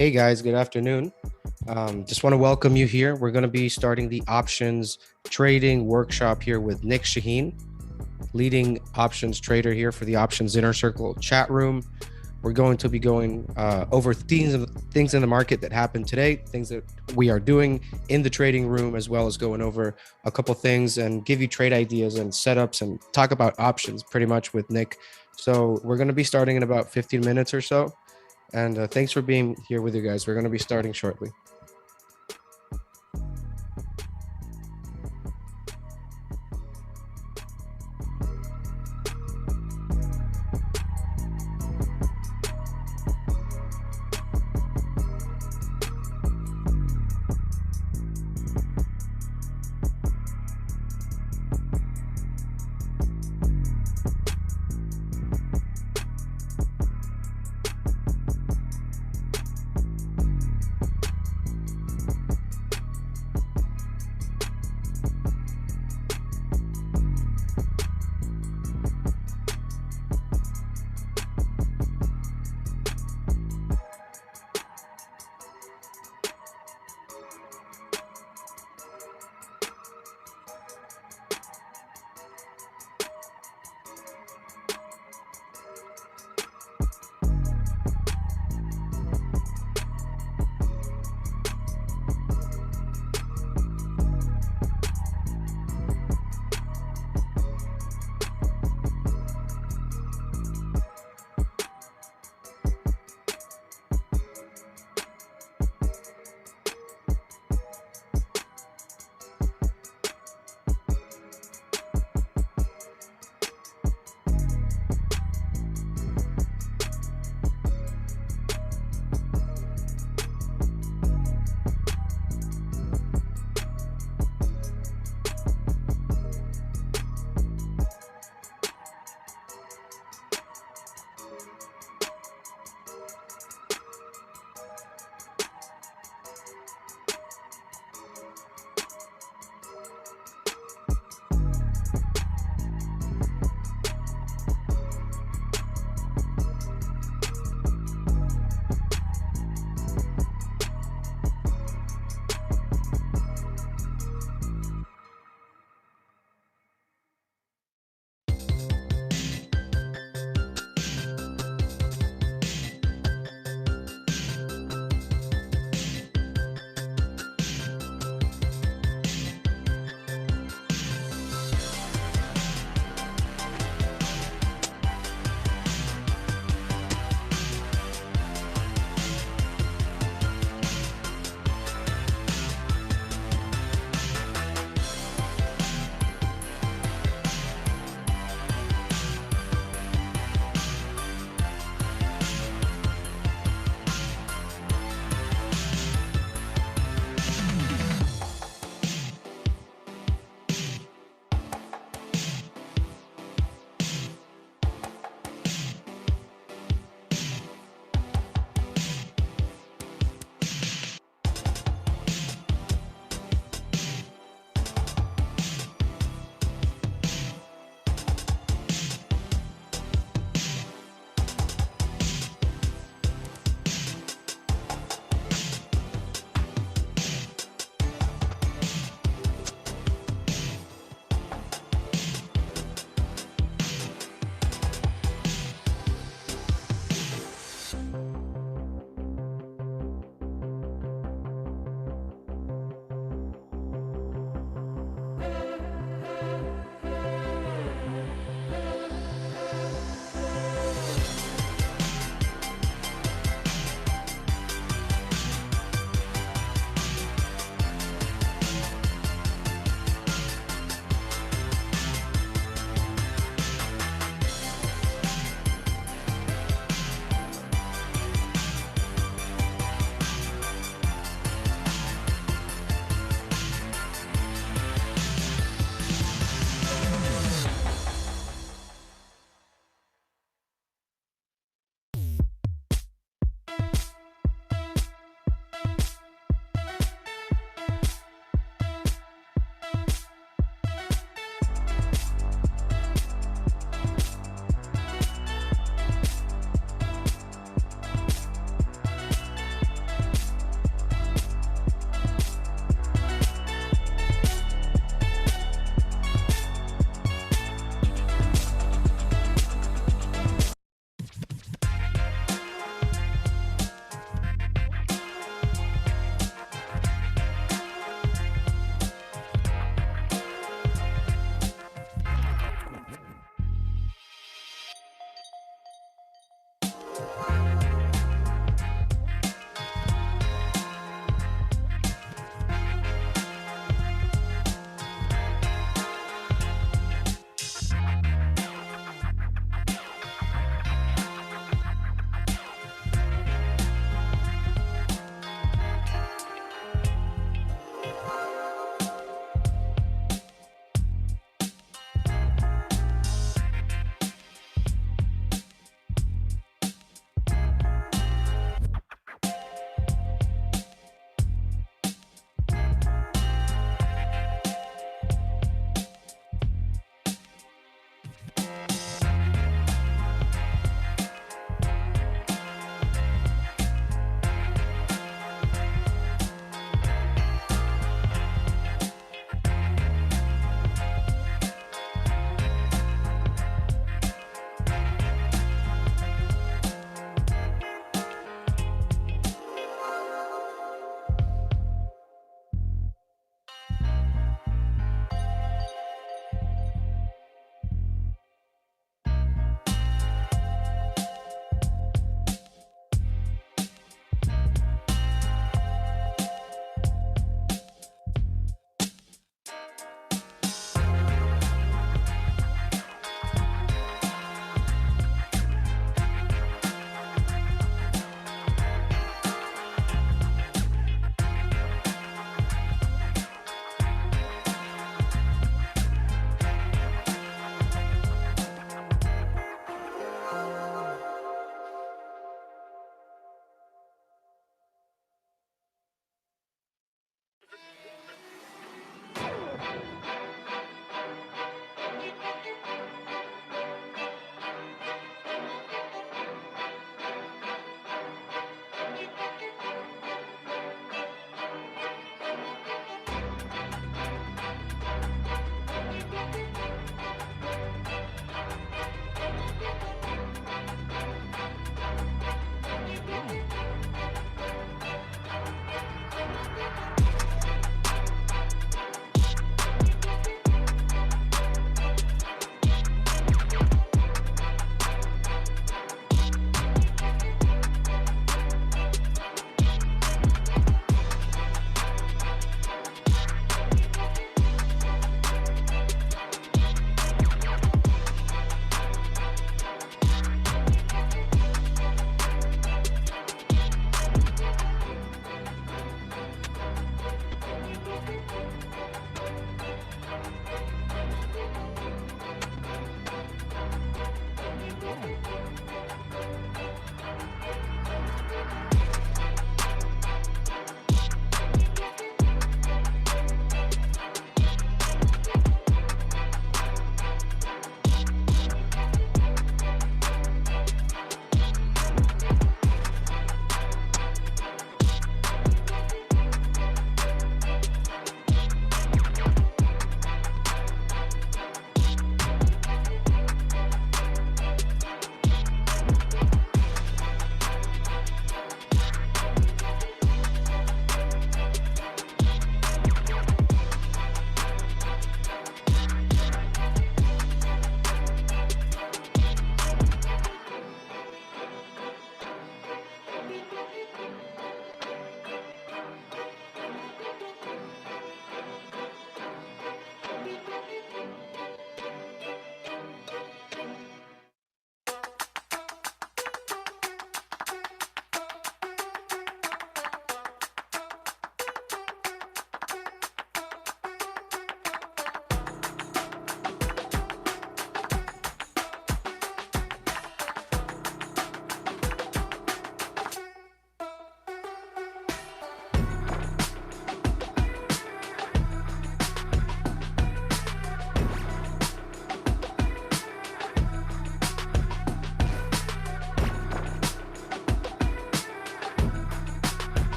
Hey guys, good afternoon. Just want to welcome you here. We're going to be starting the options trading workshop here with Nic Chahine, leading options trader here for the Options Inner Circle chat room. We're going to be going over things in the market that happened today, things that we are doing in the trading room, as well as going over a couple things and give you trade ideas and setups and talk about options pretty much with Nic. So we're going to be starting in about 15 minutes or so. And thanks for being here with you guys. We're going to be starting shortly.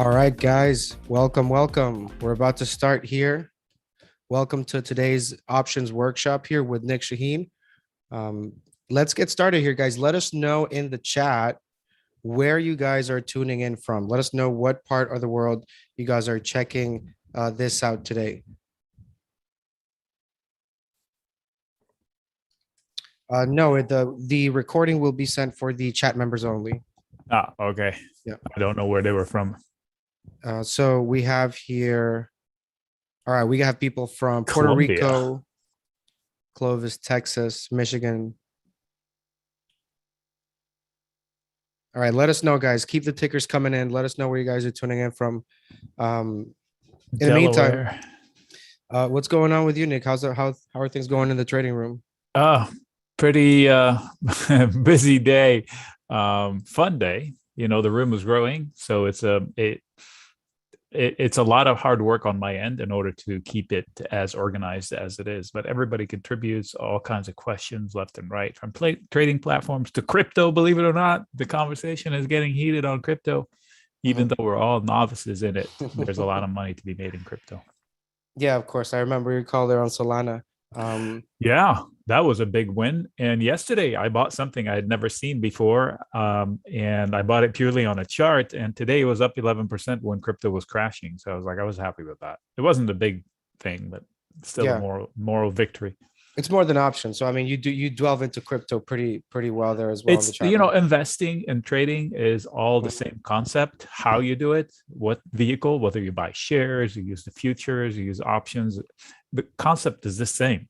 All right, guys, welcome. We're about to start here Welcome to today's options workshop here with Nic Chahine. Um, let's get started here, guys. Let us know in the chat where you guys are tuning in from. Let us know what part of the world you guys are checking this out today. No, the recording will be sent for the chat members only. Okay. Yeah. I don't know where they were from. So we have here, all right, we have people from Puerto Colombia. Rico, Clovis, Texas, Michigan. All right, let us know, guys. Keep the tickers coming in. Let us know where you guys are tuning in from. In the meantime, what's going on with you, Nic? How are things going in the trading room? Pretty busy day. Fun day. You know, the room was growing, so it's a lot of hard work on my end in order to keep it as organized as it is. But everybody contributes all kinds of questions left and right, from trading platforms to crypto. Believe it or not, the conversation is getting heated on crypto, even though we're all novices in it. There's a lot of money to be made in crypto. Yeah, of course. I remember your call there on Solana. Yeah, that was a big win. And yesterday I bought something I had never seen before. And I bought it purely on a chart. And today it was up 11% when crypto was crashing. So I was happy with that. It wasn't a big thing, but still a moral victory. It's more than option. So I mean, you delve into crypto pretty well there as well. It's, investing and trading is all the same concept. How you do it, what vehicle, whether you buy shares, you use the futures, you use options, the concept is the same.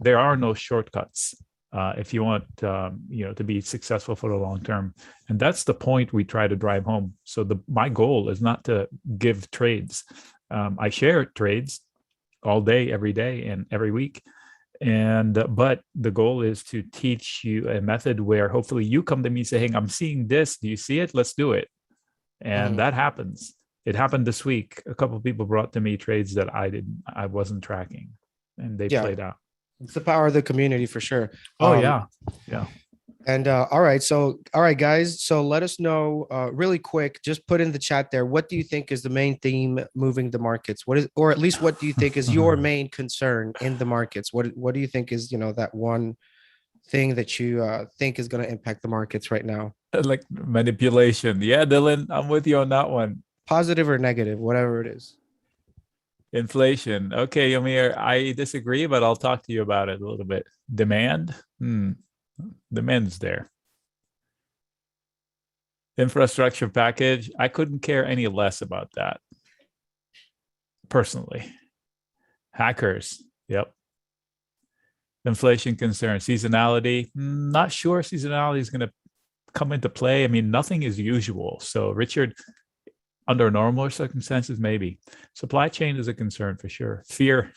There are no shortcuts if you want to be successful for the long term. And that's the point we try to drive home. So my goal is not to give trades. I share trades all day, every day, and every week. But the goal is to teach you a method where hopefully you come to me and say, hey, I'm seeing this. Do you see it? Let's do it. And that happens. It happened this week. A couple of people brought to me trades that I wasn't tracking, and they played out. It's the power of the community for sure. Yeah. And all right, guys. So let us know really quick. Just put in the chat there. What do you think is the main theme moving the markets? Or at least what do you think is your main concern in the markets? What do you think is that one thing that you think is going to impact the markets right now? Like manipulation. Yeah, Dylan, I'm with you on that one. Positive or negative, whatever it is. Inflation. Okay, Yomir, I disagree, but I'll talk to you about it a little bit. Demand. Demand's there. Infrastructure package. I couldn't care any less about that. Personally. Hackers. Yep. Inflation concern. Seasonality. Not sure seasonality is going to come into play. I mean, nothing is usual. So, Richard, under normal circumstances, maybe. Supply chain is a concern for sure. Fearing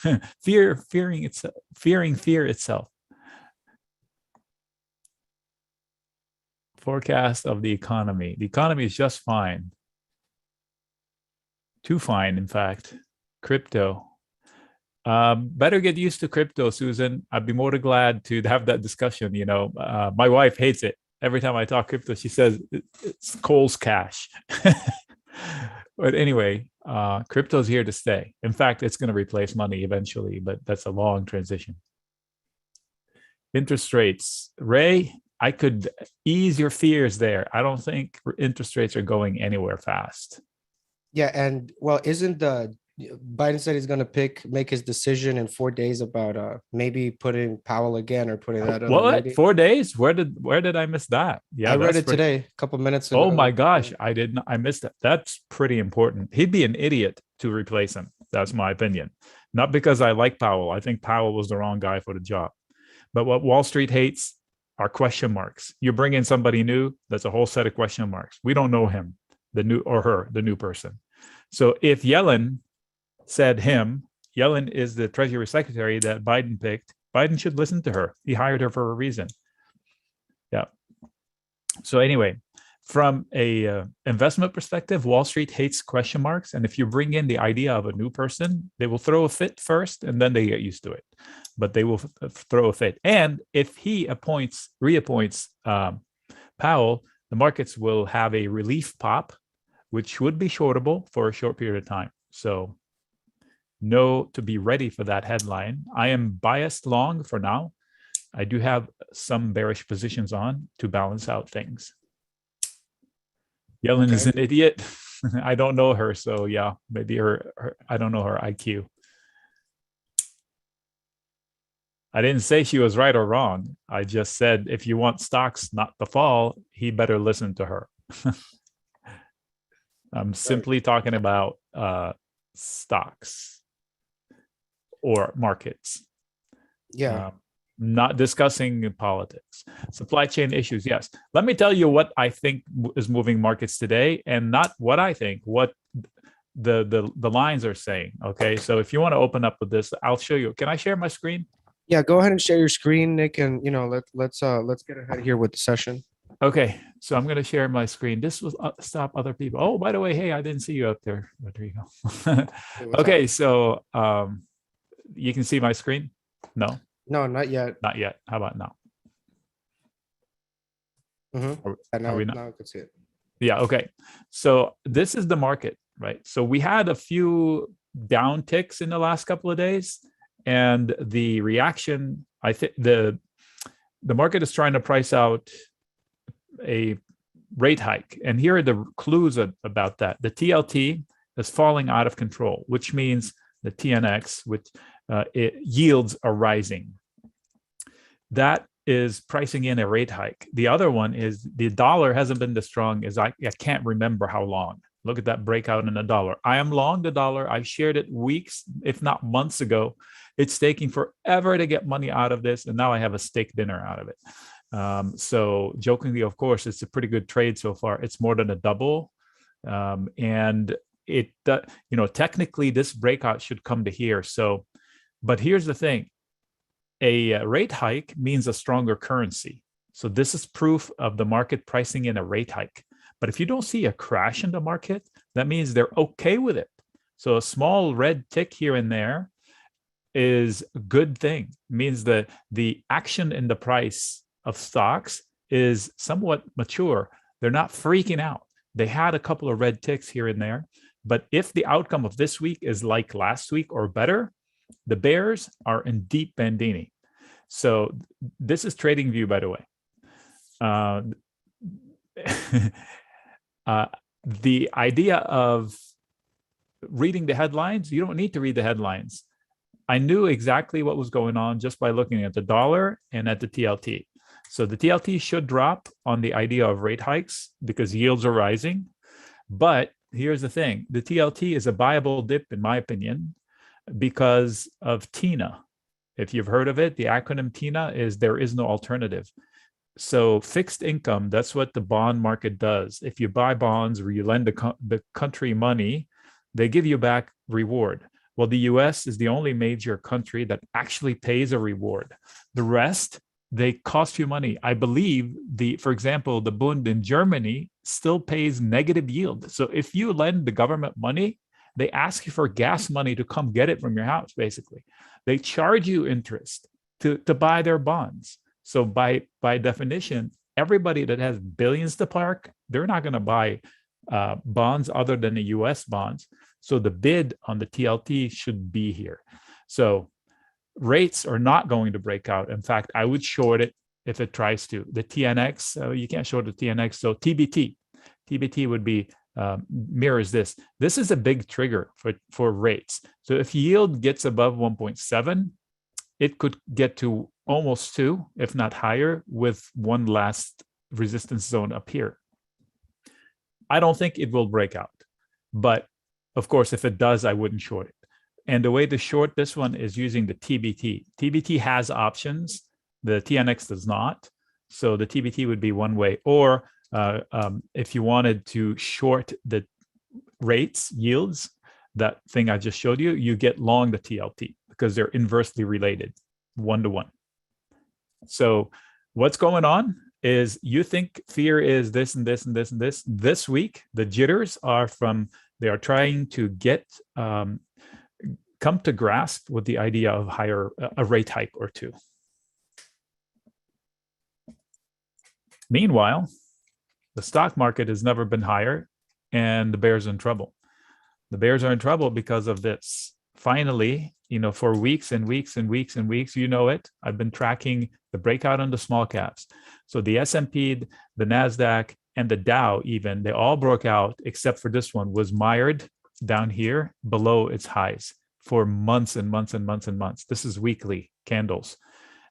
fear itself. Forecast of the economy. The economy is just fine. Too fine, in fact. Crypto. Better get used to crypto, Susan. I'd be more than glad to have that discussion. My wife hates it. Every time I talk crypto, she says it's Cole's cash. But anyway, crypto's here to stay. In fact, it's going to replace money eventually, but that's a long transition. Interest rates. Ray, I could ease your fears there. I don't think interest rates are going anywhere fast. Yeah, and well, Biden said he's going to make his decision in 4 days about maybe putting Powell again or putting that other lady. 4 days? Where did I miss that? Yeah, I read it today, a couple minutes ago. Oh my gosh, I missed it. That's pretty important. He'd be an idiot to replace him. That's my opinion. Not because I like Powell. I think Powell was the wrong guy for the job. But what Wall Street hates are question marks. You bring in somebody new, that's a whole set of question marks. We don't know him, the new person. So if Yellen said him, Yellen is the Treasury Secretary that Biden picked, Biden should listen to her. He hired her for a reason. Yeah. So anyway, from a investment perspective, Wall Street hates question marks. And if you bring in the idea of a new person, they will throw a fit first and then they get used to it. But they will throw a fit. And if he reappoints Powell, the markets will have a relief pop, which would be shortable for a short period of time. So know to be ready for that headline. I am biased long for now. I do have some bearish positions on to balance out things. Yellen is an idiot. I don't know her, so yeah, maybe her I don't know her IQ. I didn't say she was right or wrong. I just said if you want stocks not to fall, he better listen to her. I'm simply talking about stocks or markets. Yeah. Not discussing politics. Supply chain issues, yes. Let me tell you what I think is moving markets today, and not what I think, what the lines are saying. Okay, so if you want to open up with this, I'll show you. Can I share my screen? Yeah, go ahead and share your screen, Nick, and let's get ahead here with the session. Okay, so I'm going to share my screen. This will stop other people. Oh, by the way, hey, I didn't see you up there. But there you go. Okay, so you can see my screen? No. No, not yet. Not yet. How about now? Now I can see it. Yeah, okay. So this is the market, right? So we had a few down ticks in the last couple of days, and the reaction, I think the market is trying to price out a rate hike. And here are the clues about that. The TLT is falling out of control, which means the TNX, which yields are rising. That is pricing in a rate hike. The other one is the dollar hasn't been as strong as I can't remember how long. Look at that breakout in the dollar. I am long the dollar. I shared it weeks, if not months ago. It's taking forever to get money out of this, and now I have a steak dinner out of it. So jokingly, of course, it's a pretty good trade so far. It's more than a double. And it, technically this breakout should come to here. So, but here's the thing. A rate hike means a stronger currency. So this is proof of the market pricing in a rate hike. But if you don't see a crash in the market, that means they're okay with it. So a small red tick here and there is a good thing. It means that the action in the price of stocks is somewhat mature. They're not freaking out. They had a couple of red ticks here and there. But if the outcome of this week is like last week or better, the bears are in deep Bandini. So this is Trading View, by the way. The idea of reading the headlines, you don't need to read the headlines. I knew exactly what was going on just by looking at the dollar and at the TLT. So the TLT should drop on the idea of rate hikes because yields are rising. But here's the thing. The TLT is a buyable dip, in my opinion, because of TINA. If you've heard of it, the acronym TINA is there is no alternative. So fixed income, that's what the bond market does. If you buy bonds or you lend the country money, they give you back reward. Well, the US is the only major country that actually pays a reward. The rest, they cost you money. I believe for example, the Bund in Germany still pays negative yield. So if you lend the government money, they ask you for gas money to come get it from your house, basically. They charge you interest to buy their bonds. So by definition, everybody that has billions to park, they're not going to buy bonds other than the US bonds. So the bid on the TLT should be here. So rates are not going to break out. In fact, I would short it if it tries to. The TNX, you can't short the TNX. So TBT would be mirrors this. This is a big trigger for rates. So if yield gets above 1.7, it could get to almost 2, if not higher, with one last resistance zone up here. I don't think it will break out. But of course, if it does, I wouldn't short it. And the way to short this one is using the TBT. TBT has options. The TNX does not. So the TBT would be one way. Or if you wanted to short the rates, yields, that thing I just showed you, you get long the TLT because they're inversely related, 1-to-1. So what's going on is you think fear is this and this and this and this. This week, the jitters are they are trying to get, come to grasp with the idea of a rate hike or two. Meanwhile, the stock market has never been higher and the bears are in trouble. The bears are in trouble because of this finally, for weeks and weeks and weeks and weeks, I've been tracking the breakout on the small caps. So the S&P, the NASDAQ, and the Dow even, they all broke out except for this one, was mired down here below its highs for months and months and months and months. This is weekly candles.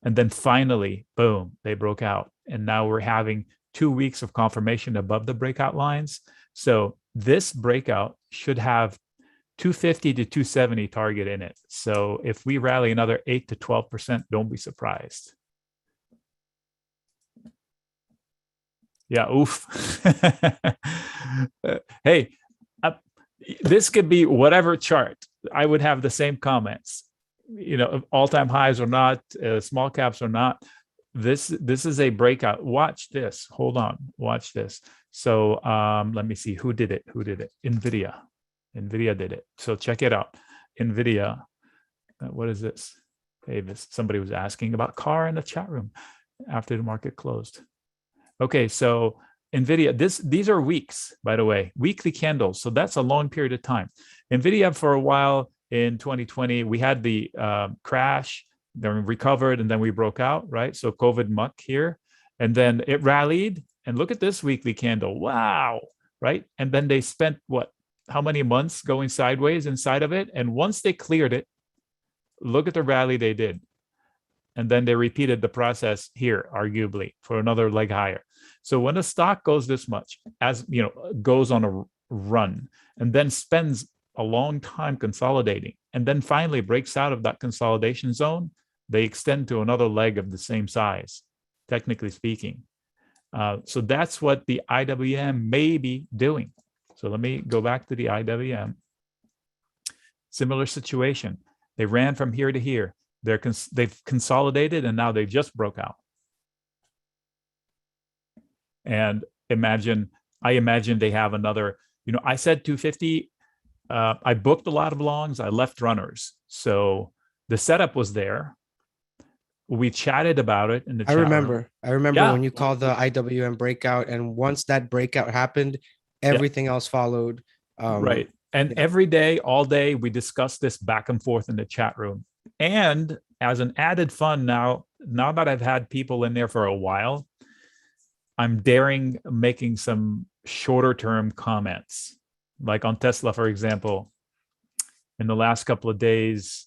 And then finally, boom, they broke out. And now we're having 2 weeks of confirmation above the breakout lines. So this breakout should have 250 to 270 target in it. So if we rally another 8 to 12%, don't be surprised. Yeah, oof. Hey, this could be whatever chart. I would have the same comments, all-time highs or not, small caps or not. This is a breakout. Watch this. Hold on. Watch this. So let me see who did it. NVIDIA did it. So check it out. NVIDIA. What is this? Hey, somebody was asking about car in the chat room after the market closed. Okay, so NVIDIA, these are weeks, by the way, weekly candles. So that's a long period of time. NVIDIA, for a while in 2020, we had the crash, then we recovered, and then we broke out, right? So COVID muck here. And then it rallied. And look at this weekly candle. Wow, right? And then they spent how many months going sideways inside of it? And once they cleared it, look at the rally they did. And then they repeated the process here, arguably, for another leg higher. So when a stock goes this much, goes on a run, and then spends a long time consolidating, and then finally breaks out of that consolidation zone, they extend to another leg of the same size, technically speaking. So that's what the IWM may be doing. So let me go back to the IWM. Similar situation. They ran from here to here. They've consolidated, and now they just broke out. And I imagine they have another, I said 250. I booked a lot of longs. I left runners. So the setup was there. We chatted about it in the chat room. I remember when you called the IWM breakout, and once that breakout happened, everything else followed. Right. And every day, all day, we discussed this back and forth in the chat room. And as an added fun now that I've had people in there for a while, I'm making some shorter term comments, like on Tesla, for example. In the last couple of days,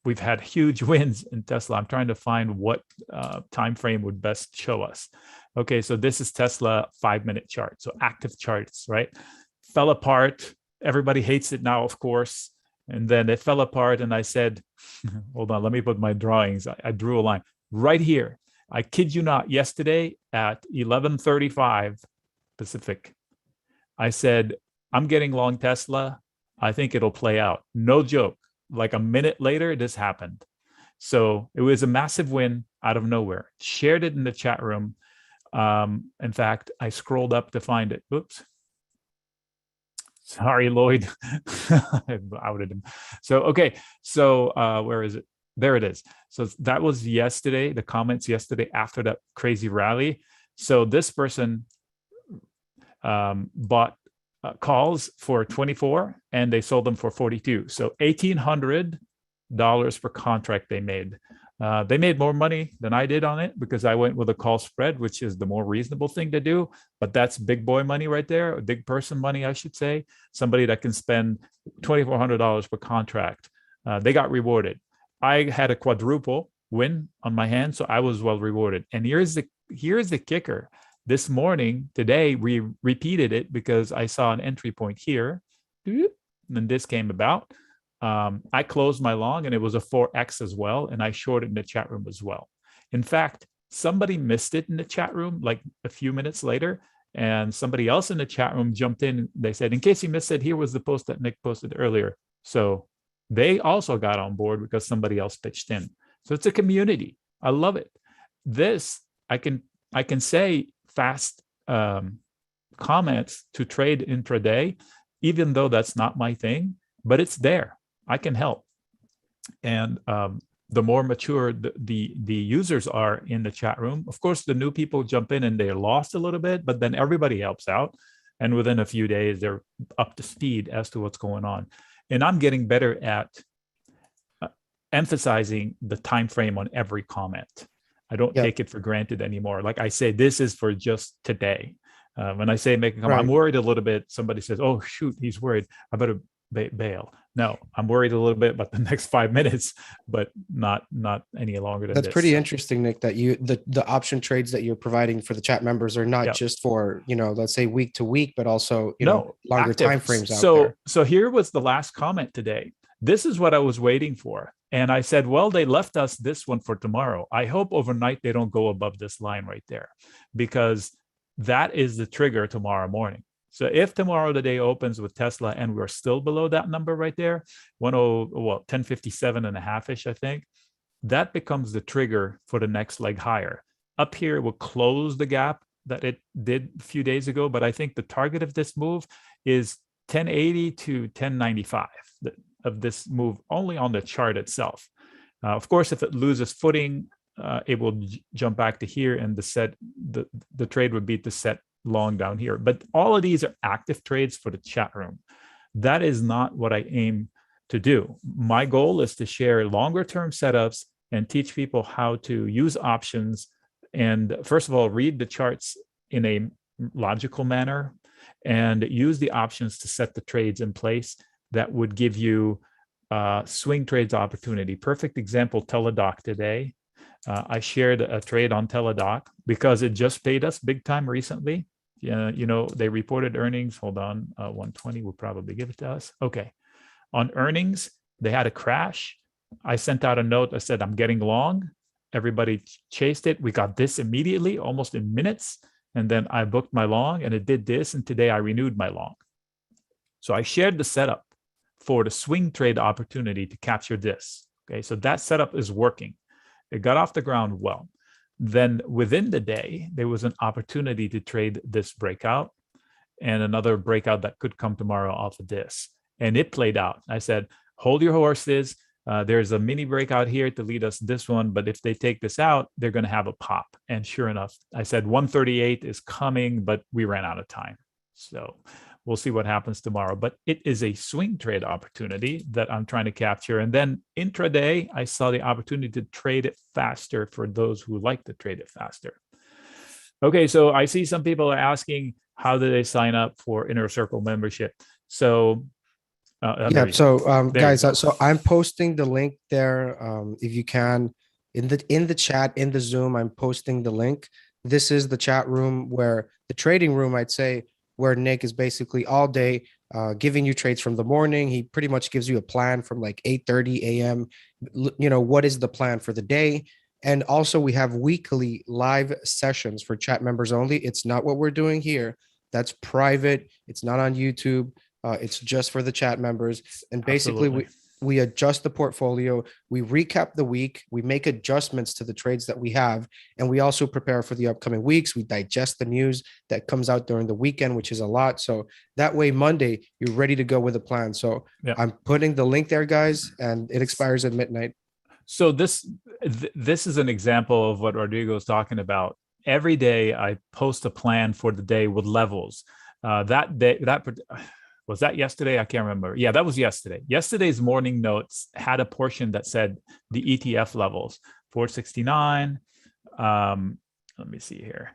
we've had huge wins in Tesla. I'm trying to find what time frame would best show us. Okay, so this is Tesla 5-minute chart. So active charts, right? Fell apart. Everybody hates it now, of course. And then it fell apart, and I said, hold on, let me put my drawings. I drew a line right here. I kid you not, yesterday at 11:35 Pacific, I said, I'm getting long Tesla. I think it'll play out. No joke. Like a minute later, this happened. So it was a massive win out of nowhere. Shared it in the chat room. In fact, I scrolled up to find it. Oops. Sorry, Lloyd. I outed him. So, okay. So where is it? There it is. So that was yesterday, the comments yesterday after that crazy rally. So this person bought calls for 24 and they sold them for 42. So $1,800 per contract they made. They made more money than I did on it because I went with a call spread, which is the more reasonable thing to do. But that's big boy money right there, big person money, I should say. Somebody that can spend $2,400 per contract. They got rewarded. I had a quadruple win on my hand, so I was well rewarded. And here's the kicker. This morning, today, we repeated it because I saw an entry point here. And then this came about. I closed my long and it was a 4X as well. And I shorted in the chat room as well. In fact, somebody missed it in the chat room like a few minutes later. And somebody else in the chat room jumped in. They said, in case you missed it, here was the post that Nick posted earlier. So they also got on board because somebody else pitched in. So it's a community. I love it. This, I can say fast comments to trade intraday, even though that's not my thing, but it's there. I can help. And the more mature the users are in the chat room, of course, the new people jump in and they're lost a little bit, but then everybody helps out. And within a few days, they're up to speed as to what's going on. And I'm getting better at emphasizing the time frame on every comment. I don't take it for granted anymore. Like I say, this is for just today. When I say make a comment, I'm worried a little bit. Somebody says, "Oh shoot, he's worried. I better bail." No, I'm worried a little bit about the next 5 minutes, but not any longer than That's this. pretty interesting, Nick, that the option trades that you're providing for the chat members are not just for, let's say week to week, but also, longer active time frames out there. So here was the last comment today. This is what I was waiting for. And I said, well, they left us this one for tomorrow. I hope overnight they don't go above this line right there, because that is the trigger tomorrow morning. So if tomorrow the day opens with Tesla and we're still below that number right there, 1057 and a half-ish, I think, that becomes the trigger for the next leg higher. Up here, it will close the gap that it did a few days ago, but I think the target of this move is 1080 to 1095 of this move only on the chart itself. Of course, if it loses footing, it will jump back to here, and the trade would be to set long down here. But all of these are active trades for the chat room. That is not what I aim to do. My goal is to share longer term setups and teach people how to use options. And first of all, read the charts in a logical manner and use the options to set the trades in place that would give you swing trades opportunity. Perfect example, Teladoc today. I shared a trade on Teladoc because it just paid us big time recently. They reported earnings. Hold on, 120 will probably give it to us. Okay. On earnings, they had a crash. I sent out a note. I said, I'm getting long. Everybody chased it. We got this immediately, almost in minutes. And then I booked my long and it did this. And today I renewed my long. So I shared the setup for the swing trade opportunity to capture this. Okay, so that setup is working. It got off the ground well. Then within the day, there was an opportunity to trade this breakout and another breakout that could come tomorrow off of this. And it played out. I said, hold your horses. There's a mini breakout here to lead us this one, but if they take this out, they're going to have a pop. And sure enough, I said 138 is coming, but we ran out of time. So we'll see what happens tomorrow. But it is a swing trade opportunity that I'm trying to capture. And then intraday, I saw the opportunity to trade it faster for those who like to trade it faster. Okay, so I see some people are asking, how do they sign up for Inner Circle membership? So guys, so I'm posting the link there. If you can, in the chat, in the Zoom, I'm posting the link. This is the chat room, where the trading room, I'd say, where Nick is basically all day giving you trades from the morning. He pretty much gives you a plan from like 8:30 a.m. What is the plan for the day? And also we have weekly live sessions for chat members only. It's not what we're doing here. That's private. It's not on YouTube. It's just for the chat members. And basically we adjust the portfolio. We recap the week. We make adjustments to the trades that we have. And we also prepare for the upcoming weeks. We digest the news that comes out during the weekend, which is a lot. So that way, Monday, you're ready to go with a plan. So I'm putting the link there, guys, and it expires at midnight. So this is an example of what Rodrigo is talking about. Every day I post a plan for the day with levels. Was that yesterday? I can't remember. Yeah, that was yesterday. Yesterday's morning notes had a portion that said the ETF levels, 469. Let me see here.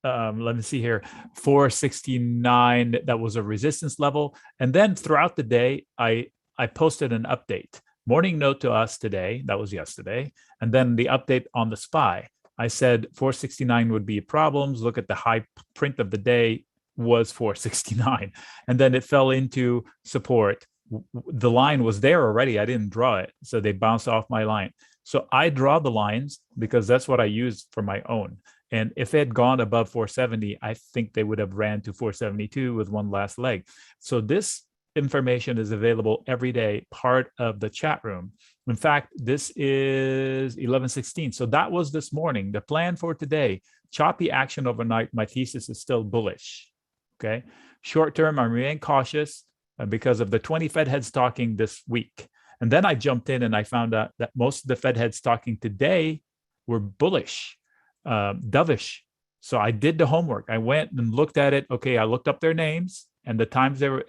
469, that was a resistance level. And then throughout the day, I posted an update. Morning note to us today, that was yesterday. And then the update on the SPY. I said 469 would be problems. Look at the high print of the day was 469. And then it fell into support. The line was there already. I didn't draw it. So they bounced off my line. So I draw the lines because that's what I use for my own. And if it had gone above 470, I think they would have ran to 472 with one last leg. So this information is available every day, part of the chat room. In fact, this is 11:16. So that was this morning. The plan for today, choppy action overnight. My thesis is still bullish. Okay. Short term, I remain cautious because of the 20 Fed heads talking this week. And then I jumped in and I found out that most of the Fed heads talking today were bullish, dovish. So I did the homework. I went and looked at it. Okay. I looked up their names and the times they were,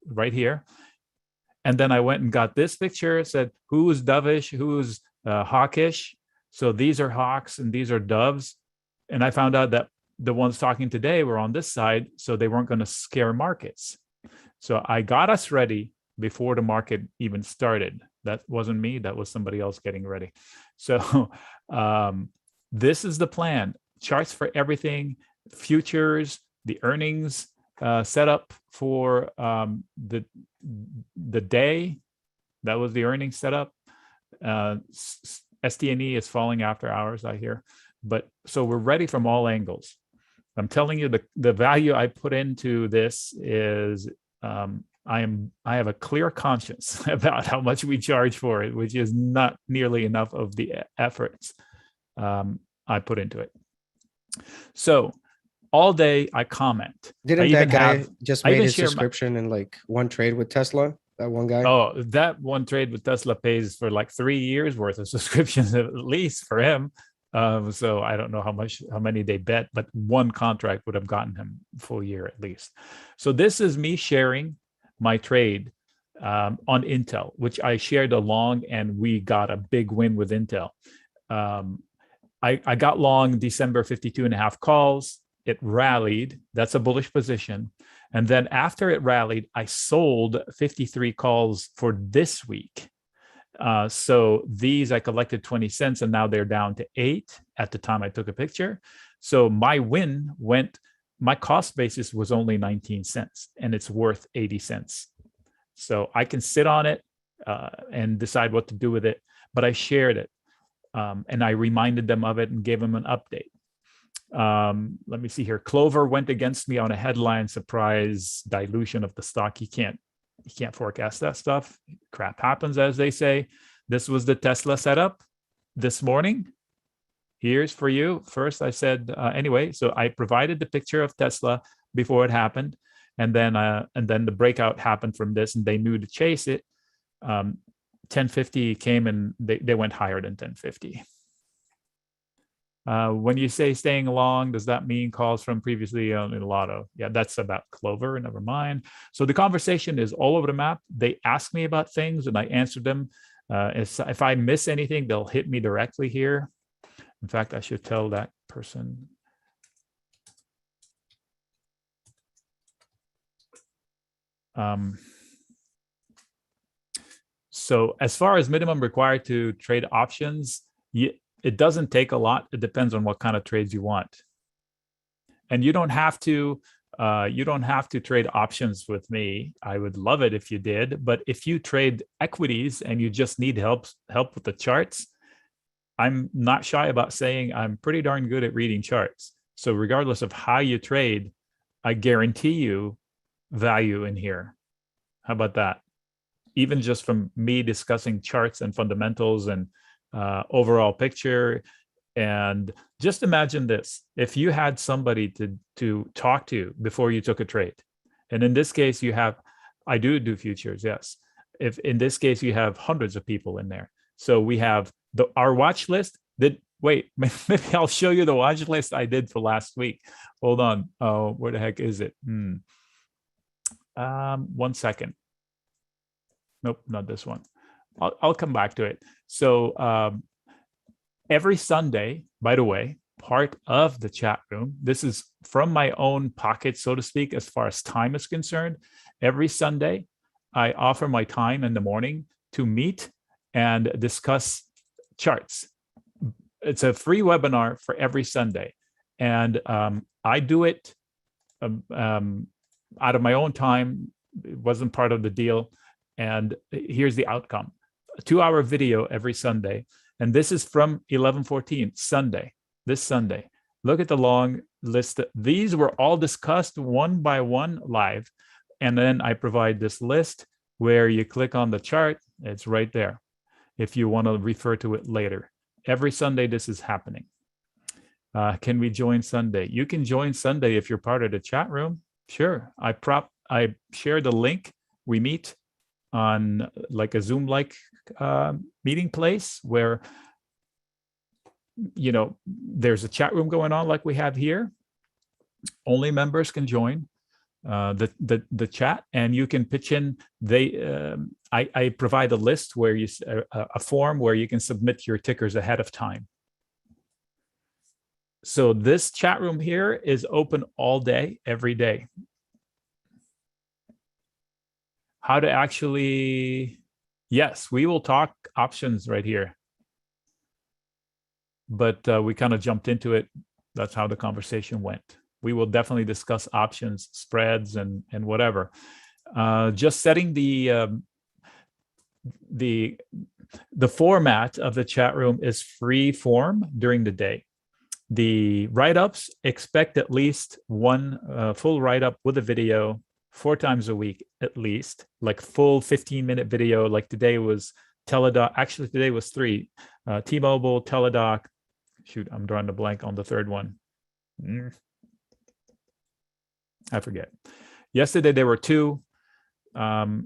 right here. And then I went and got this picture, said who's dovish, who's hawkish. So these are hawks and these are doves. And I found out that the ones talking today were on this side, so they weren't going to scare markets. So I got us ready before the market even started. That wasn't me, that was somebody else getting ready. So this is the plan. Charts for everything, futures, the earnings setup for the day. That was the earnings setup. STNE is falling after hours, I hear. But so we're ready from all angles. I'm telling you, the value I put into this is I have a clear conscience about how much we charge for it, which is not nearly enough of the efforts I put into it. So all day I comment. Didn't that guy just made his subscription in like one trade with Tesla? That one guy? Oh, that one trade with Tesla pays for like 3 years worth of subscriptions at least for him. So I don't know how many they bet, but one contract would have gotten him full year at least. So this is me sharing my trade on Intel, which I shared along, and we got a big win with Intel. I got long December 52.5 calls. It rallied. That's a bullish position. And then after it rallied, I sold 53 calls for this week. So these I collected 20 cents, and now they're down to 8 at the time I took a picture. So my win my cost basis was only 19 cents, and it's worth 80 cents. So I can sit on it and decide what to do with it, but I shared it. And I reminded them of it and gave them an update. Let me see here. Clover went against me on a headline surprise dilution of the stock. You can't forecast that stuff. Crap happens, as they say. This was the Tesla setup this morning. Here's for you. First, I said, anyway, so I provided the picture of Tesla before it happened. And then the breakout happened from this, and they knew to chase it. 1050 came, and they went higher than 1050. When you say staying long, does that mean calls from previously in Lotto? Yeah, that's about Clover. Never mind. So the conversation is all over the map. They ask me about things, and I answer them. If I miss anything, they'll hit me directly here. In fact, I should tell that person. So as far as minimum required to trade options, it doesn't take a lot. It depends on what kind of trades you want. And you don't have to trade options with me. I would love it if you did. But if you trade equities and you just need help with the charts, I'm not shy about saying I'm pretty darn good at reading charts. So regardless of how you trade, I guarantee you value in here. How about that? Even just from me discussing charts and fundamentals and overall picture. And just imagine this: if you had somebody to talk to before you took a trade, and in this case I do futures, yes. If in this case you have hundreds of people in there, so we have our watch list. Maybe I'll show you the watch list I did for last week. Hold on. Oh, where the heck is it? 1 second. Nope, not this one. I'll come back to it. So every Sunday, by the way, part of the chat room, this is from my own pocket, so to speak, as far as time is concerned. Every Sunday, I offer my time in the morning to meet and discuss charts. It's a free webinar for every Sunday. And I do it out of my own time. It wasn't part of the deal. And here's the outcome: a 2-hour video every Sunday. And this is from 11/14, Sunday, this Sunday. Look at the long list. These were all discussed one by one live. And then I provide this list where you click on the chart. It's right there if you want to refer to it later. Every Sunday, this is happening. Can we join Sunday? You can join Sunday if you're part of the chat room. Sure. I share the link. We meet on like a Zoom-like meeting place where, there's a chat room going on like we have here. Only members can join. the chat, and you can pitch in. I provide a list where a form where you can submit your tickers ahead of time. So this chat room here is open all day, every day. How to actually, yes, we will talk options right here. But we kind of jumped into it. That's how the conversation went. We will definitely discuss options, spreads, and whatever. Just setting the format of the chat room is free form during the day. The write-ups, expect at least one full write-up with a video 4 times a week, at least, like full 15-minute video. Like today was Teledoc. Actually, today was 3. T-Mobile, Teledoc. Shoot, I'm drawing a blank on the third one. I forget. Yesterday, there were 2. CrowdStrike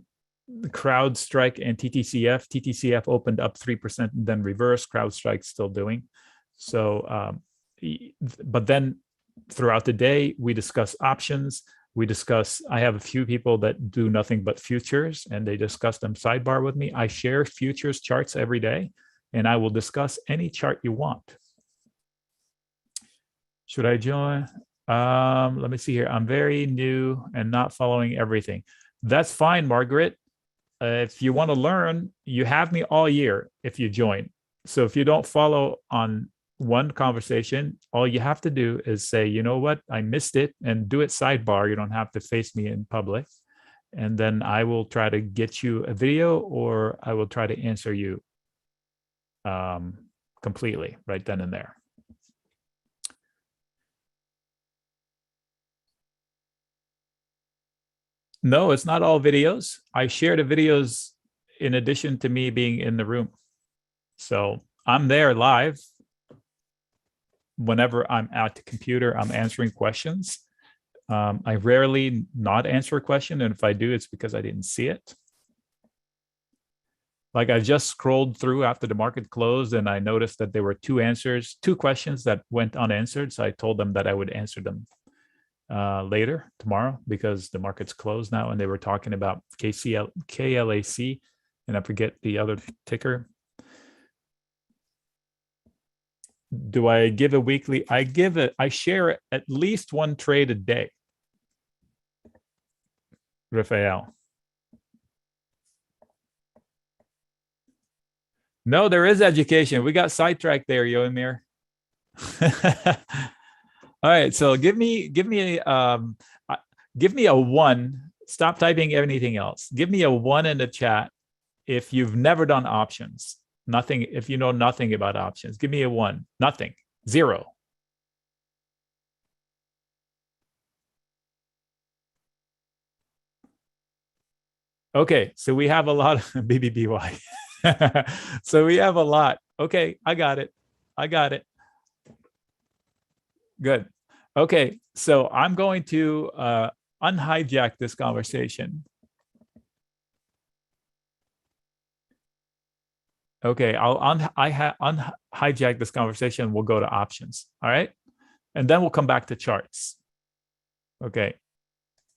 and TTCF. TTCF opened up 3% and then reversed. CrowdStrike's still doing. So, but then throughout the day, we discuss options. I have a few people that do nothing but futures, and they discuss them sidebar with me. I share futures charts every day, and I will discuss any chart you want. Should I join? Let me see here. I'm very new and not following everything. That's fine, Margaret. If you want to learn, you have me all year if you join. So if you don't follow on one conversation, all you have to do is say, you know what, I missed it, and do it sidebar. You don't have to face me in public. And then I will try to get you a video, or I will try to answer you completely right then and there. No, it's not all videos. I share the videos in addition to me being in the room. So I'm there live. Whenever I'm at the computer, I'm answering questions. I rarely not answer a question. And if I do, it's because I didn't see it. Like I just scrolled through after the market closed, and I noticed that there were 2 questions that went unanswered. So I told them that I would answer them later tomorrow, because the market's closed now, and they were talking about KLAC, and I forget the other ticker. Do I give a weekly? I share at least 1 trade a day. Rafael. No, there is education. We got sidetracked there, Yoemir. All right, so give me a 1. Stop typing anything else. Give me a 1 in the chat if you've never done options. Nothing. If you know nothing about options, give me a 1. Nothing. 0. Okay, so we have a lot of BBBY. So we have a lot. Okay, I got it. Good. Okay, so I'm going to unhijack this conversation. Okay, I'll unhijack this conversation. We'll go to options. All right, and then we'll come back to charts. Okay,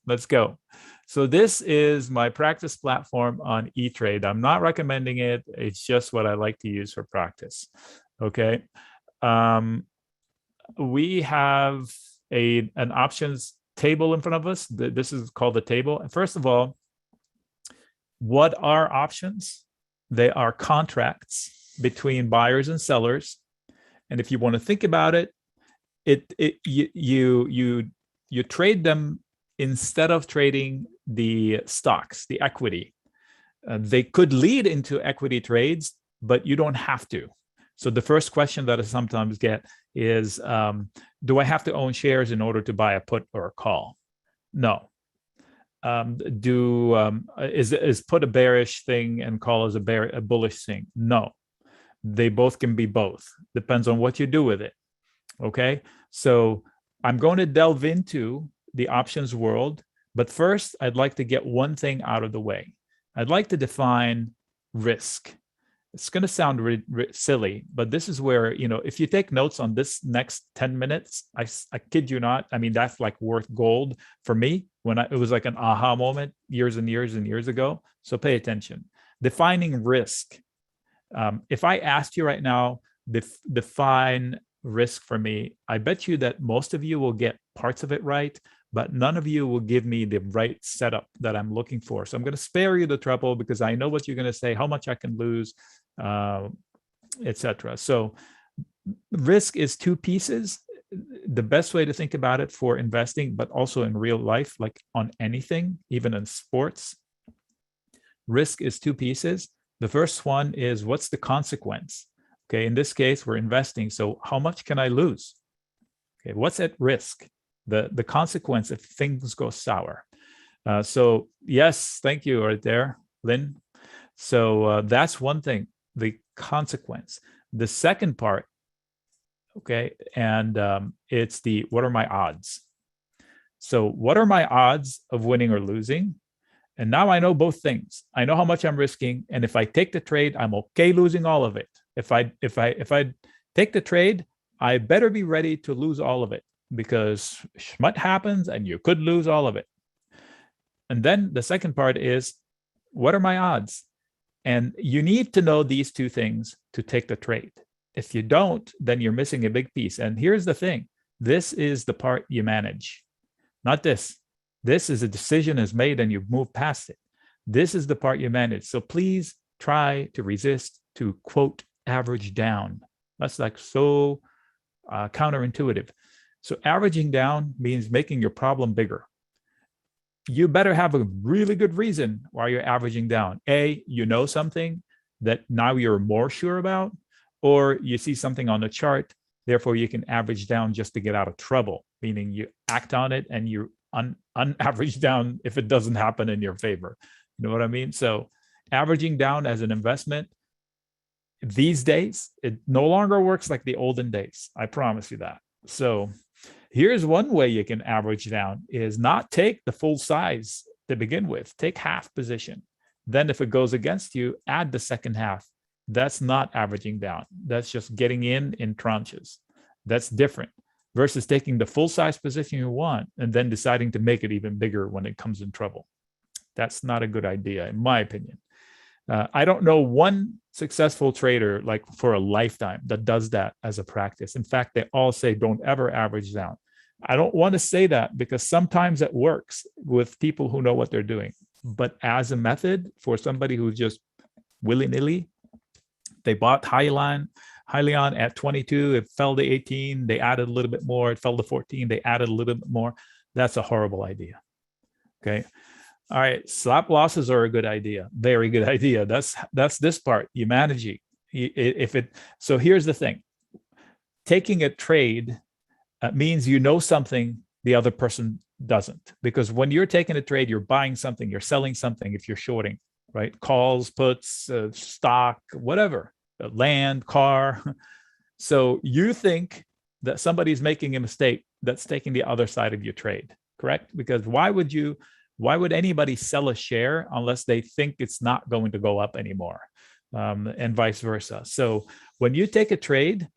let's go. So this is my practice platform on E-Trade. I'm not recommending it. It's just what I like to use for practice. Okay. We have an options table in front of us. This is called the table. First of all, what are options? They are contracts between buyers and sellers. And if you want to think about it, you trade them instead of trading the stocks, the equity. They could lead into equity trades, but you don't have to. So the first question that I sometimes get is, do I have to own shares in order to buy a put or a call? No. Is put a bearish thing and call is a bullish thing? No. They both can be both. Depends on what you do with it. Okay. So I'm going to delve into the options world, but first I'd like to get one thing out of the way. I'd like to define risk. It's going to sound silly, but this is where, if you take notes on this next 10 minutes, I kid you not. I mean, that's like worth gold for me when it was like an aha moment years and years and years ago. So pay attention. Defining risk. If I asked you right now, define risk for me, I bet you that most of you will get parts of it right, but none of you will give me the right setup that I'm looking for. So I'm going to spare you the trouble because I know what you're going to say, how much I can lose, etc. So risk is two pieces. The best way to think about it for investing, but also in real life, like on anything, even in sports, risk is two pieces. The first one is, what's the consequence? Okay, in this case, we're investing. So how much can I lose? Okay, what's at risk? The consequence if things go sour. So yes, thank you right there, Lynn. So that's one thing, the consequence. The second part, okay, and it's the, what are my odds? So what are my odds of winning or losing? And now I know both things. I know how much I'm risking, and if I take the trade, I'm okay losing all of it. If I take the trade, I better be ready to lose all of it, because schmut happens and you could lose all of it. And then the second part is, what are my odds? And you need to know these two things to take the trade. If you don't, then you're missing a big piece. And here's the thing. This is the part you manage, not this. This is a decision is made and you move past it. This is the part you manage. So please try to resist to, quote, average down. That's like so counterintuitive. So averaging down means making your problem bigger. You better have a really good reason why you're averaging down. A, you know something that now you're more sure about, or you see something on the chart, therefore you can average down just to get out of trouble, meaning you act on it and you unaverage down if it doesn't happen in your favor. You know what I mean? So averaging down as an investment, these days, it no longer works like the olden days. I promise you that. So here's one way you can average down is not take the full size to begin with. Take half position. Then if it goes against you, add the second half. That's not averaging down. That's just getting in tranches. That's different versus taking the full size position you want and then deciding to make it even bigger when it comes in trouble. That's not a good idea, in my opinion. I don't know one successful trader like for a lifetime that does that as a practice. In fact, they all say don't ever average down. I don't want to say that because sometimes it works with people who know what they're doing. But as a method for somebody who's just willy-nilly, they bought Hyliion at 22, it fell to 18, they added a little bit more, it fell to 14, they added a little bit more. That's a horrible idea. Okay. All right, stop losses are a good idea. Very good idea. That's this part. You manage it. So here's the thing. Taking a trade means you know something the other person doesn't. Because when you're taking a trade, you're buying something, you're selling something if you're shorting, right? Calls, puts, stock, whatever, land, car. So you think that somebody's making a mistake that's taking the other side of your trade, correct? Because why would anybody sell a share unless they think it's not going to go up anymore, and vice versa? So when you take a trade,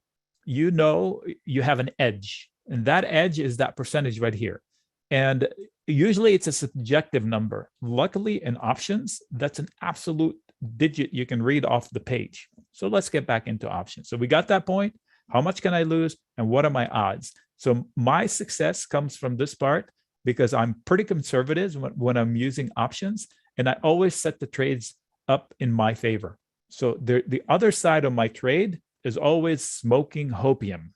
you know you have an edge, and that edge is that percentage right here. And usually it's a subjective number. Luckily in options, that's an absolute digit you can read off the page. So let's get back into options. So we got that point. How much can I lose? And what are my odds? So my success comes from this part, because I'm pretty conservative when I'm using options, and I always set the trades up in my favor. So the other side of my trade is always smoking hopium.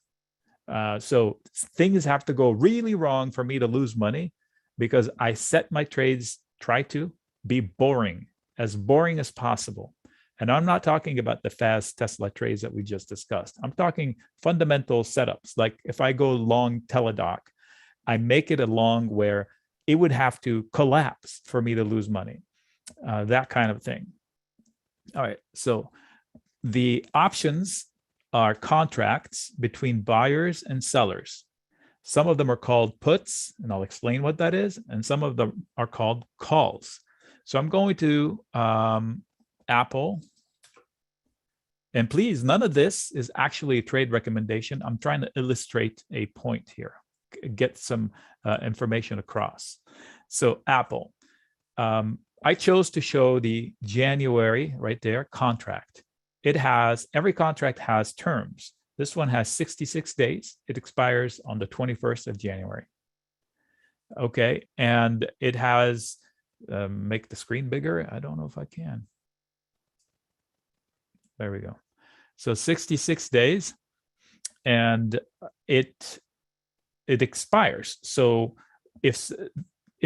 So things have to go really wrong for me to lose money, because I set my trades, try to be boring as possible. And I'm not talking about the fast Tesla trades that we just discussed. I'm talking fundamental setups. Like if I go long Teladoc, I make it along where it would have to collapse for me to lose money, that kind of thing. All right, so the options are contracts between buyers and sellers. Some of them are called puts, and I'll explain what that is, and some of them are called calls. So I'm going to Apple, And please, none of this is actually a trade recommendation. I'm trying to illustrate a point here, get some information across. So Apple, I chose to show the January right there contract. Every contract has terms. This one has 66 days. It expires on the 21st of January. Okay, and it has, make the screen bigger. I don't know if I can. There we go. So 66 days, and it expires. So if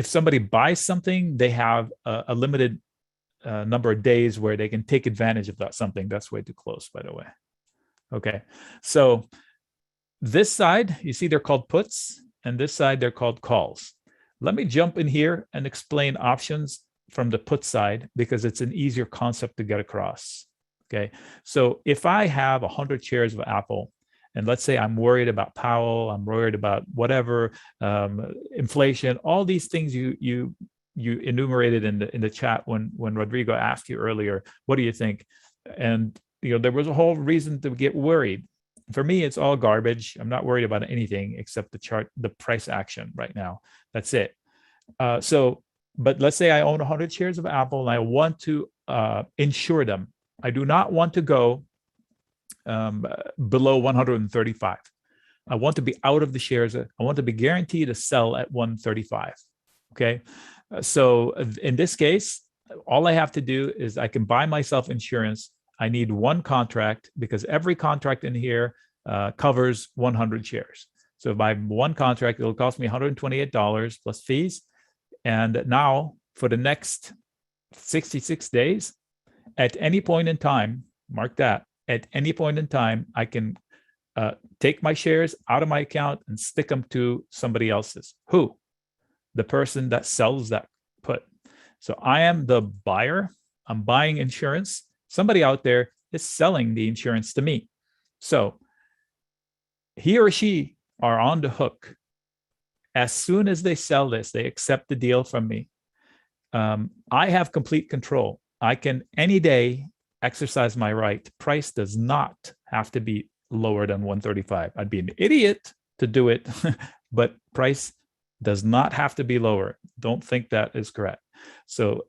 somebody buys something, they have a limited number of days where they can take advantage of that something. That's way too close, by the way. Okay, so this side, you see they're called puts, and this side they're called calls. Let me jump in here and explain options from the put side because it's an easier concept to get across. Okay, so if I have 100 shares of Apple, and let's say I'm worried about Powell, I'm worried about whatever, inflation, all these things you enumerated in the chat when Rodrigo asked you earlier, what do you think? And there was a whole reason to get worried. For me, it's all garbage. I'm not worried about anything except the price action right now. That's it. But let's say I own 100 shares of Apple and I want to insure them. I do not want to go below 135. I want to be out of the shares. I want to be guaranteed to sell at 135. Okay. So in this case, all I have to do is I can buy myself insurance. I need one contract because every contract in here covers 100 shares. So if I have one contract, it'll cost me $128 plus fees. And now for the next 66 days, at any point in time, mark that, at any point in time, I can take my shares out of my account and stick them to somebody else's. Who? The person that sells that put. So I am the buyer. I'm buying insurance. Somebody out there is selling the insurance to me. So he or she are on the hook. As soon as they sell this, they accept the deal from me. I have complete control. I can any day exercise my right. Price does not have to be lower than 135. I'd be an idiot to do it, but price does not have to be lower. Don't think that is correct. So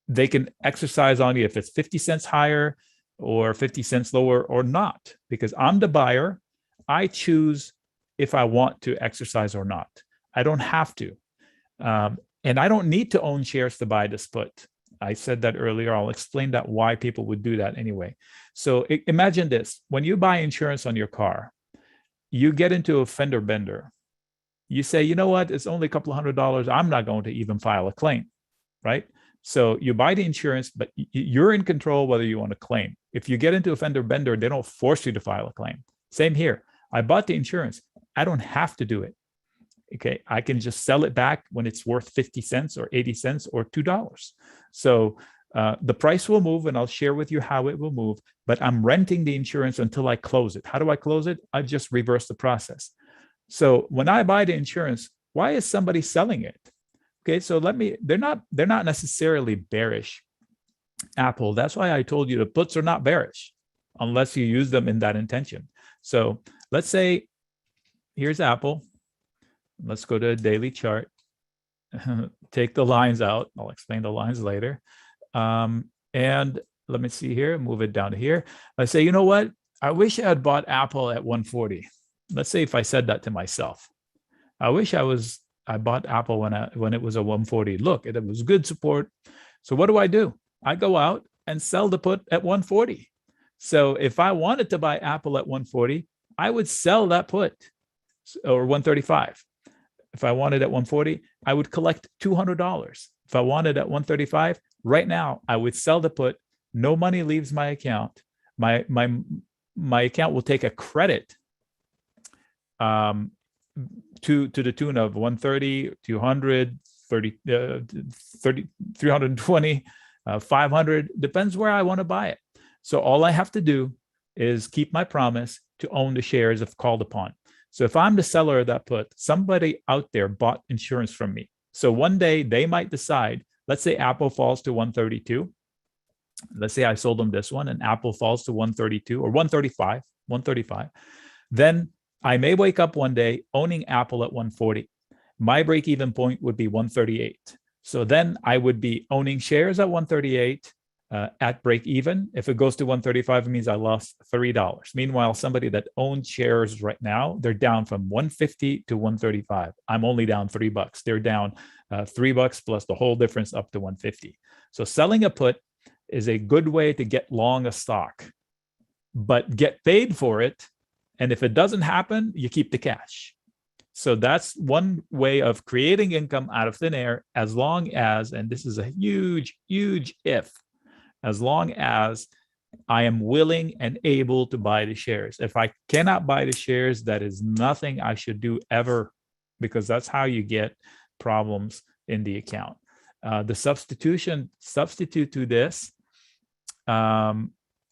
they can exercise on you if it's 50 cents higher or 50 cents lower or not, because I'm the buyer. I choose if I want to exercise or not. I don't have to. And I don't need to own shares to buy this put. I said that earlier. I'll explain that why people would do that anyway. So imagine this. When you buy insurance on your car, you get into a fender bender. You say, you know what? It's only a couple of $100. I'm not going to even file a claim, right? So you buy the insurance, but you're in control whether you want to claim. If you get into a fender bender, they don't force you to file a claim. Same here. I bought the insurance. I don't have to do it. Okay, I can just sell it back when it's worth 50 cents or 80 cents or $2. So the price will move, and I'll share with you how it will move, but I'm renting the insurance until I close it. How do I close it? I just reverse the process. So when I buy the insurance, why is somebody selling it? Okay, so they're not necessarily bearish, Apple. That's why I told you the puts are not bearish unless you use them in that intention. So let's say, here's Apple. Let's go to a daily chart. Take the lines out. I'll explain the lines later. And let me see here, move it down to here. I say, you know what? I wish I had bought Apple at 140. Let's say if I said that to myself, I wish I bought Apple when it was a 140. Look, it was good support. So what do? I go out and sell the put at 140. So if I wanted to buy Apple at 140, I would sell that put, or 135. If I wanted at 140, I would collect $200. If I wanted at 135, right now I would sell the put. No money leaves my account. My account will take a credit to the tune of 130, 200, 30, 320, 500, depends where I want to buy it. So all I have to do is keep my promise to own the shares if called upon. So if I'm the seller of that put, somebody out there bought insurance from me. So one day they might decide, let's say Apple falls to 132. Let's say I sold them this one and Apple falls to 132 or 135. Then I may wake up one day owning Apple at 140. My break-even point would be 138. So then I would be owning shares at 138 at break even. If it goes to 135, it means I lost $3. Meanwhile, somebody that owns shares right now, they're down from 150 to 135. I'm only down $3. They're down $3 plus the whole difference up to 150. So selling a put is a good way to get long a stock, but get paid for it. And if it doesn't happen, you keep the cash. So that's one way of creating income out of thin air, as long as, and this is a huge, huge if, as long as I am willing and able to buy the shares. If I cannot buy the shares, that is nothing I should do ever, because that's how you get problems in the account. The substitute to this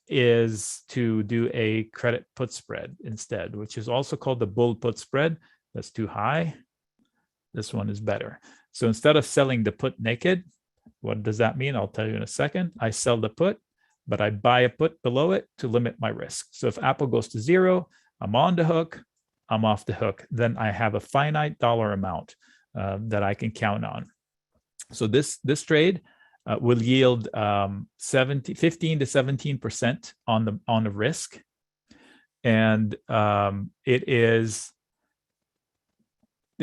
is to do a credit put spread instead, which is also called the bull put spread. That's too high. This one is better. So instead of selling the put naked, what does that mean? I'll tell you in a second. I sell the put, but I buy a put below it to limit my risk. So if Apple goes to 0, I'm on the hook, I'm off the hook. Then I have a finite dollar amount that I can count on. So this trade will yield 15 to 17% on the risk, and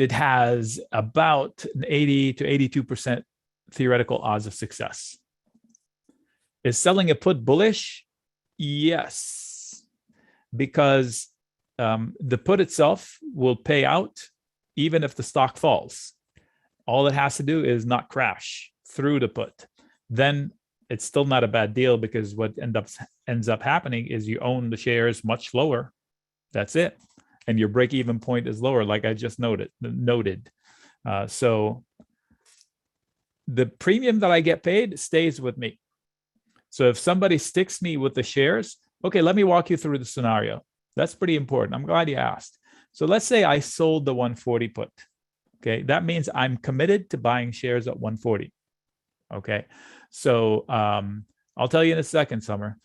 it has about an 80 to 82% theoretical odds of success. Is selling a put bullish? Yes, because the put itself will pay out even if the stock falls. All it has to do is not crash through the put. Then it's still not a bad deal, because what ends up happening is you own the shares much lower. That's it. And your break-even point is lower, like I just noted. So the premium that I get paid stays with me. So if somebody sticks me with the shares, okay, let me walk you through the scenario. That's pretty important. I'm glad you asked. So let's say I sold the 140 put. Okay, that means I'm committed to buying shares at 140. Okay, so I'll tell you in a second, Summer.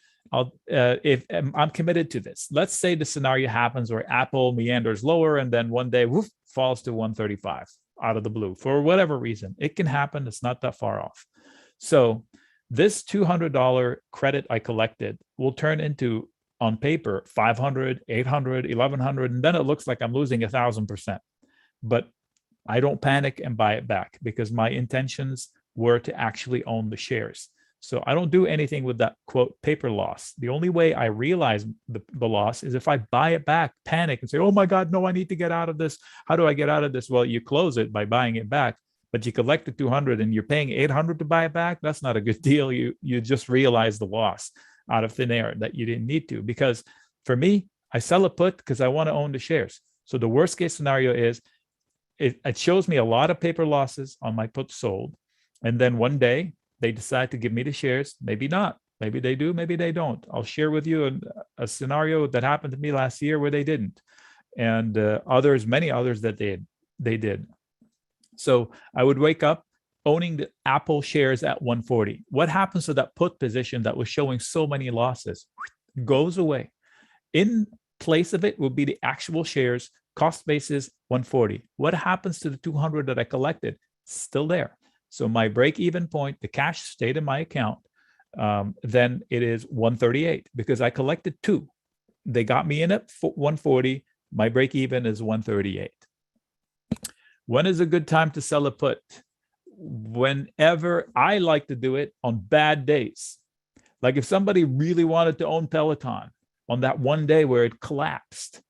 If I'm committed to this. Let's say the scenario happens where Apple meanders lower and then one day woof, falls to 135 out of the blue for whatever reason. It can happen. It's not that far off. So this $200 credit I collected will turn into, on paper, 500, 800, 1100, and then it looks like I'm losing 1,000%. But I don't panic and buy it back, because my intentions were to actually own the shares. So I don't do anything with that, quote, paper loss. The only way I realize the loss is if I buy it back, panic, and say, oh my God, no, I need to get out of this. How do I get out of this? Well, you close it by buying it back, but you collect the 200 and you're paying 800 to buy it back. That's not a good deal. You just realize the loss out of thin air that you didn't need to. Because for me, I sell a put because I want to own the shares. So the worst case scenario is it shows me a lot of paper losses on my put sold. And then one day they decide to give me the shares. Maybe not. Maybe they do. Maybe they don't. I'll share with you a scenario that happened to me last year where they didn't. And many others that they did. So I would wake up owning the Apple shares at 140. What happens to that put position that was showing so many losses? Goes away. In place of it will be the actual shares. Cost basis 140. What happens to the 200 that I collected? Still there. So my break-even point, the cash stayed in my account. Then it is 138 because I collected 2. They got me in at 140. My break-even is 138. When is a good time to sell a put? Whenever. I like to do it on bad days. Like if somebody really wanted to own Peloton on that one day where it collapsed,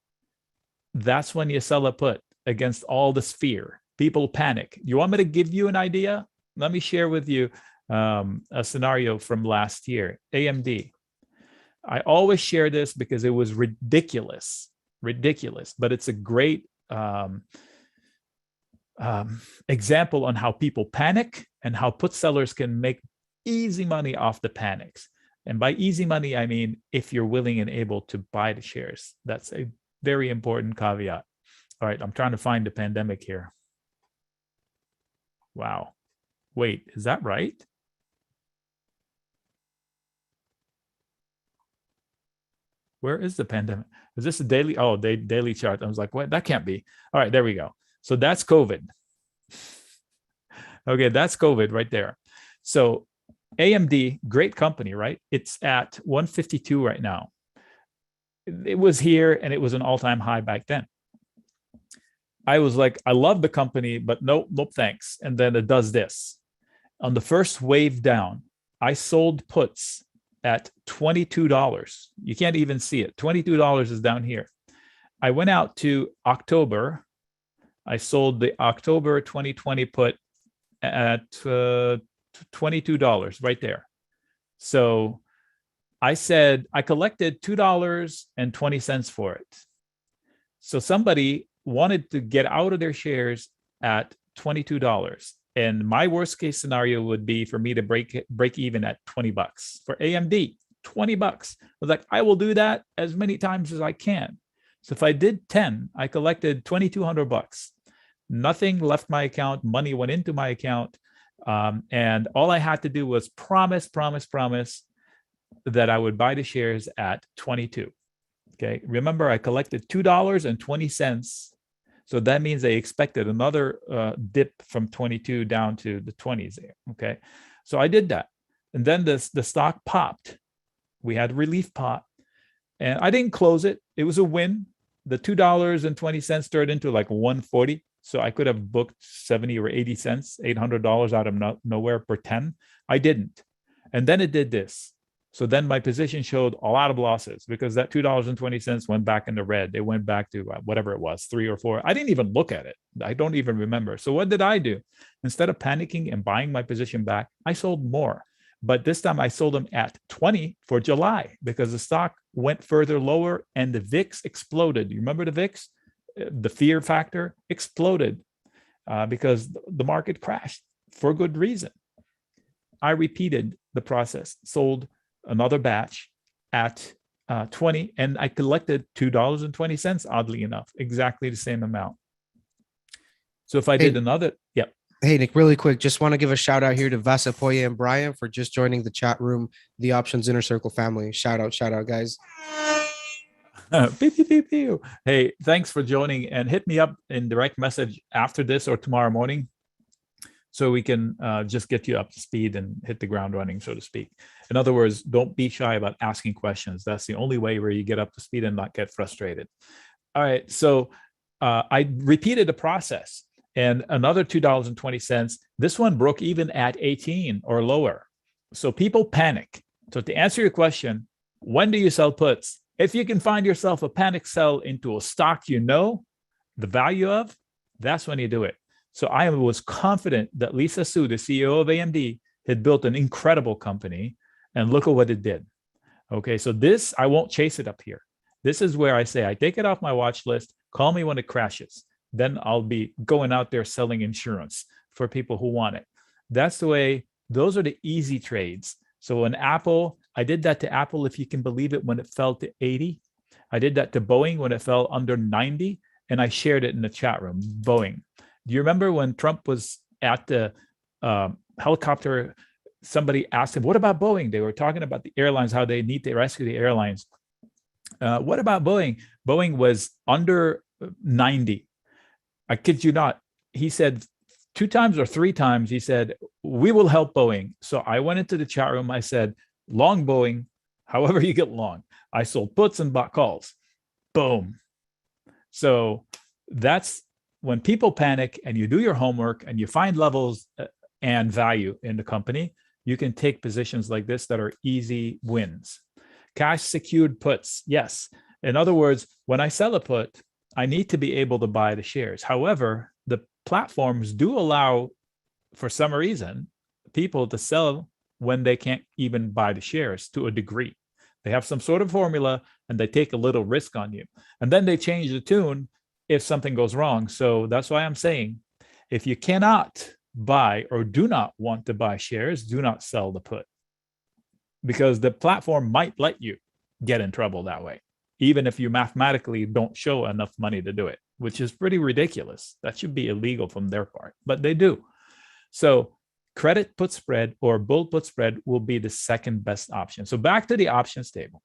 that's when you sell a put against all this fear. People panic. You want me to give you an idea? Let me share with you a scenario from last year, AMD. I always share this because it was ridiculous, but it's a great example on how people panic and how put sellers can make easy money off the panics. And by easy money, I mean if you're willing and able to buy the shares. That's a very important caveat. All right, I'm trying to find the pandemic here. Wow. Wait, is that right? Where is the pandemic? Is this a daily? Oh, daily chart. I was like, what? That can't be. All right, there we go. So that's COVID. Okay, that's COVID right there. So AMD, great company, right? It's at 152 right now. It was here and it was an all-time high back then. I was like, I love the company, but nope, thanks. And then it does this. On the first wave down, I sold puts at $22. You can't even see it. $22 is down here. I went out to October. I sold the October 2020 put at $22 right there. So I said I collected $2.20 for it. So somebody wanted to get out of their shares at $22. And my worst case scenario would be for me to break even at $20 for AMD. $20. I was like, I will do that as many times as I can. So if I did 10, I collected $2,200. Nothing left my account. Money went into my account. And all I had to do was promise that I would buy the shares at 22. Okay. Remember, I collected $2.20. So that means they expected another dip from 22 down to the 20s there. Okay. So I did that. And then the stock popped. We had relief pot. And I didn't close it. It was a win. The $2.20 turned into like 140. So I could have booked 70 or 80 cents, $800 out of nowhere per 10. I didn't. And then it did this. So then my position showed a lot of losses because that $2.20 went back in the red. They went back to whatever it was, 3 or 4. I didn't even look at it. I don't even remember. So what did I do? Instead of panicking and buying my position back, I sold more. But this time I sold them at 20 for July because the stock went further lower and the VIX exploded. You remember the VIX? The fear factor exploded because the market crashed for good reason. I repeated the process, sold another batch at 20, and I collected $2.20, oddly enough, exactly the same amount. So if I did another, yep. Hey, Nick, really quick, just want to give a shout out here to Vasa, Poye, and Brian for just joining the chat room, the Options Inner Circle family. Shout out, guys. Pew, pew, pew, pew. Hey, thanks for joining, and hit me up in direct message after this or tomorrow morning so we can just get you up to speed and hit the ground running, so to speak. In other words, don't be shy about asking questions. That's the only way where you get up to speed and not get frustrated. All right, so I repeated the process, and another $2.20. This one broke even at 18 or lower. So people panic. So to answer your question, when do you sell puts? If you can find yourself a panic sell into a stock you know the value of, that's when you do it. So I was confident that Lisa Su, the CEO of AMD, had built an incredible company, and look at what it did. Okay, so this, I won't chase it up here. This is where I say I take it off my watch list, call me when it crashes. Then I'll be going out there selling insurance for people who want it. That's the way, those are the easy trades. So when Apple, I did that to Apple, if you can believe it, when it fell to 80. I did that to Boeing when it fell under 90, and I shared it in the chat room, Boeing. Do you remember when Trump was at the helicopter, somebody asked him, what about Boeing? They were talking about the airlines, how they need to rescue the airlines. What about Boeing? Boeing was under 90. I kid you not. He said 2 times or 3 times, he said, we will help Boeing. So I went into the chat room. I said, long Boeing, however you get long. I sold puts and bought calls. Boom. So that's when people panic and you do your homework and you find levels and value in the company, you can take positions like this that are easy wins. Cash secured puts. Yes. In other words, when I sell a put, I need to be able to buy the shares. However, the platforms do allow, for some reason, people to sell when they can't even buy the shares to a degree. They have some sort of formula and they take a little risk on you. And then they change the tune if something goes wrong. So that's why I'm saying, if you cannot buy or do not want to buy shares, do not sell the put. Because the platform might let you get in trouble that way, even if you mathematically don't show enough money to do it, which is pretty ridiculous. That should be illegal from their part, but they do. So credit put spread or bull put spread will be the second best option. So back to the options table.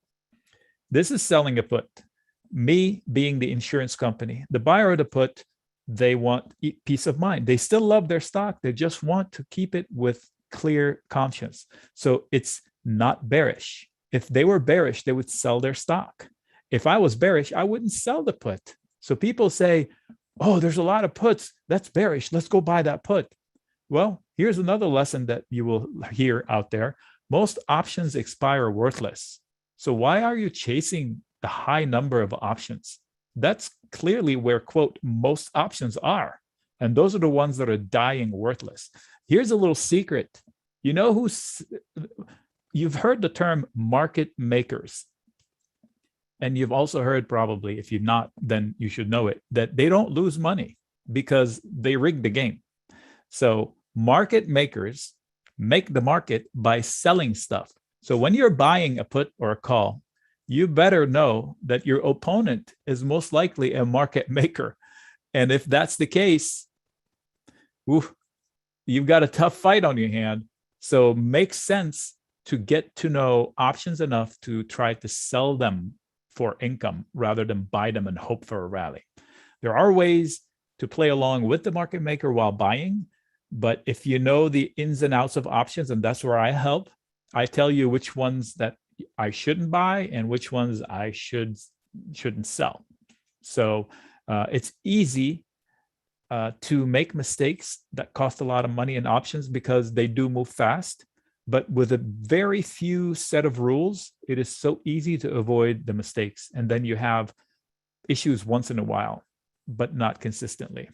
This is selling a put. Me being the insurance company, the buyer of the put, they want peace of mind. They still love their stock. They just want to keep it with clear conscience. So it's not bearish. If they were bearish, they would sell their stock. If I was bearish, I wouldn't sell the put. So people say, oh, there's a lot of puts. That's bearish. Let's go buy that put. Well, here's another lesson that you will hear out there. Most options expire worthless. So why are you chasing the high number of options? That's clearly where, quote, most options are. And those are the ones that are dying worthless. Here's a little secret. You know you've heard the term market makers. And you've also heard, probably, if you've not, then you should know it, that they don't lose money because they rig the game. So market makers make the market by selling stuff. So when you're buying a put or a call, you better know that your opponent is most likely a market maker. And if that's the case, you've got a tough fight on your hand. So it makes sense to get to know options enough to try to sell them for income rather than buy them and hope for a rally. There are ways to play along with the market maker while buying, but if you know the ins and outs of options, and that's where I help, I tell you which ones that I shouldn't buy and which ones I shouldn't sell. So it's easy to make mistakes that cost a lot of money in options because they do move fast. But with a very few set of rules, it is so easy to avoid the mistakes. And then you have issues once in a while, but not consistently.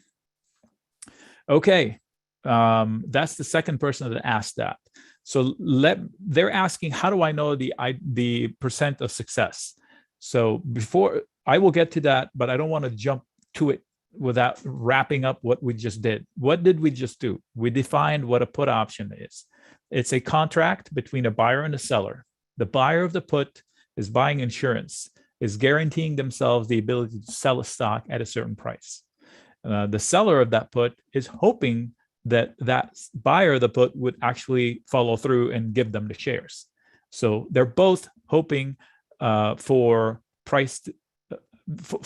Okay, that's the second person that asked that. So they're asking, how do I know the percent of success? So before, I will get to that, but I don't want to jump to it without wrapping up what we just did. What did we just do? We defined what a put option is. It's a contract between a buyer and a seller. The buyer of the put is buying insurance, is guaranteeing themselves the ability to sell a stock at a certain price. The seller of that put is hoping that buyer of the put would actually follow through and give them the shares. So they're both hoping for price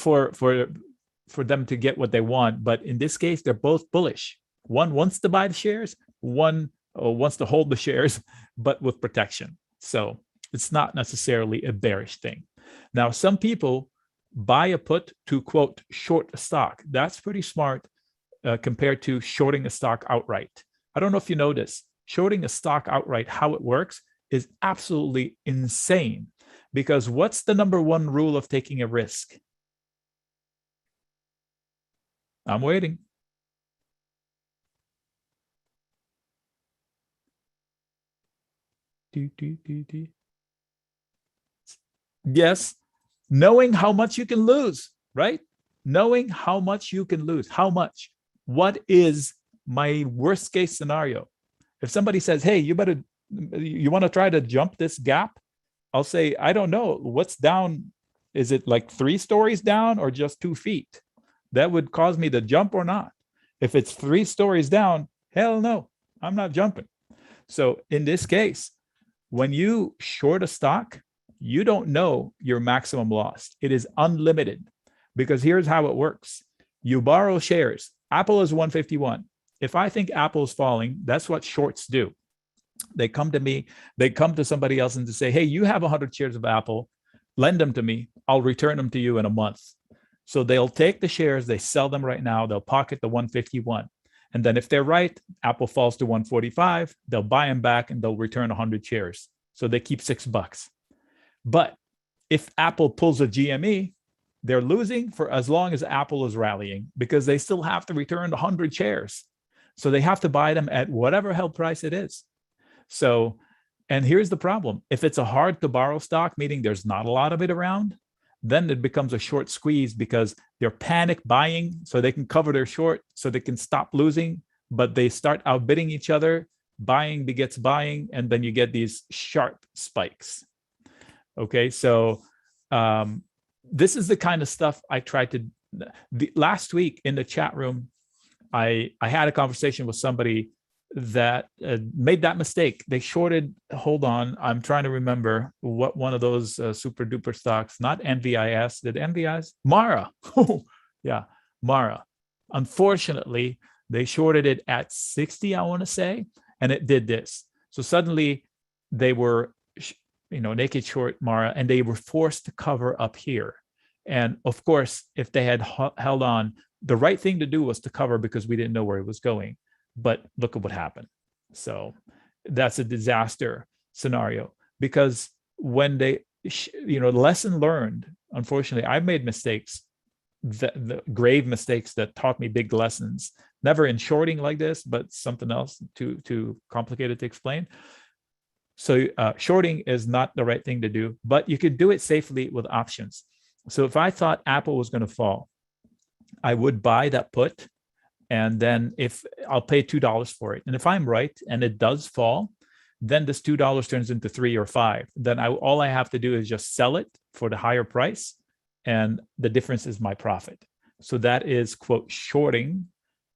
for them to get what they want. But in this case, they're both bullish. One wants to buy the shares, one wants to hold the shares, but with protection. So it's not necessarily a bearish thing. Now, some people buy a put to, quote, short a stock. That's pretty smart compared to shorting a stock outright. I don't know if you know this. Shorting a stock outright, how it works is absolutely insane. Because what's the number one rule of taking a risk? I'm waiting. Yes, knowing how much you can lose, right? Knowing how much you can lose. How much? What is my worst case scenario? If somebody says, hey, you want to try to jump this gap? I'll say, I don't know. What's down? Is it like 3 stories down or just 2 feet? That would cause me to jump or not. If it's 3 stories down, hell no, I'm not jumping. So in this case, when you short a stock, you don't know your maximum loss. It is unlimited because here's how it works. You borrow shares. Apple is 151. If I think Apple's falling, that's what shorts do. They come to me, they come to somebody else and to say, hey, you have 100 shares of Apple, lend them to me. I'll return them to you in a month. So they'll take the shares, they sell them right now, they'll pocket the 151. And then if they're right, Apple falls to 145, they'll buy them back and they'll return 100 shares. So they keep $6. But if Apple pulls a GME, they're losing for as long as Apple is rallying because they still have to return 100 shares. So they have to buy them at whatever hell price it is. So, and here's the problem. If it's a hard to borrow stock, meaning there's not a lot of it around, then it becomes a short squeeze because they're panic buying so they can cover their short so they can stop losing, but they start outbidding each other. Buying begets buying, and then you get these sharp spikes. Okay, so this is the kind of stuff I tried to. Last week in the chat room, I had a conversation with somebody that made that mistake. They shorted, hold on, I'm trying to remember what one of those super duper stocks, not NVIS, did NVIS? Mara. Yeah, Mara. Unfortunately, they shorted it at 60, I want to say, and it did this. So suddenly they were, naked short Mara, and they were forced to cover up here. And of course, if they had held on, the right thing to do was to cover because we didn't know where it was going. But look at what happened. So that's a disaster scenario, because when they, lesson learned, unfortunately, I've made mistakes, the grave mistakes that taught me big lessons, never in shorting like this, but something else too complicated to explain. So shorting is not the right thing to do, but you could do it safely with options. So if I thought Apple was going to fall, I would buy that put, and then if I'll pay $2 for it. And if I'm right and it does fall, then this $2 turns into $3 or $5. Then all I have to do is just sell it for the higher price, and the difference is my profit. So that is, quote, shorting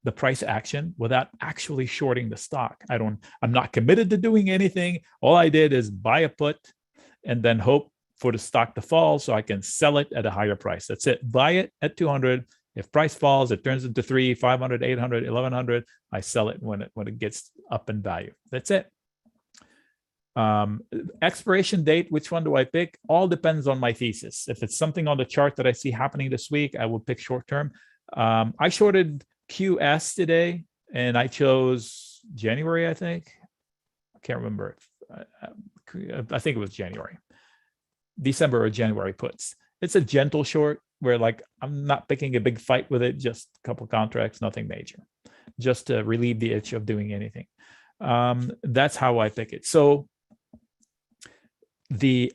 the price action without actually shorting the stock. I'm not committed to doing anything. All I did is buy a put and then hope for the stock to fall so I can sell it at a higher price. That's it. Buy it at 200. If price falls, it turns into 3, 500, 800, 1100. I sell it when it gets up in value. That's it. Expiration date, which one do I pick? All depends on my thesis. If it's something on the chart that I see happening this week, I will pick short term. I shorted QS today, and I chose January, I think. I can't remember. I think it was January. December or January puts. It's a gentle short where, like, I'm not picking a big fight with it, just a couple contracts, nothing major, just to relieve the itch of doing anything. That's how I pick it. So the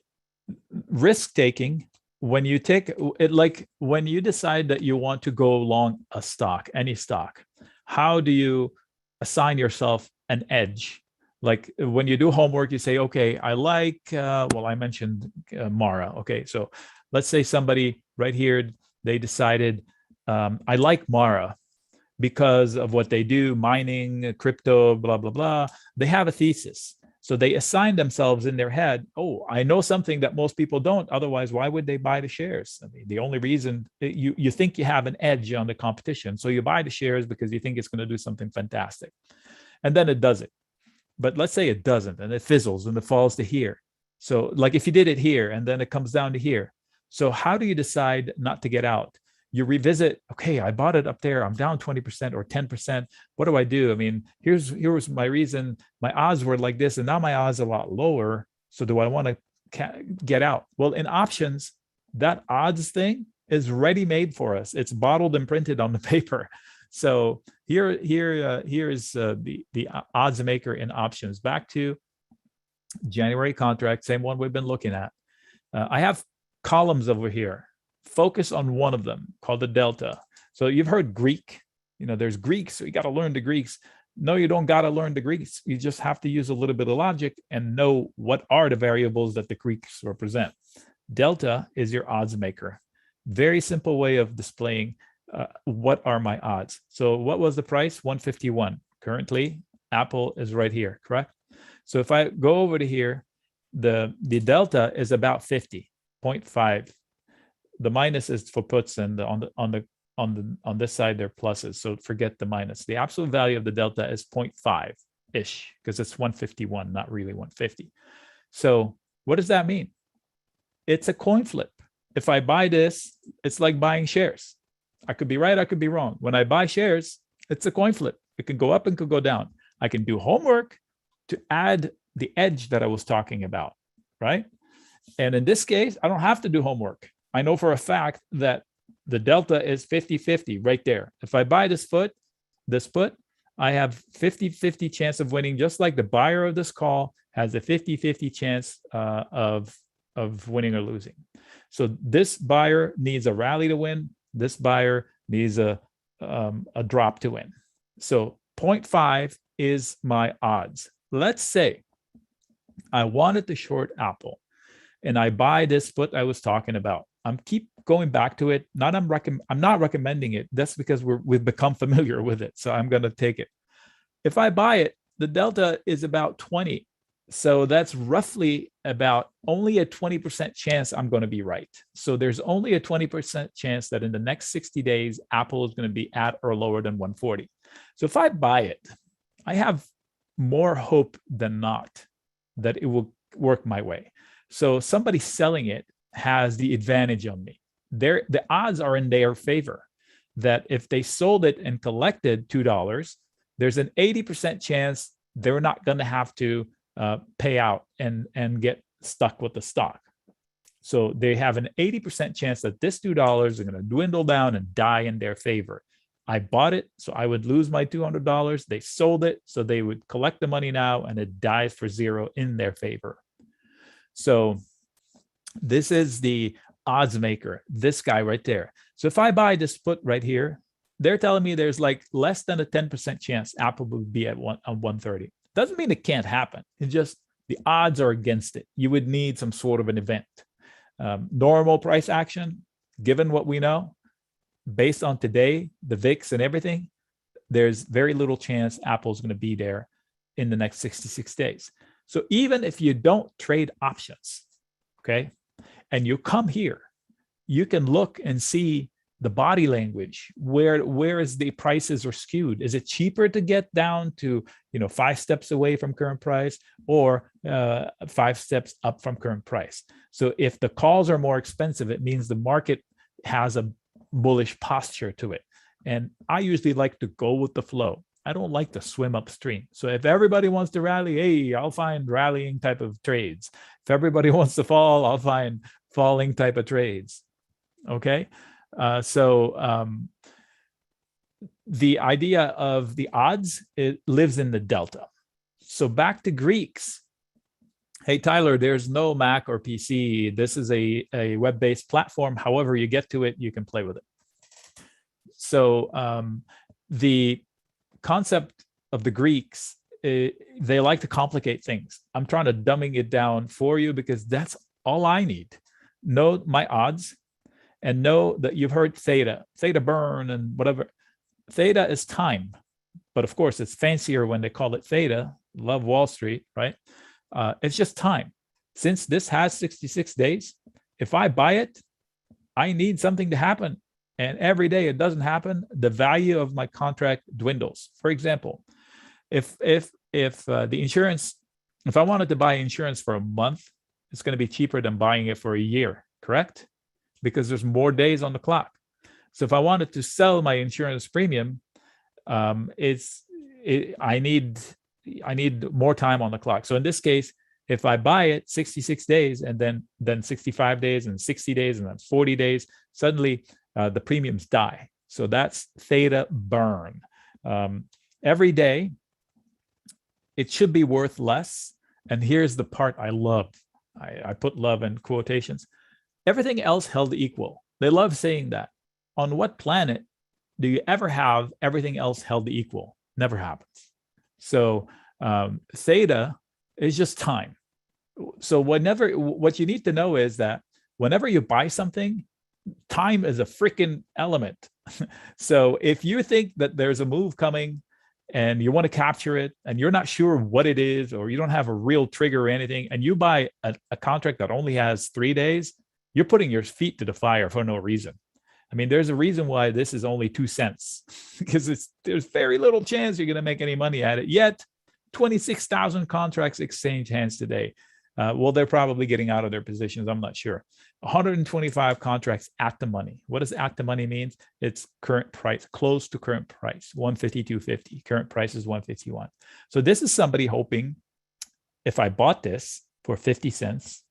risk taking, when you take it, like when you decide that you want to go long a stock, any stock, how do you assign yourself an edge? Like when you do homework, you say, okay, I like, I mentioned Mara. Okay, so let's say somebody right here, they decided, I like Mara because of what they do, mining, crypto, blah, blah, blah. They have a thesis. So they assign themselves in their head, oh, I know something that most people don't. Otherwise, why would they buy the shares? I mean, the only reason you think you have an edge on the competition. So you buy the shares because you think it's going to do something fantastic. And then it does it. But let's say it doesn't, and it fizzles and it falls to here. So like if you did it here and then it comes down to here. So how do you decide not to get out? You revisit, okay, I bought it up there. I'm down 20% or 10%. What do I do? I mean, here's my reason. My odds were like this, and now my odds are a lot lower. So do I want to get out? Well, in options, that odds thing is ready made for us. It's bottled and printed on the paper. So here is the odds maker in options. Back to January contract, same one we've been looking at. I have columns over here. Focus on one of them called the delta. So you've heard Greek. There's Greeks, so you got to learn the Greeks. No, you don't got to learn the Greeks. You just have to use a little bit of logic and know what are the variables that the Greeks represent. Delta is your odds maker. Very simple way of displaying what are my odds. So what was the price? 151. Currently, Apple is right here, correct? So if I go over to here, the delta is about 50.5. The minus is for puts, and on this side they're pluses. So forget the minus. The absolute value of the delta is 0.5-ish because it's 151, not really 150. So what does that mean? It's a coin flip. If I buy this, it's like buying shares. I could be right, I could be wrong. When I buy shares, it's a coin flip. It could go up and could go down. I can do homework to add the edge that I was talking about, right? And in this case, I don't have to do homework. I know for a fact that the delta is 50-50 right there. If I buy this put, I have 50-50 chance of winning, just like the buyer of this call has a 50-50 chance of winning or losing. So this buyer needs a rally to win. This buyer needs a drop to win. So 0.5 is my odds. Let's say I wanted to short Apple and I buy this put I was talking about. I'm keep going back to it. I'm not recommending it. That's because we've become familiar with it. So I'm going to take it. If I buy it the delta is about 20. So that's roughly about only a 20% chance I'm going to be right. So there's only a 20% chance that in the next 60 days, Apple is going to be at or lower than 140. So if I buy it, I have more hope than not that it will work my way. So somebody selling it has the advantage on me. The odds are in their favor that if they sold it and collected $2, there's an 80% chance they're not going to have to pay out and get stuck with the stock. So they have an 80% chance that this $2 are going to dwindle down and die in their favor. I bought it, so I would lose my $200. They sold it, so they would collect the money now, and it dies for zero in their favor. So this is the odds maker, this guy right there. So if I buy this put right here, they're telling me there's like less than a 10% chance Apple will be at 130. Doesn't mean it can't happen. It's just the odds are against it. You would need some sort of an event. Normal price action, given what we know, based on today, the VIX and everything, there's very little chance Apple's going to be there in the next 66 days. So even if you don't trade options, okay, and you come here, you can look and see the body language, where is the prices are skewed. Is it cheaper to get down to 5 steps away from current price, or 5 steps up from current price? So if the calls are more expensive, it means the market has a bullish posture to it. And I usually like to go with the flow. I don't like to swim upstream. So if everybody wants to rally, hey, I'll find rallying type of trades. If everybody wants to fall, I'll find falling type of trades. Okay. The idea of the odds, it lives in the delta. So back to Greeks. Hey, Tyler, there's no Mac or PC. This is a web-based platform. However you get to it, you can play with it. So the concept of the Greeks, they like to complicate things. I'm trying to dumbing it down for you because that's all I need. Know my odds and know that you've heard theta burn and whatever. Theta is time, but of course it's fancier when they call it theta. Love Wall Street, right? It's just time. Since this has 66 days, if I buy it, I need something to happen. And every day it doesn't happen, the value of my contract dwindles. For example, if the insurance, if I wanted to buy insurance for a month, it's going to be cheaper than buying it for a year, correct? Because there's more days on the clock. So if I wanted to sell my insurance premium, I need more time on the clock. So in this case, if I buy it 66 days and then 65 days and 60 days and then 40 days, suddenly the premiums die. So that's theta burn. Every day, it should be worth less. And here's the part I love. I put love in quotations. Everything else held equal. They love saying that. On what planet do you ever have everything else held equal? Never happens. So theta is just time. So what you need to know is that whenever you buy something, time is a freaking element. So if you think that there's a move coming and you want to capture it and you're not sure what it is, or you don't have a real trigger or anything, and you buy a contract that only has 3 days, you're putting your feet to the fire for no reason. I mean, there's a reason why this is only 2 cents, because there's very little chance you're going to make any money at it. Yet 26,000 contracts exchange hands today. Well, they're probably getting out of their positions. I'm not sure. 125 contracts at the money. What does at the money mean? It's current price, close to current price, 152.50. Current price is 151. So this is somebody hoping, if I bought this for 50 cents,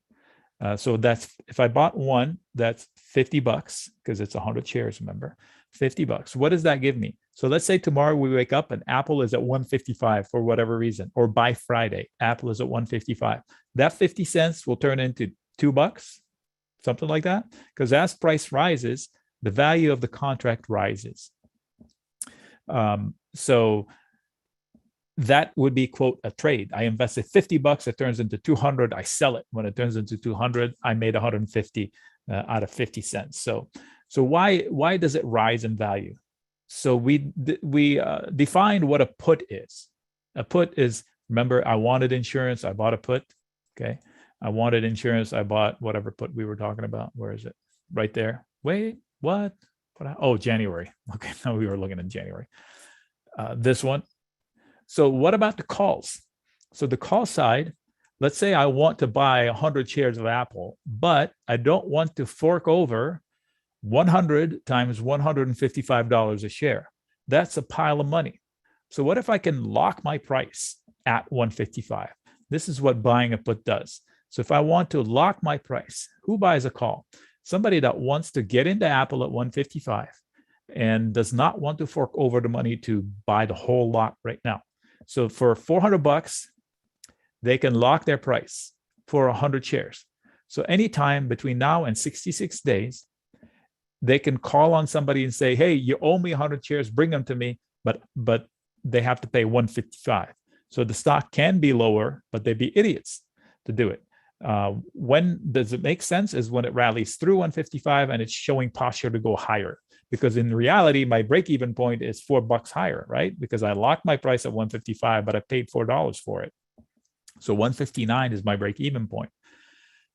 so that's, if I bought one, that's $50 because it's 100 shares, remember, $50. What does that give me? So let's say tomorrow we wake up and Apple is at 155 for whatever reason, or by Friday, Apple is at 155. That 50 cents will turn into $2, something like that. Because as price rises, the value of the contract rises. So that would be, quote, a trade. I invested $50, it turns into 200. I sell it. When it turns into 200, I made 150 out of 50 cents. So why does it rise in value? So we defined what a put is. A put is, remember, I wanted insurance, I bought a put. Okay. I wanted insurance, I bought whatever put we were talking about. Where is it? Right there. Wait, what? Oh, January. Okay, now we were looking at January. This one. So what about the calls? So the call side, let's say I want to buy 100 shares of Apple, but I don't want to fork over 100 times $155 a share. That's a pile of money. So what if I can lock my price at 155? This is what buying a put does. So if I want to lock my price, who buys a call? Somebody that wants to get into Apple at 155 and does not want to fork over the money to buy the whole lot right now. So for $400, they can lock their price for 100 shares. So anytime between now and 66 days, they can call on somebody and say, hey, you owe me 100 shares, bring them to me, but they have to pay 155. So the stock can be lower, but they'd be idiots to do it. When does it make sense is when it rallies through 155 and it's showing posture to go higher. Because in reality, my break-even point is $4 higher, right? Because I locked my price at 155, but I paid $4 for it. So 159 is my break-even point.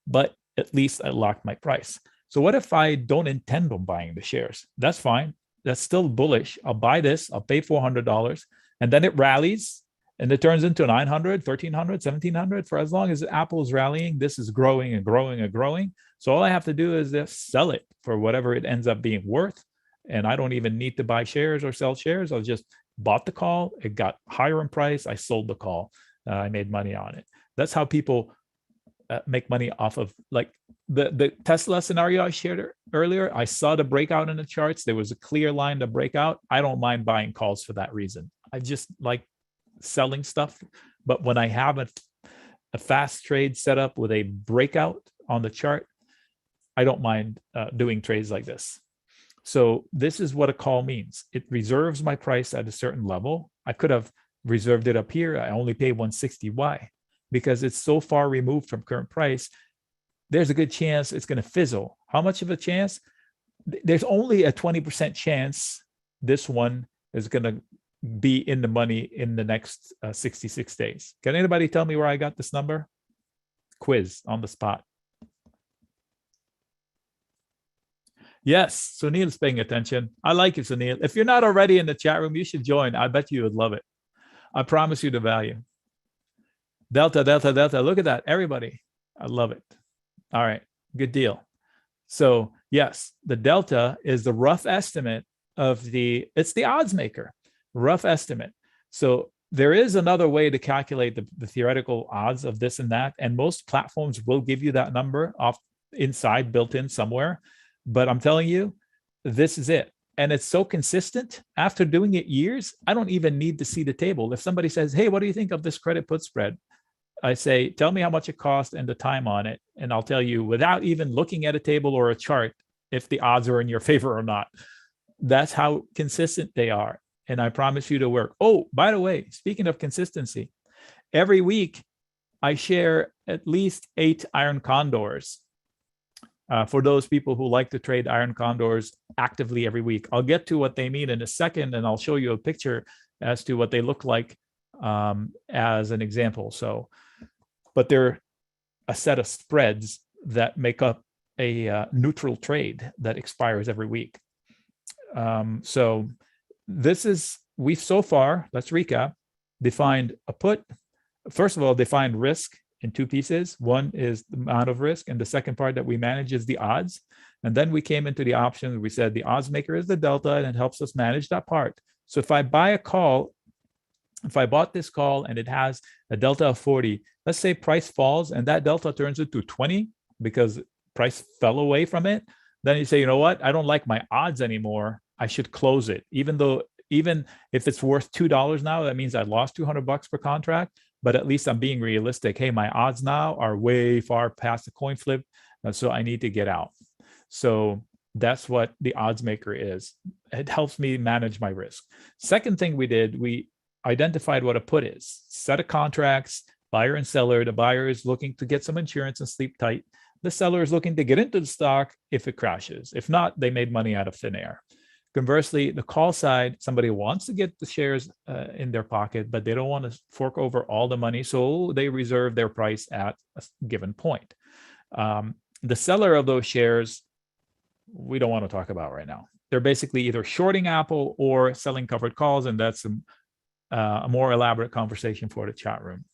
But at least I locked my price. So what if I don't intend on buying the shares? That's fine. That's still bullish. I'll buy this. I'll pay $400. And then it rallies. And it turns into 900, 1300, 1700. For as long as Apple is rallying, this is growing and growing and growing. So all I have to do is just sell it for whatever it ends up being worth. And I don't even need to buy shares or sell shares. I just bought the call. It got higher in price. I sold the call. I made money on it. That's how people make money off of, like the Tesla scenario I shared earlier. I saw the breakout in the charts. There was a clear line to break out. I don't mind buying calls for that reason. I just like selling stuff. But when I have a fast trade set up with a breakout on the chart, I don't mind doing trades like this. So this is what a call means. It reserves my price at a certain level. I could have reserved it up here. I only pay 160. Why? Because it's so far removed from current price. There's a good chance it's going to fizzle. How much of a chance? There's only a 20% chance this one is going to be in the money in the next 66 days. Can anybody tell me where I got this number? Quiz on the spot. Yes, Sunil's paying attention. I like it, Sunil. If you're not already in the chat room, you should join. I bet you would love it. I promise you the value. Delta, delta, delta. Look at that, everybody. I love it. All right, good deal. So yes, the delta is the rough estimate of it's the odds maker, rough estimate. So there is another way to calculate the theoretical odds of this and that. And most platforms will give you that number off inside, built in somewhere. But I'm telling you, this is it. And it's so consistent. After doing it years, I don't even need to see the table. If somebody says, hey, what do you think of this credit put spread? I say, tell me how much it cost and the time on it. And I'll tell you without even looking at a table or a chart, if the odds are in your favor or not. That's how consistent they are. And I promise you to work. Oh, by the way, speaking of consistency, every week I share at least 8 iron condors. For those people who like to trade iron condors actively every week. I'll get to what they mean in a second, and I'll show you a picture as to what they look like as an example. So, but they're a set of spreads that make up a neutral trade that expires every week. So this is, we've so far, let's recap, defined a put. First of all, defined risk in 2 pieces. One is the amount of risk, and the second part that we manage is the odds. And then we came into the options. We said the odds maker is the delta, and it helps us manage that part. So if I buy a call, if I bought this call and it has a delta of 40, let's say price falls and that delta turns into 20 because price fell away from it, then you say, you know what? I don't like my odds anymore. I should close it. Even if it's worth $2 now, that means I lost $200 per contract. But at least I'm being realistic. Hey, my odds now are way far past the coin flip, so I need to get out. So that's what the odds maker is. It helps me manage my risk. Second thing we did, we identified what a put is. Set of contracts, buyer and seller. The buyer is looking to get some insurance and sleep tight. The seller is looking to get into the stock if it crashes. If not, they made money out of thin air. Conversely, the call side, somebody wants to get the shares in their pocket, but they don't want to fork over all the money. So they reserve their price at a given point. The seller of those shares, we don't want to talk about right now. They're basically either shorting Apple or selling covered calls, and that's a more elaborate conversation for the chat room.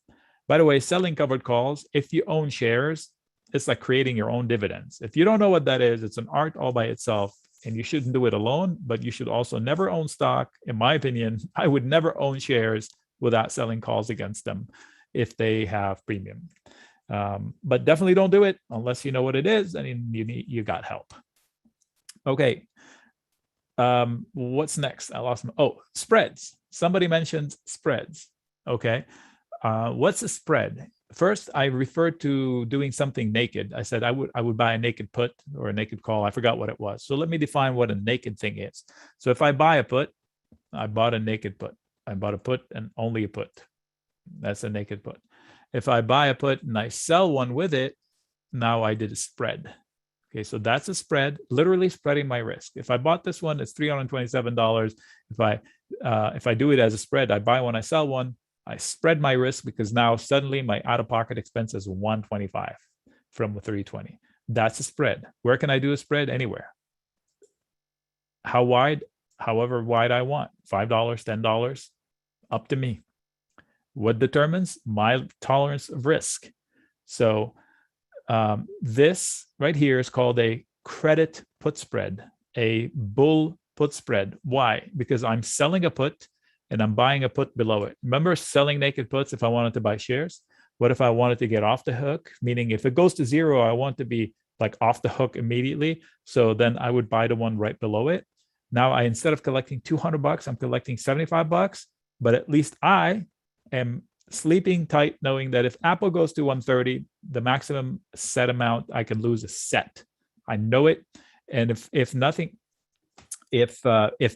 By the way, selling covered calls, if you own shares, it's like creating your own dividends. If you don't know what that is, it's an art all by itself, and you shouldn't do it alone, but you should also never own stock. In my opinion, I would never own shares without selling calls against them if they have premium. But definitely don't do it unless you know what it is and you got help. Okay. What's next? I lost spreads. Somebody mentioned spreads. Okay. What's a spread? First, I referred to doing something naked. I said I would buy a naked put or a naked call. I forgot what it was. So let me define what a naked thing is. So if I buy a put, I bought a naked put. I bought a put and only a put. That's a naked put. If I buy a put and I sell one with it, now I did a spread. Okay, so that's a spread, literally spreading my risk. If I bought this one, it's $327. If I do it as a spread, I buy one, I sell one, I spread my risk because now suddenly my out-of-pocket expense is $125 from $320. That's a spread. Where can I do a spread? Anywhere. How wide? However wide I want. $5, $10, up to me. What determines my tolerance of risk? So this right here is called a credit put spread, a bull put spread. Why? Because I'm selling a put and I'm buying a put below it. Remember selling naked puts if I wanted to buy shares? What if I wanted to get off the hook? Meaning if it goes to zero, I want to be like off the hook immediately. So then I would buy the one right below it. Now instead of collecting $200, I'm collecting $75, but at least I am sleeping tight knowing that if Apple goes to 130, the maximum set amount I can lose is set. I know it. And if the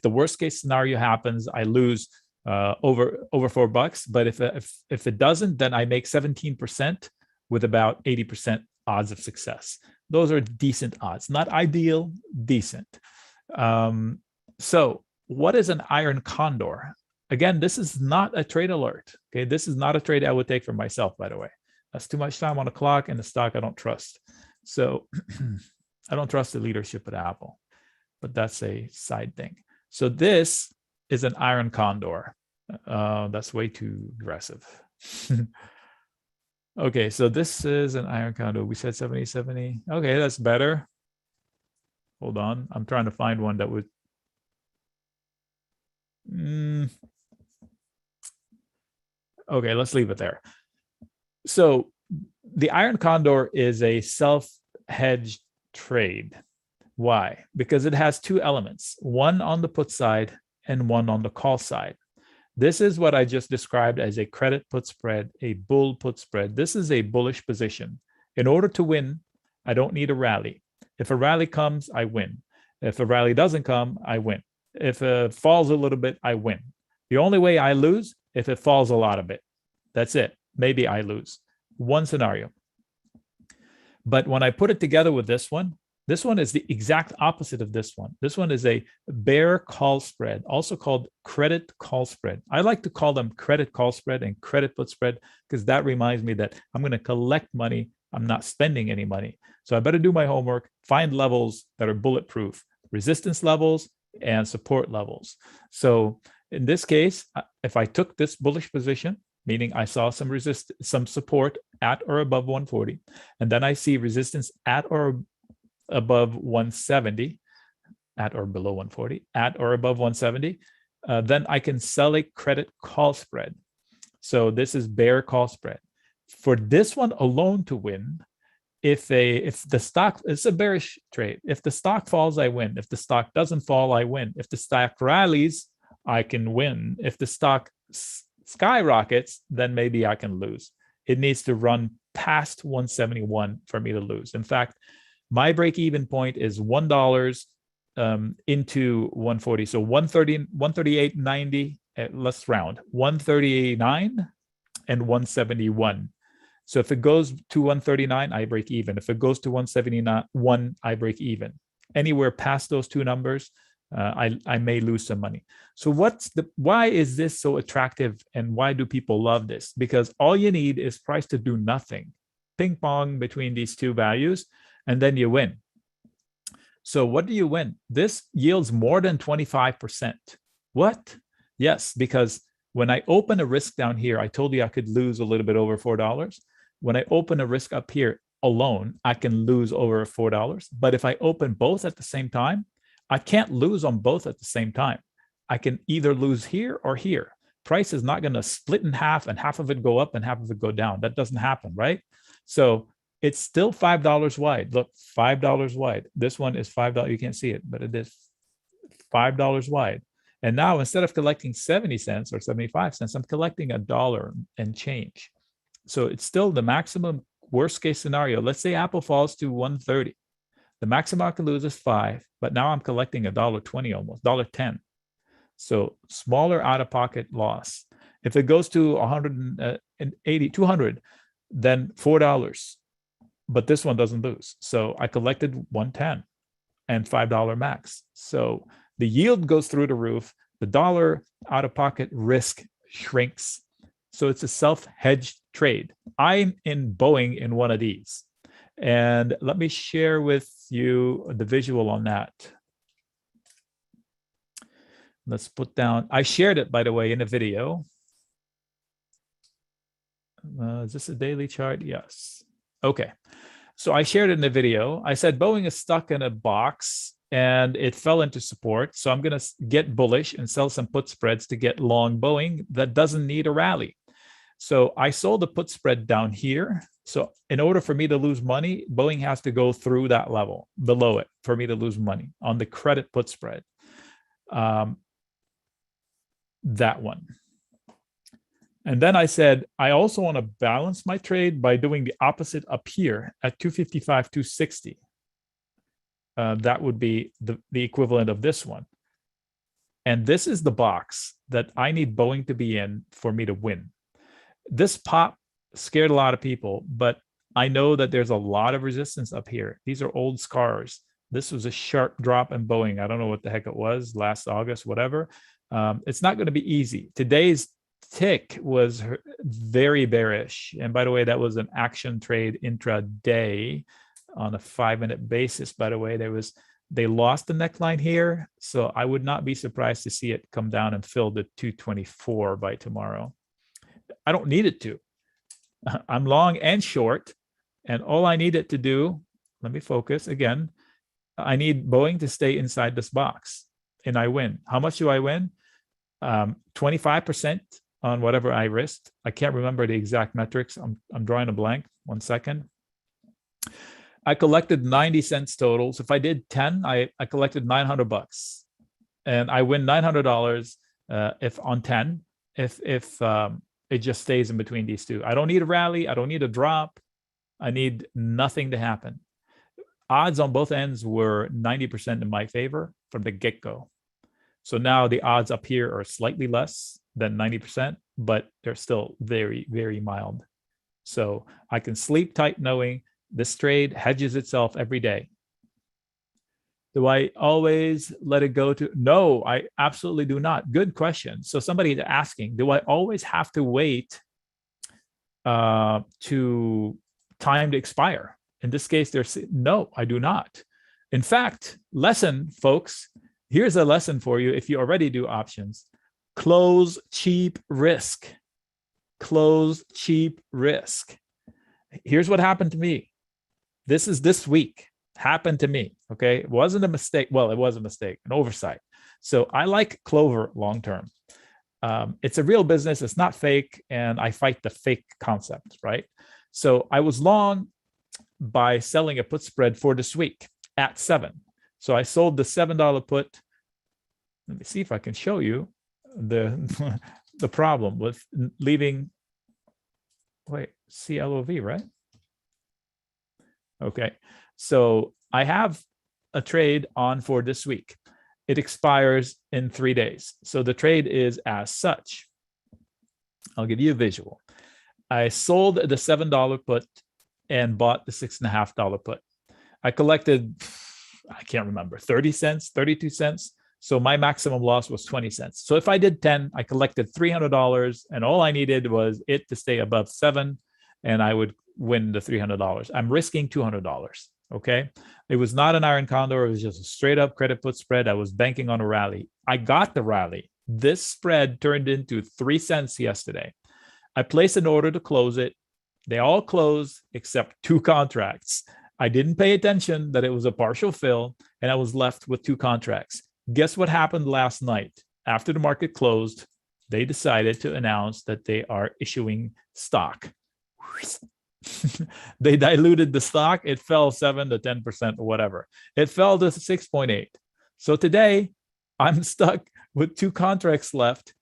worst case scenario happens, I lose over $4. But if it doesn't, then I make 17% with about 80% odds of success. Those are decent odds, not ideal, decent. So what is an iron condor? Again, this is not a trade alert. Okay, this is not a trade I would take for myself, by the way. That's too much time on the clock and the stock I don't trust. So I don't trust the leadership at Apple, but that's a side thing. So this is an iron condor. That's way too aggressive. Okay, so this is an iron condor. We said 70. Okay, that's better. Hold on. I'm trying to find one that would. Okay, let's leave it there. So the iron condor is a self-hedged trade. Why? Because it has two elements, one on the put side and one on the call side. This is what I just described as a credit put spread, a bull put spread. This is a bullish position. In order to win, I don't need a rally. If a rally comes, I win. If a rally doesn't come, I win. If it falls a little bit, I win. The only way I lose, if it falls a lot of it. That's it. Maybe I lose. One scenario. But when I put it together with this one is the exact opposite of this one. This one is a bear call spread, also called credit call spread. I like to call them credit call spread and credit put spread because that reminds me that I'm going to collect money. I'm not spending any money. So I better do my homework, find levels that are bulletproof, resistance levels and support levels. So in this case, if I took this bullish position, meaning I saw some support at or above 140, and then I see resistance at or above 170, at or below 140, at or above 170, then I can sell a credit call spread. So this is bear call spread. For this one alone to win, if the stock, it's a bearish trade. If the stock falls, I win. If the stock doesn't fall, I win. If the stock rallies, I can win. If the stock skyrockets, then maybe I can lose. It needs to run past 171 for me to lose. In fact, my break-even point is $1 into 140. So 138.90. Let's round 139 and 171. So if it goes to 139, I break even. If it goes to 171, I break even. Anywhere past those two numbers, I may lose some money. So why is this so attractive, and why do people love this? Because all you need is price to do nothing, ping pong between these two values, and then you win. So what do you win? This yields more than 25%. What? Yes, because when I open a risk down here, I told you I could lose a little bit over $4. When I open a risk up here alone, I can lose over $4. But if I open both at the same time, I can't lose on both at the same time. I can either lose here or here. Price is not going to split in half and half of it go up and half of it go down. That doesn't happen, right? So it's still $5 wide. Look, $5 wide. This one is $5. You can't see it, but it is $5 wide. And now instead of collecting 70 cents or 75 cents, I'm collecting $1 and change. So it's still the maximum worst case scenario. Let's say Apple falls to 130. The maximum I can lose is 5, but now I'm collecting $1.20 almost, $1.10. So smaller out-of-pocket loss. If it goes to 180, 200, then $4. But this one doesn't lose. So I collected 110 and $5 max. So the yield goes through the roof. The dollar out-of-pocket risk shrinks. So it's a self-hedged trade. I'm in Boeing in one of these. And let me share with you the visual on that. Let's put down, I shared it, by the way, in a video. Is this a daily chart? Yes. Okay. So I shared it in the video. I said Boeing is stuck in a box and it fell into support. So I'm going to get bullish and sell some put spreads to get long Boeing that doesn't need a rally. So I sold the put spread down here. So in order for me to lose money, Boeing has to go through that level below it for me to lose money on the credit put spread. That one. And then I said, I also want to balance my trade by doing the opposite up here at 255, 260. That would be the equivalent of this one. And this is the box that I need Boeing to be in for me to win. This pop scared a lot of people, but I know that there's a lot of resistance up here. These are old scars. This was a sharp drop in Boeing. I don't know what the heck it was, last August, whatever. It's not going to be easy. Today's tick was very bearish. And by the way, that was an action trade intraday on a 5-minute basis. By the way, they lost the neckline here. So I would not be surprised to see it come down and fill the 224 by tomorrow. I don't need it to. I'm long and short. And all I need it to do, let me focus again. I need Boeing to stay inside this box and I win. How much do I win? 25% on whatever I risked. I can't remember the exact metrics. I'm drawing a blank. 1 second. I collected 90 cents total. So if I did 10, I collected $900 and I win $900 if on 10, if it just stays in between these two. I don't need a rally. I don't need a drop. I need nothing to happen. Odds on both ends were 90% in my favor from the get-go. So now the odds up here are slightly less than 90%, but they're still very, very mild. So I can sleep tight knowing this trade hedges itself every day. Do I always let it go to? No, I absolutely do not. Good question. So somebody is asking, do I always have to wait to time to expire? In this case, there's no, I do not. In fact, lesson, folks, here's a lesson for you if you already do options. Close cheap risk. Close cheap risk. Here's what happened to me. This is this week. Happened to me. Okay. It wasn't a mistake. Well, it was a mistake, an oversight. So I like Clover long term. It's a real business. It's not fake. And I fight the fake concept, right? So I was long by selling a put spread for this week at 7. So I sold the $7 put. Let me see if I can show you the the problem with leaving. Wait, CLOV, right? Okay. So I have a trade on for this week. It expires in 3 days. So the trade is as such. I'll give you a visual. I sold the $7 put and bought the $6.50 put. I collected, I can't remember, 30 cents, 32 cents. So my maximum loss was 20 cents. So if I did 10, I collected $300, and all I needed was it to stay above 7, and I would win the $300. I'm risking $200. Okay. It was not an iron condor. It was just a straight up credit put spread. I was banking on a rally. I got the rally. This spread turned into 3 cents yesterday. I placed an order to close it. They all closed except 2 contracts. I didn't pay attention that it was a partial fill, and I was left with 2 contracts. Guess what happened last night? After the market closed, they decided to announce that they are issuing stock. They diluted the stock. It fell 7 to 10% or whatever. It fell to 6.8. So today I'm stuck with 2 contracts left.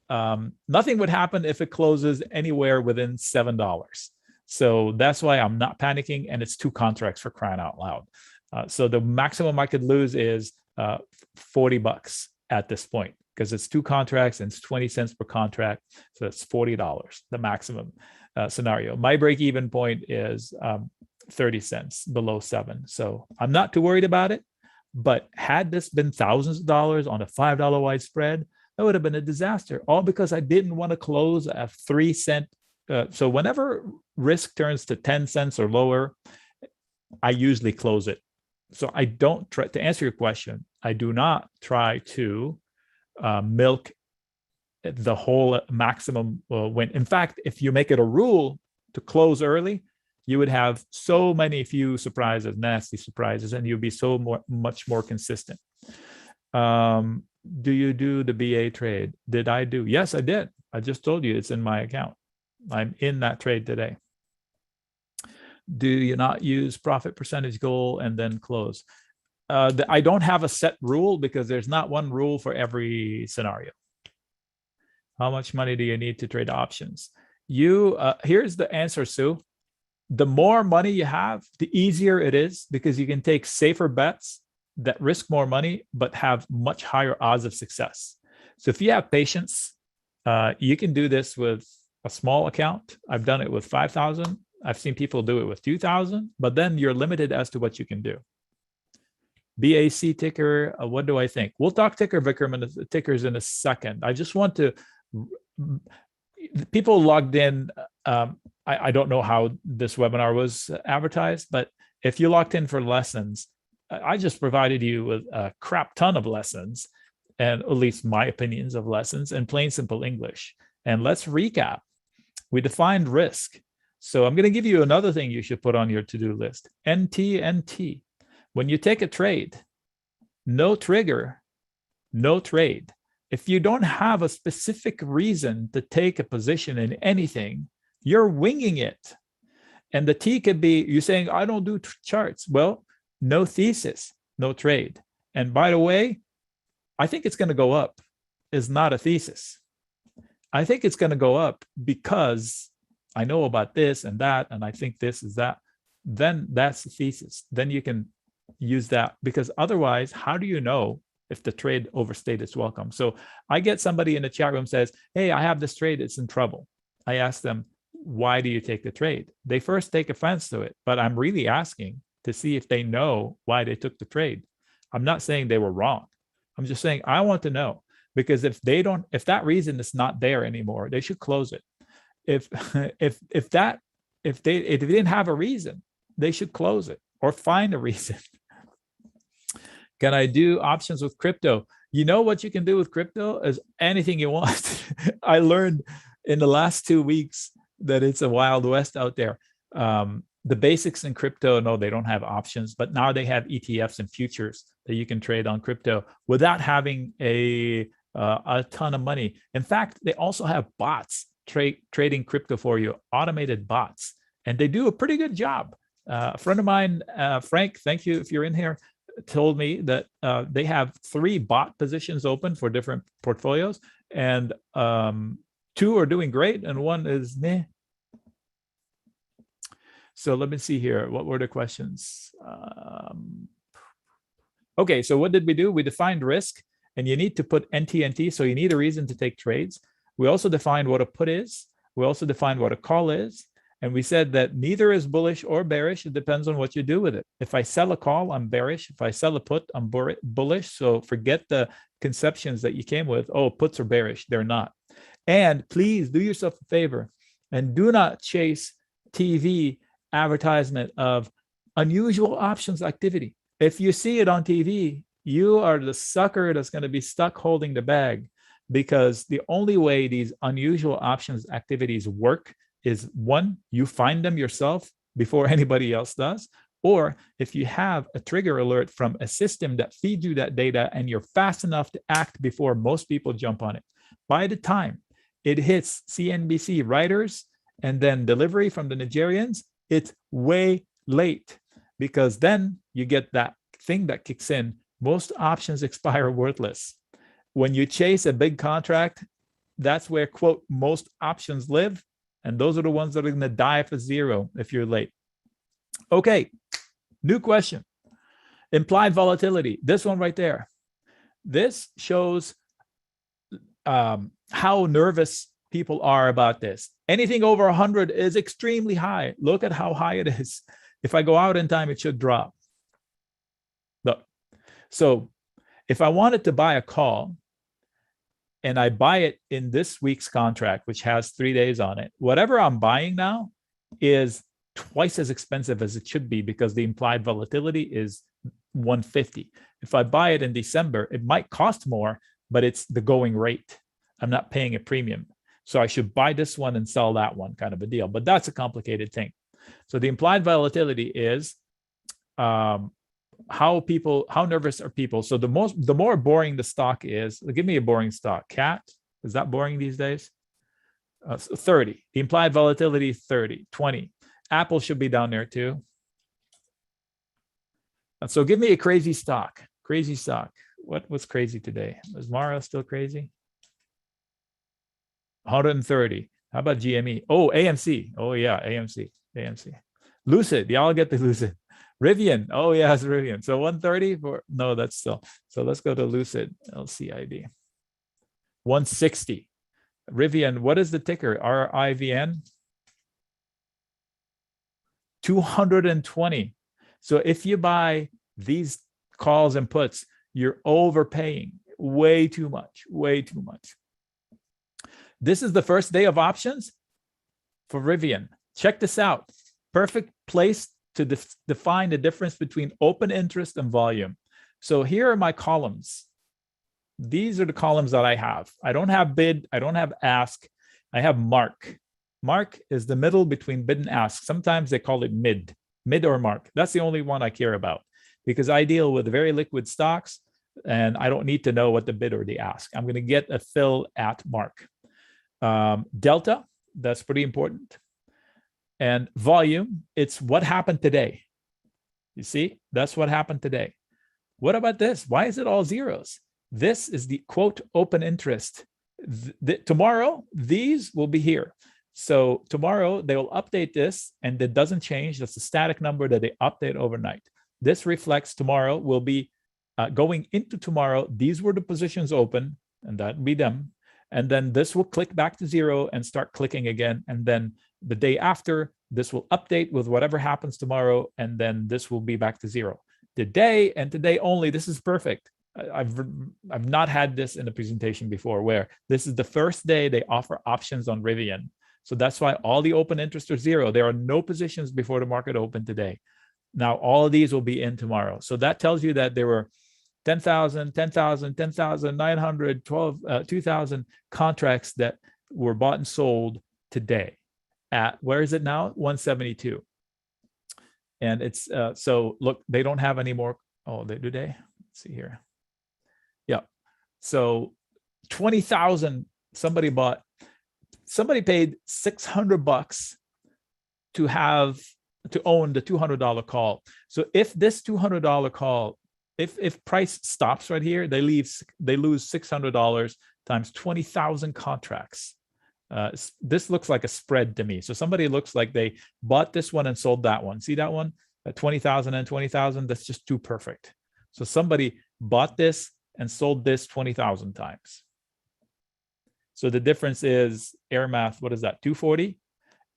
Nothing would happen if it closes anywhere within $7. So that's why I'm not panicking. And it's 2 contracts, for crying out loud. So the maximum I could lose is $40 at this point, because it's 2 contracts and it's 20 cents per contract. So it's $40, the maximum scenario. My break-even point is 30 cents below 7. So I'm not too worried about it. But had this been thousands of dollars on a $5 wide spread, that would have been a disaster, all because I didn't want to close a 3 cent. So whenever risk turns to 10 cents or lower, I usually close it. So I don't try to answer your question. I do not try to milk the whole maximum win. In fact, if you make it a rule to close early, you would have so many few surprises, nasty surprises, and you'll be so much more consistent. Do you do the BA trade? Did I do? Yes, I did. I just told you it's in my account. I'm in that trade today. Do you not use profit percentage goal and then close? I don't have a set rule, because there's not one rule for every scenario. How much money do you need to trade options? Here's the answer, Sue. The more money you have, the easier it is, because you can take safer bets that risk more money but have much higher odds of success. So if you have patience, you can do this with a small account. I've done it with 5,000. I've seen people do it with 2,000, but then you're limited as to what you can do. BAC ticker, what do I think? We'll talk tickers in a second. I just want to, people logged in. I don't know how this webinar was advertised, but if you logged in for lessons, I just provided you with a crap ton of lessons, and at least my opinions of lessons in plain simple English. And let's recap. We defined risk. So I'm going to give you another thing you should put on your to-do list. NT. When you take a trade, no trigger, no trade. If you don't have a specific reason to take a position in anything, you're winging it. And the T could be you saying, I don't do charts. Well, no thesis, no trade. And by the way, I think it's going to go up is not a thesis. I think it's going to go up because I know about this and that, and I think this is that. Then that's the thesis. Then you can use that, because otherwise, how do you know if the trade overstayed its welcome? So I get somebody in the chat room says, hey, I have this trade, it's in trouble. I ask them, why do you take the trade? They first take offense to it, but I'm really asking to see if they know why they took the trade. I'm not saying they were wrong. I'm just saying I want to know, because if that reason is not there anymore, they should close it. If they didn't have a reason, they should close it or find a reason. Can I do options with crypto? You know what you can do with crypto is anything you want. I learned in the last 2 weeks that it's a wild west out there. The basics in crypto, no, they don't have options, but now they have ETFs and futures that you can trade on crypto without having a ton of money. In fact, they also have bots trading crypto for you, automated bots, and they do a pretty good job. A friend of mine, Frank, thank you if you're in here, told me that they have 3 bot positions open for different portfolios, and 2 are doing great and 1 is meh. So let me see here. What were the questions? Okay, so what did we do? We defined risk, and you need to put NT, so you need a reason to take trades. We also defined what a put is. We also defined what a call is. And we said that neither is bullish or bearish. It depends on what you do with it. If I sell a call, I'm bearish. If I sell a put, I'm bullish. So forget the conceptions that you came with. Oh, puts are bearish. They're not. And please do yourself a favor and do not chase TV advertisement of unusual options activity. If you see it on TV, you are the sucker that's going to be stuck holding the bag, because the only way these unusual options activities work is, one, you find them yourself before anybody else does, or if you have a trigger alert from a system that feeds you that data and you're fast enough to act before most people jump on it. By the time it hits CNBC writers and then delivery from the Nigerians, it's way late, because then you get that thing that kicks in. Most options expire worthless. When you chase a big contract, that's where, quote, most options live. And those are the ones that are going to die for zero if you're late. Okay, new question. Implied volatility. This one right there. This shows how nervous people are about this. Anything over 100 is extremely high. Look at how high it is. If I go out in time, it should drop. Look. So if I wanted to buy a call, and I buy it in this week's contract, which has 3 days on it, whatever I'm buying now is twice as expensive as it should be, because the implied volatility is 150. If I buy it in December, it might cost more, but it's the going rate. I'm not paying a premium. So I should buy this one and sell that one, kind of a deal. But that's a complicated thing. So the implied volatility is how nervous are people. So the more boring the stock is, give me a boring stock. Cat, is that boring these days? 30. The implied volatility 30. 20. Apple should be down there too. So give me a crazy stock. Crazy stock. What was crazy today? Is Mara still crazy? 130. How about GME? Oh, AMC. Oh yeah, AMC. Lucid. Y'all get the Lucid. Rivian. Oh yeah, it's Rivian. So 130 for, no, that's still. So let's go to Lucid, LCID. 160. Rivian, what is the ticker? RIVN? 220. So if you buy these calls and puts, you're overpaying way too much. This is the first day of options for Rivian. Check this out. Perfect place to define the difference between open interest and volume. So here are my columns. These are the columns that I have. I don't have bid. I don't have ask. I have mark. Mark is the middle between bid and ask. Sometimes they call it mid or mark. That's the only one I care about, because I deal with very liquid stocks and I don't need to know what the bid or the ask. I'm going to get a fill at mark. Delta, that's pretty important. And volume, it's what happened today. You see, that's what happened today. What about this? Why is it all zeros? This is the quote open interest. Tomorrow, these will be here. So tomorrow they will update this, and it doesn't change. That's a static number that they update overnight. This reflects tomorrow will be going into tomorrow. These were the positions open, and that'd be them. And then this will click back to zero and start clicking again. And then the day after, this will update with whatever happens tomorrow, and then this will be back to zero. Today and today only, this is perfect. I've not had this in a presentation before, where this is the first day they offer options on Rivian. So that's why all the open interest are zero. There are no positions before the market opened today. Now, all of these will be in tomorrow. So that tells you that there were 10,000, 10,000, 10,900, 2,000 contracts that were bought and sold today. At, where is it now? 172. And it's, so look, they don't have any more. Oh, do they? Let's see here. Yeah. So 20,000 somebody bought. Somebody paid $600 to own the $200 call. So if this $200 call, if price stops right here, they lose $600 times 20,000 contracts. This looks like a spread to me. So somebody looks like they bought this one and sold that one. See that one? At 20,000 and 20,000, that's just too perfect. So somebody bought this and sold this 20,000 times. So the difference is, air math, what is that, 240?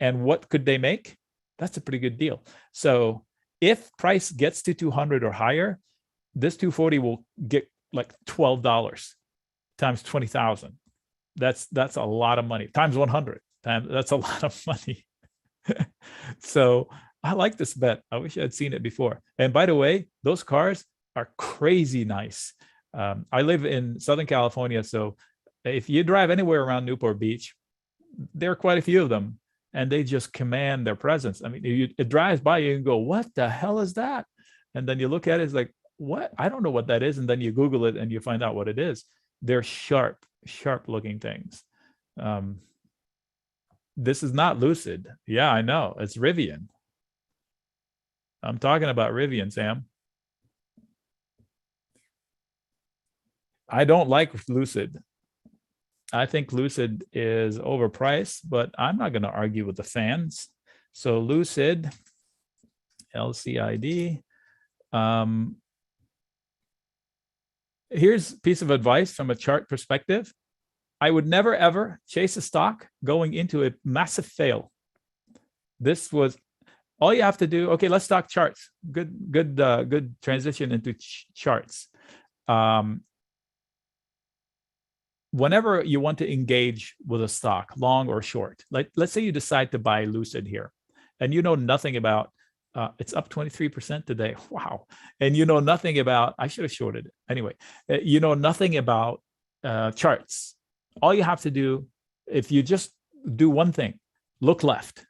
And what could they make? That's a pretty good deal. So if price gets to 200 or higher, this 240 will get like $12 times 20,000. That's a lot of money. Times 100. That's a lot of money. So I like this bet. I wish I'd seen it before. And by the way, those cars are crazy nice. I live in Southern California, so if you drive anywhere around Newport Beach, there are quite a few of them, and they just command their presence. I mean, it drives by you and go, what the hell is that? And then you look at it, it's like, what? I don't know what that is. And then you Google it and you find out what it is. They're sharp looking things. This is not Lucid. Yeah, I know. It's Rivian. I'm talking about Rivian, Sam. I don't like Lucid. I think Lucid is overpriced, but I'm not going to argue with the fans. So Lucid, LCID. Here's a piece of advice from a chart perspective. I would never, ever chase a stock going into a massive fail. This was all you have to do. Okay, let's talk charts. Good transition into charts. Whenever you want to engage with a stock, long or short, like let's say you decide to buy Lucid here, and you know nothing about, it's up 23% today. Wow. And you know nothing about, I should have shorted it. Anyway, you know nothing about charts. All you have to do, if you just do one thing, look left,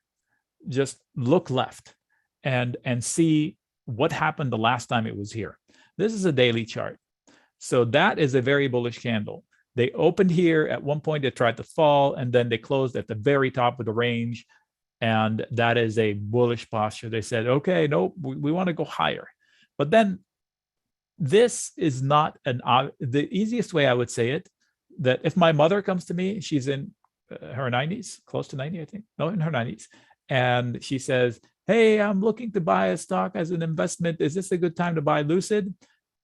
just look left and see what happened the last time it was here. This is a daily chart. So that is a very bullish candle. They opened here at one point, they tried to fall, and then they closed at the very top of the range. And that is a bullish posture. They said, okay, no, we want to go higher. But then this is not the easiest way I would say it, that if my mother comes to me, she's in her 90s, close to 90, I think. No, in her 90s. And she says, hey, I'm looking to buy a stock as an investment. Is this a good time to buy Lucid?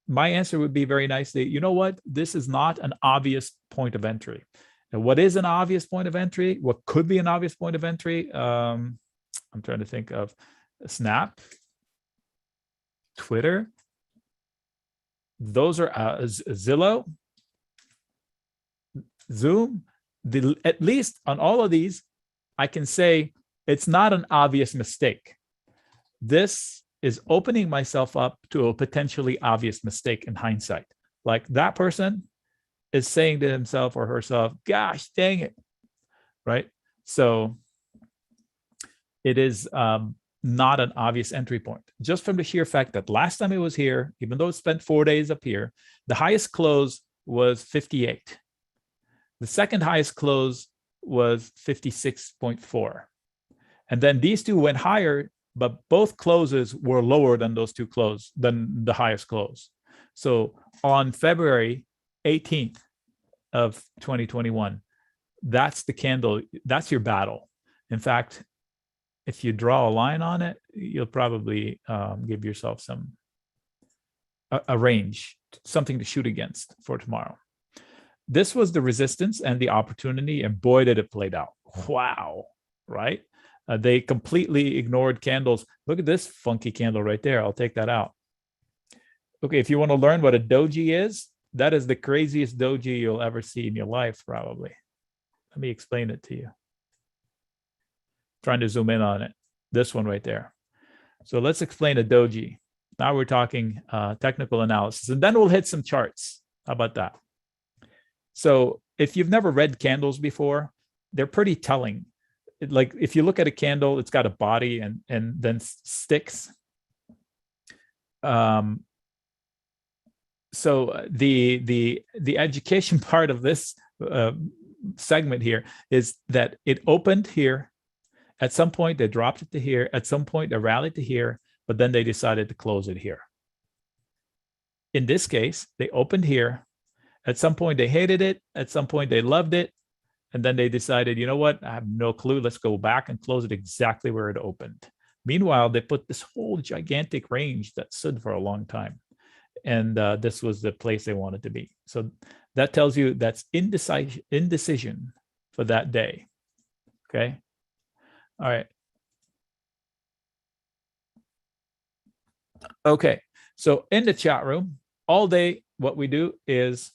My answer would be very nicely, you know what? This is not an obvious point of entry. And what is an obvious point of entry? What could be an obvious point of entry? I'm trying to think of Snap, Twitter. Those are Zillow, Zoom. At least on all of these, I can say it's not an obvious mistake. This is opening myself up to a potentially obvious mistake in hindsight. Like that person is saying to himself or herself, gosh, dang it, right? So it is not an obvious entry point, just from the sheer fact that last time it was here, even though it spent 4 days up here, the highest close was 58. The second highest close was 56.4. And then these two went higher, but both closes were lower than those two close, than the highest close. So on February 18th of 2021, that's the candle, that's your battle. In fact, if you draw a line on it, you'll probably give yourself a range, something to shoot against for tomorrow. This was the resistance and the opportunity, and boy, did it play out. Wow, right? They completely ignored candles. Look at this funky candle right there. I'll take that out. Okay, if you want to learn what a doji is, that is the craziest doji you'll ever see in your life, probably. Let me explain it to you. Trying to zoom in on it. This one right there. So let's explain a doji. Now we're talking technical analysis, and then we'll hit some charts. How about that? So if you've never read candles before, they're pretty telling. Like if you look at a candle, it's got a body and then sticks. So the education part of this segment here is that it opened here. At some point, they dropped it to here. At some point, they rallied to here, but then they decided to close it here. In this case, they opened here. At some point, they hated it. At some point, they loved it. And then they decided, you know what? I have no clue. Let's go back and close it exactly where it opened. Meanwhile, they put this whole gigantic range that stood for a long time. And this was the place they wanted to be. So that tells you that's indecision for that day. Okay. All right. Okay. So in the chat room, all day, what we do is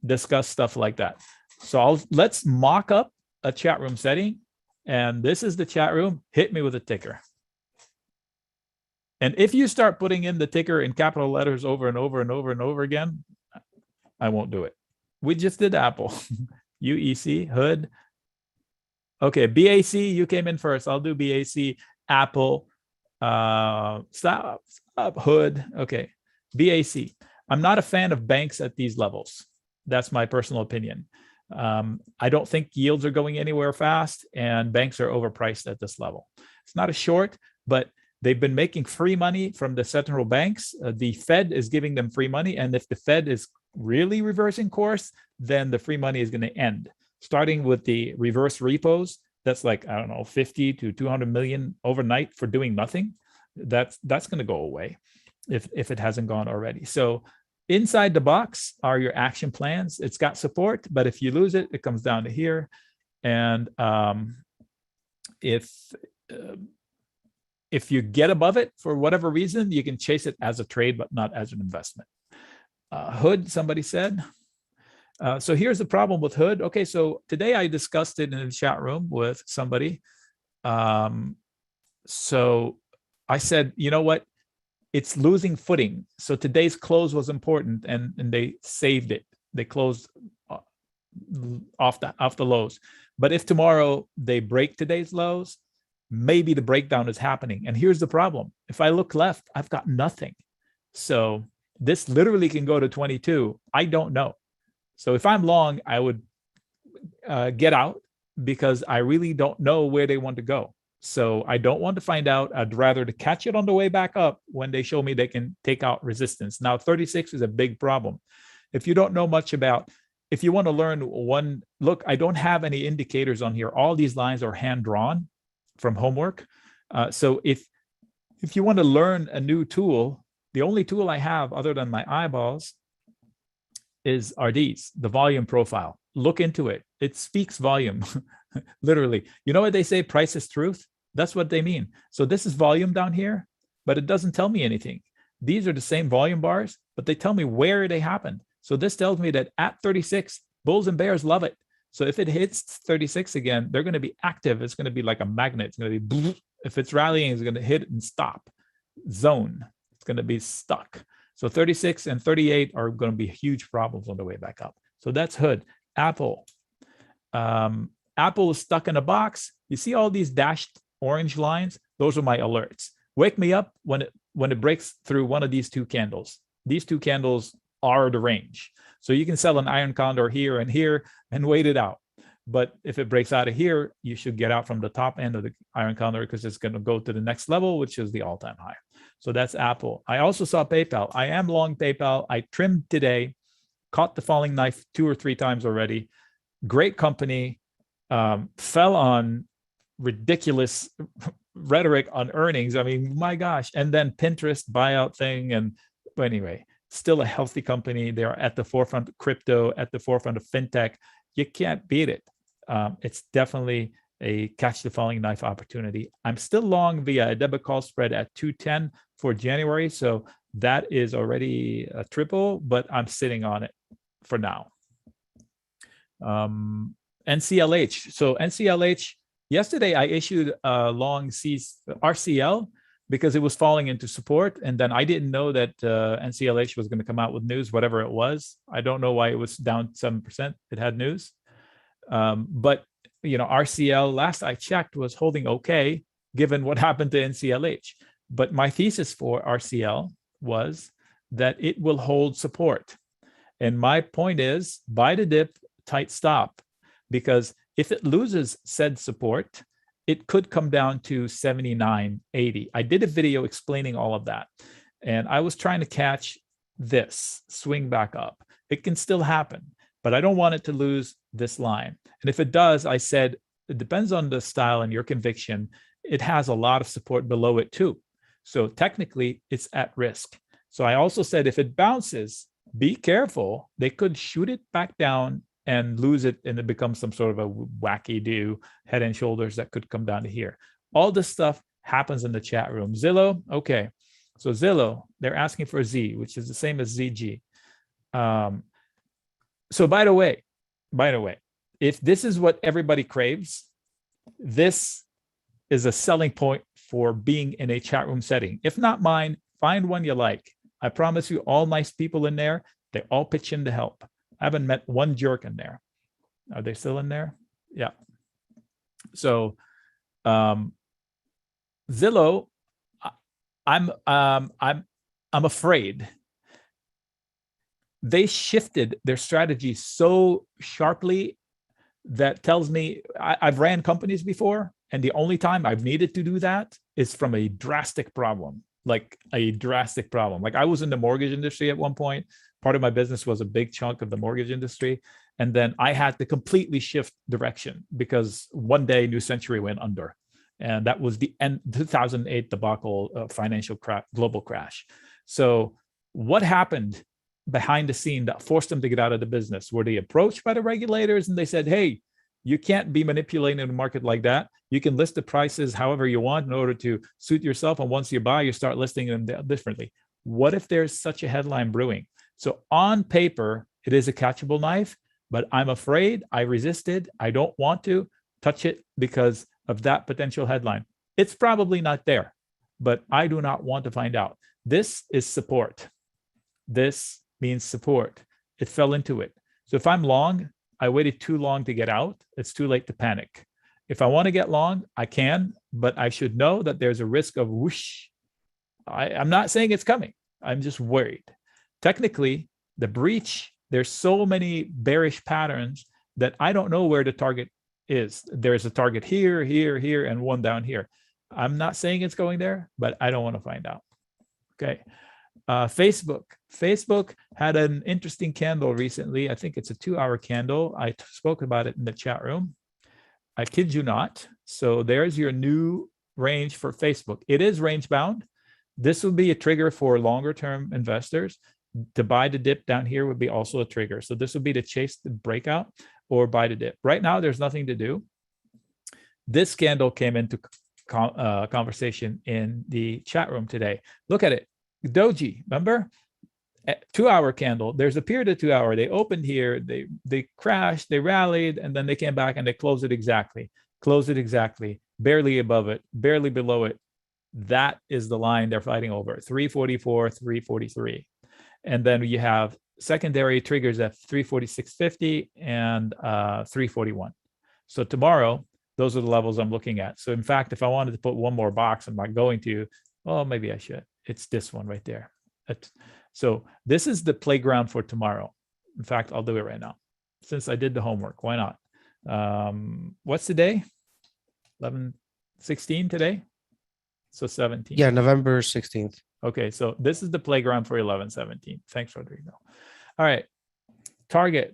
discuss stuff like that. So let's mock up a chat room setting. And this is the chat room. Hit me with a ticker. And if you start putting in the ticker in capital letters over and over and over and over again, I won't do it. We just did Apple. UEC, Hood. Okay, BAC, you came in first. I'll do BAC, Apple, stop, Hood. Okay, BAC. I'm not a fan of banks at these levels. That's my personal opinion. I don't think yields are going anywhere fast, and banks are overpriced at this level. It's not a short, but they've been making free money from the central banks. The Fed is giving them free money, and if the Fed is really reversing course, then the free money is going to end. Starting with the reverse repos, that's like, I don't know, 50 to 200 million overnight for doing nothing. That's going to go away if it hasn't gone already. So inside the box are your action plans. It's got support, but if you lose it, it comes down to here. And if you get above it for whatever reason, you can chase it as a trade, but not as an investment. Hood, somebody said. So here's the problem with Hood. Okay, so today I discussed it in the chat room with somebody. So I said, you know what? It's losing footing. So today's close was important, and they saved it. They closed off the lows. But if tomorrow they break today's lows, maybe the breakdown is happening. And here's the problem. If I look left, I've got nothing. So this literally can go to 22. I don't know. So if I'm long, I would get out because I really don't know where they want to go. So I don't want to find out. I'd rather to catch it on the way back up when they show me they can take out resistance. Now, 36 is a big problem. If you don't know much about, if you want to learn one, look, I don't have any indicators on here. All these lines are hand drawn from homework. So if you want to learn a new tool, the only tool I have other than my eyeballs are these, the volume profile. Look into it. It speaks volume, literally. You know what they say, price is truth? That's what they mean. So this is volume down here, but it doesn't tell me anything. These are the same volume bars, but they tell me where they happened. So this tells me that at 36, bulls and bears love it. So if it hits 36 again, they're going to be active. It's going to be like a magnet. It's going to be, if it's rallying, it's going to hit and stop. Zone. It's going to be stuck. So 36 and 38 are going to be huge problems on the way back up. So that's Hood. Apple. Apple is stuck in a box. You see all these dashed orange lines? Those are my alerts. Wake me up when it breaks through one of these two candles. These two candles are the range. So you can sell an iron condor here and wait it out. But if it breaks out of here, you should get out from the top end of the iron condor because it's going to go to the next level, which is the all-time high. So that's Apple. I also saw PayPal. I am long PayPal. I trimmed today, caught the falling knife 2 or 3 times already. Great company, fell on ridiculous rhetoric on earnings. I mean, my gosh. And then Pinterest buyout thing. And but anyway, still a healthy company. They're at the forefront of crypto, at the forefront of fintech. You can't beat it. It's definitely a catch the falling knife opportunity. I'm still long via a debit call spread at 210 for January. So that is already a triple, but I'm sitting on it for now. NCLH. So NCLH, yesterday I issued a long RCL because it was falling into support. And then I didn't know that NCLH was going to come out with news, whatever it was. I don't know why it was down 7%. It had news. But, you know, RCL, last I checked, was holding okay, given what happened to NCLH. But my thesis for RCL was that it will hold support. And my point is, buy the dip, tight stop, because if it loses said support, it could come down to 79.80. I did a video explaining all of that. And I was trying to catch this swing back up. It can still happen, but I don't want it to lose this line. And if it does, I said, it depends on the style and your conviction. It has a lot of support below it too. So technically it's at risk. So I also said, if it bounces, be careful. They could shoot it back down and lose it, and it becomes some sort of a wacky do head and shoulders that could come down to here. All this stuff happens in the chat room. Zillow, okay. So Zillow, they're asking for Z, which is the same as ZG. So by the way, if this is what everybody craves, this is a selling point for being in a chat room setting. If not mine, find one you like. I promise you, all nice people in there, they all pitch in to help. I haven't met one jerk in there. Are they still in there? Yeah. So Zillow, I'm afraid they shifted their strategy so sharply that tells me I've ran companies before, and the only time I've needed to do that is from a drastic problem, like a drastic problem. Like I was in the mortgage industry at one point. Part of my business was a big chunk of the mortgage industry. And then I had to completely shift direction because one day New Century went under. And that was the end 2008 debacle, financial global crash. So what happened behind the scene that forced them to get out of the business? Were they approached by the regulators and they said, hey, you can't be manipulating the market like that. You can list the prices however you want in order to suit yourself. And once you buy, you start listing them differently. What if there's such a headline brewing? So on paper, it is a catchable knife, but I'm afraid I resisted. I don't want to touch it because of that potential headline. It's probably not there, but I do not want to find out. This is support. This means support. It fell into it. So if I'm long, I waited too long to get out. It's too late to panic. If I want to get long, I can, but I should know that there's a risk of whoosh. I'm not saying it's coming. I'm just worried. Technically, the breach, there's so many bearish patterns that I don't know where the target is. There's a target here, here, here, and one down here. I'm not saying it's going there, but I don't want to find out. Okay. Facebook had an interesting candle recently. I think it's a 2-hour candle. I spoke about it in the chat room. I kid you not. So there's your new range for Facebook. It is range bound. This will be a trigger for longer term investors. To buy the dip down here would be also a trigger. So this would be to chase the breakout or buy the dip. Right now, there's nothing to do. This candle came into conversation in the chat room today. Look at it. Doji, remember? 2-hour candle. There's a period of 2 hour. They opened here, they crashed, they rallied, and then they came back and they closed it exactly. Barely above it, barely below it. That is the line they're fighting over. 344, 343. And then you have secondary triggers at 346.50 and 341. So tomorrow, those are the levels I'm looking at. So in fact, if I wanted to put one more box, I'm not going to. Oh, maybe I should. It's this one right there. So this is the playground for tomorrow. In fact, I'll do it right now. Since I did the homework, why not? What's the day? 11/16 today? So 17. Yeah, November 16th. Okay, so this is the playground for 11/17. Thanks, Rodrigo. All right, Target.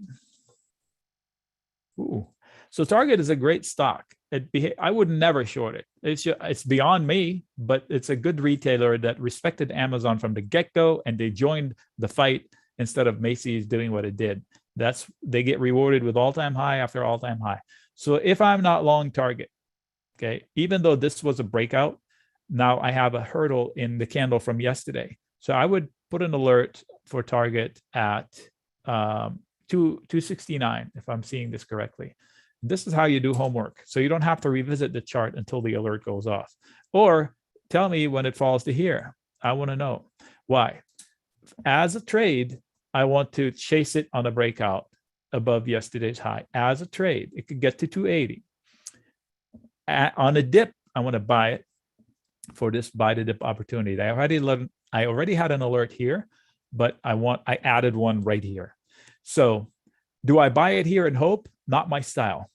Ooh. So Target is a great stock. I would never short it. It's beyond me, but it's a good retailer that respected Amazon from the get-go, and they joined the fight instead of Macy's doing what it did. They get rewarded with all-time high after all-time high. So if I'm not long Target, okay, even though this was a breakout, now I have a hurdle in the candle from yesterday. So I would put an alert for Target at 269, if I'm seeing this correctly. This is how you do homework. So you don't have to revisit the chart until the alert goes off. Or tell me when it falls to here. I want to know. Why? As a trade, I want to chase it on a breakout above yesterday's high. As a trade, it could get to 280. On a dip, I want to buy it for this buy the dip opportunity. I already had an alert here, but I added one right here. So do I buy it here and hope? Not my style.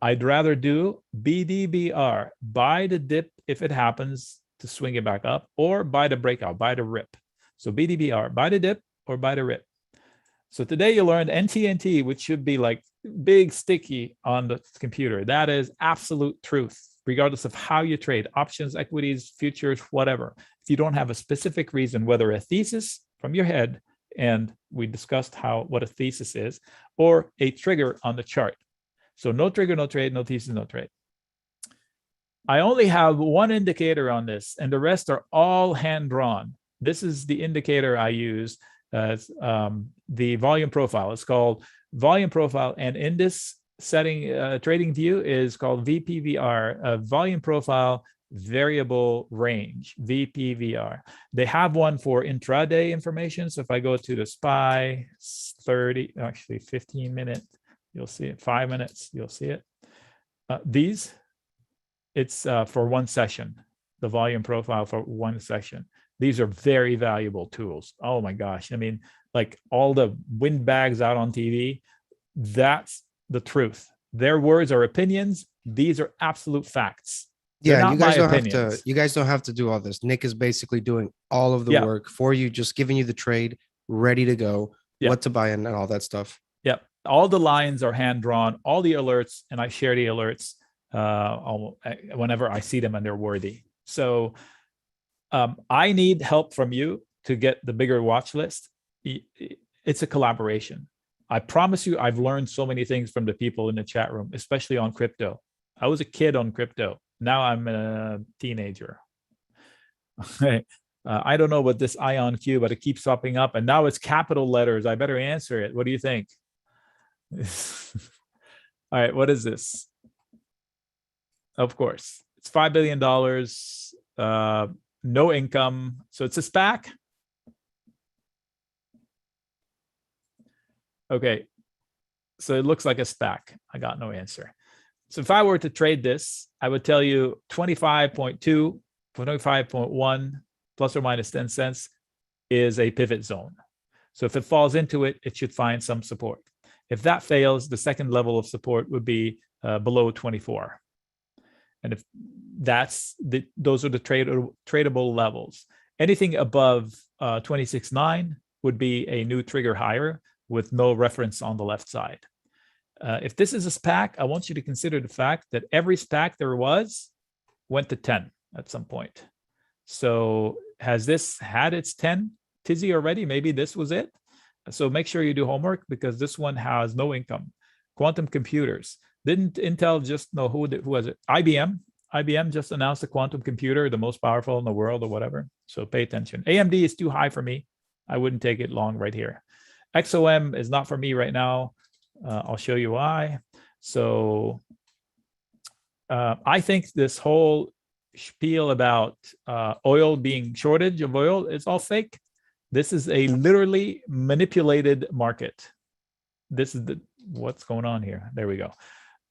I'd rather do BDBR, buy the dip if it happens to swing it back up, or buy the breakout, buy the rip. So BDBR, buy the dip or buy the rip. So today you learned NTNT, which should be like big sticky on the computer. That is absolute truth, regardless of how you trade, options, equities, futures, whatever. If you don't have a specific reason, whether a thesis from your head, and we discussed what a thesis is, or a trigger on the chart. So no trigger, no trade, no thesis, no trade. I only have one indicator on this, and the rest are all hand drawn. This is the indicator I use, the volume profile. It's called volume profile, and in this setting, trading view is called VPVR, volume profile variable range, VPVR. They have one for intraday information. So if I go to the SPY 30, actually 15 minute, you'll see it. 5 minutes, you'll see it. These, it's for one session, the volume profile for one session. These are very valuable tools. Oh my gosh. I mean, like all the windbags out on TV, that's the truth. Their words are opinions. These are absolute facts. They're Yeah, and not my opinions. you guys don't have to do all this. Nic is basically doing all of the Yeah. work for you, just giving you the trade ready to go, Yeah. what to buy in and all that stuff. Yeah. All the lines are hand drawn, all the alerts, and I share the alerts whenever I see them and they're worthy. So I need help from you to get the bigger watch list. It's a collaboration. I promise you, I've learned so many things from the people in the chat room, especially on crypto. I was a kid on crypto. Now I'm a teenager. I don't know what this ion Q, but it keeps popping up, and now it's capital letters. I better answer it. What do you think? All right, what is this? Of course, it's $5 billion, no income. So it's a SPAC. Okay, so it looks like a SPAC. I got no answer. So if I were to trade this, I would tell you 25.2, 25.1, plus or minus 10 cents is a pivot zone. So if it falls into it, it should find some support. If that fails, the second level of support would be below 24. And if those are the tradable levels. Anything above 26.9 would be a new trigger higher with no reference on the left side. If this is a SPAC, I want you to consider the fact that every SPAC there was went to 10 at some point. So has this had its 10 tizzy already? Maybe this was it. So make sure you do homework, because this one has no income. Quantum computers. Didn't Intel just know who was it? IBM. IBM just announced a quantum computer, the most powerful in the world or whatever. So pay attention. AMD is too high for me. I wouldn't take it long right here. XOM is not for me right now. I'll show you why. So I think this whole spiel about oil being shortage of oil is all fake. This is a literally manipulated market. This is what's going on here. There we go.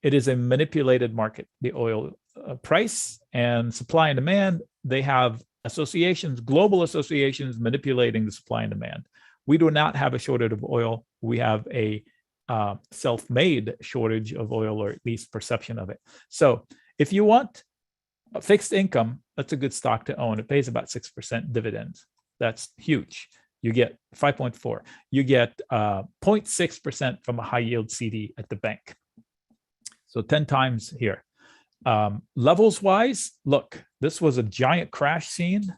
It is a manipulated market, the oil price and supply and demand. They have associations, global associations manipulating the supply and demand. We do not have a shortage of oil. We have a self-made shortage of oil, or at least perception of it. So if you want a fixed income, that's a good stock to own. It pays about 6% dividends. That's huge. You get 5.4. You get 0.6% from a high yield CD at the bank. So 10 times here. Levels wise, look, this was a giant crash scene.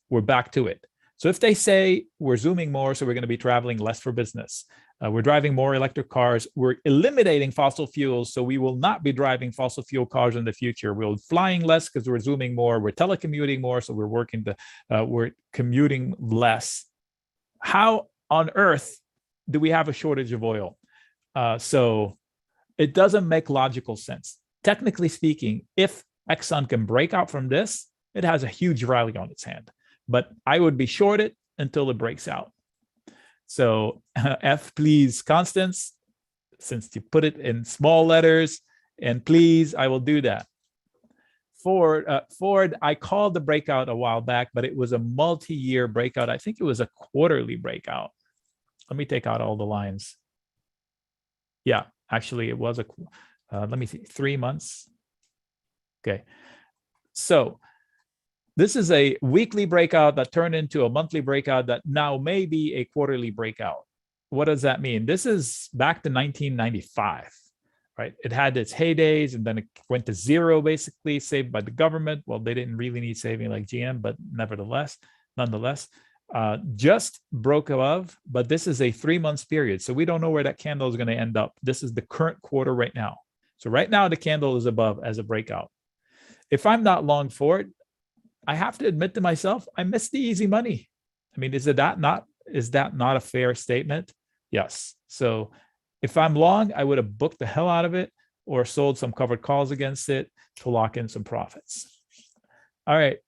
We're back to it. So if they say we're zooming more, so we're going to be traveling less for business, we're driving more electric cars, we're eliminating fossil fuels, so we will not be driving fossil fuel cars in the future. We're flying less because we're zooming more, we're telecommuting more, so we're commuting less. How on earth do we have a shortage of oil? So it doesn't make logical sense. Technically speaking, if Exxon can break out from this, it has a huge rally on its hand. But I would be short it until it breaks out. So F, please, Constance, since you put it in small letters, and please, I will do that. Ford, I called the breakout a while back, but it was a multi-year breakout. I think it was a quarterly breakout. Let me take out all the lines. Yeah, actually, it was let me see, 3 months. Okay, so this is a weekly breakout that turned into a monthly breakout that now may be a quarterly breakout. What does that mean? This is back to 1995, right? It had its heydays and then it went to zero, basically saved by the government. Well, they didn't really need saving like GM, but nonetheless, just broke above, but this is a 3 months period. So we don't know where that candle is going to end up. This is the current quarter right now. So right now the candle is above as a breakout. if I'm not long for it, I have to admit to myself, I missed the easy money. I mean, is that not a fair statement? Yes. So if I'm long, I would have booked the hell out of it or sold some covered calls against it to lock in some profits. All right.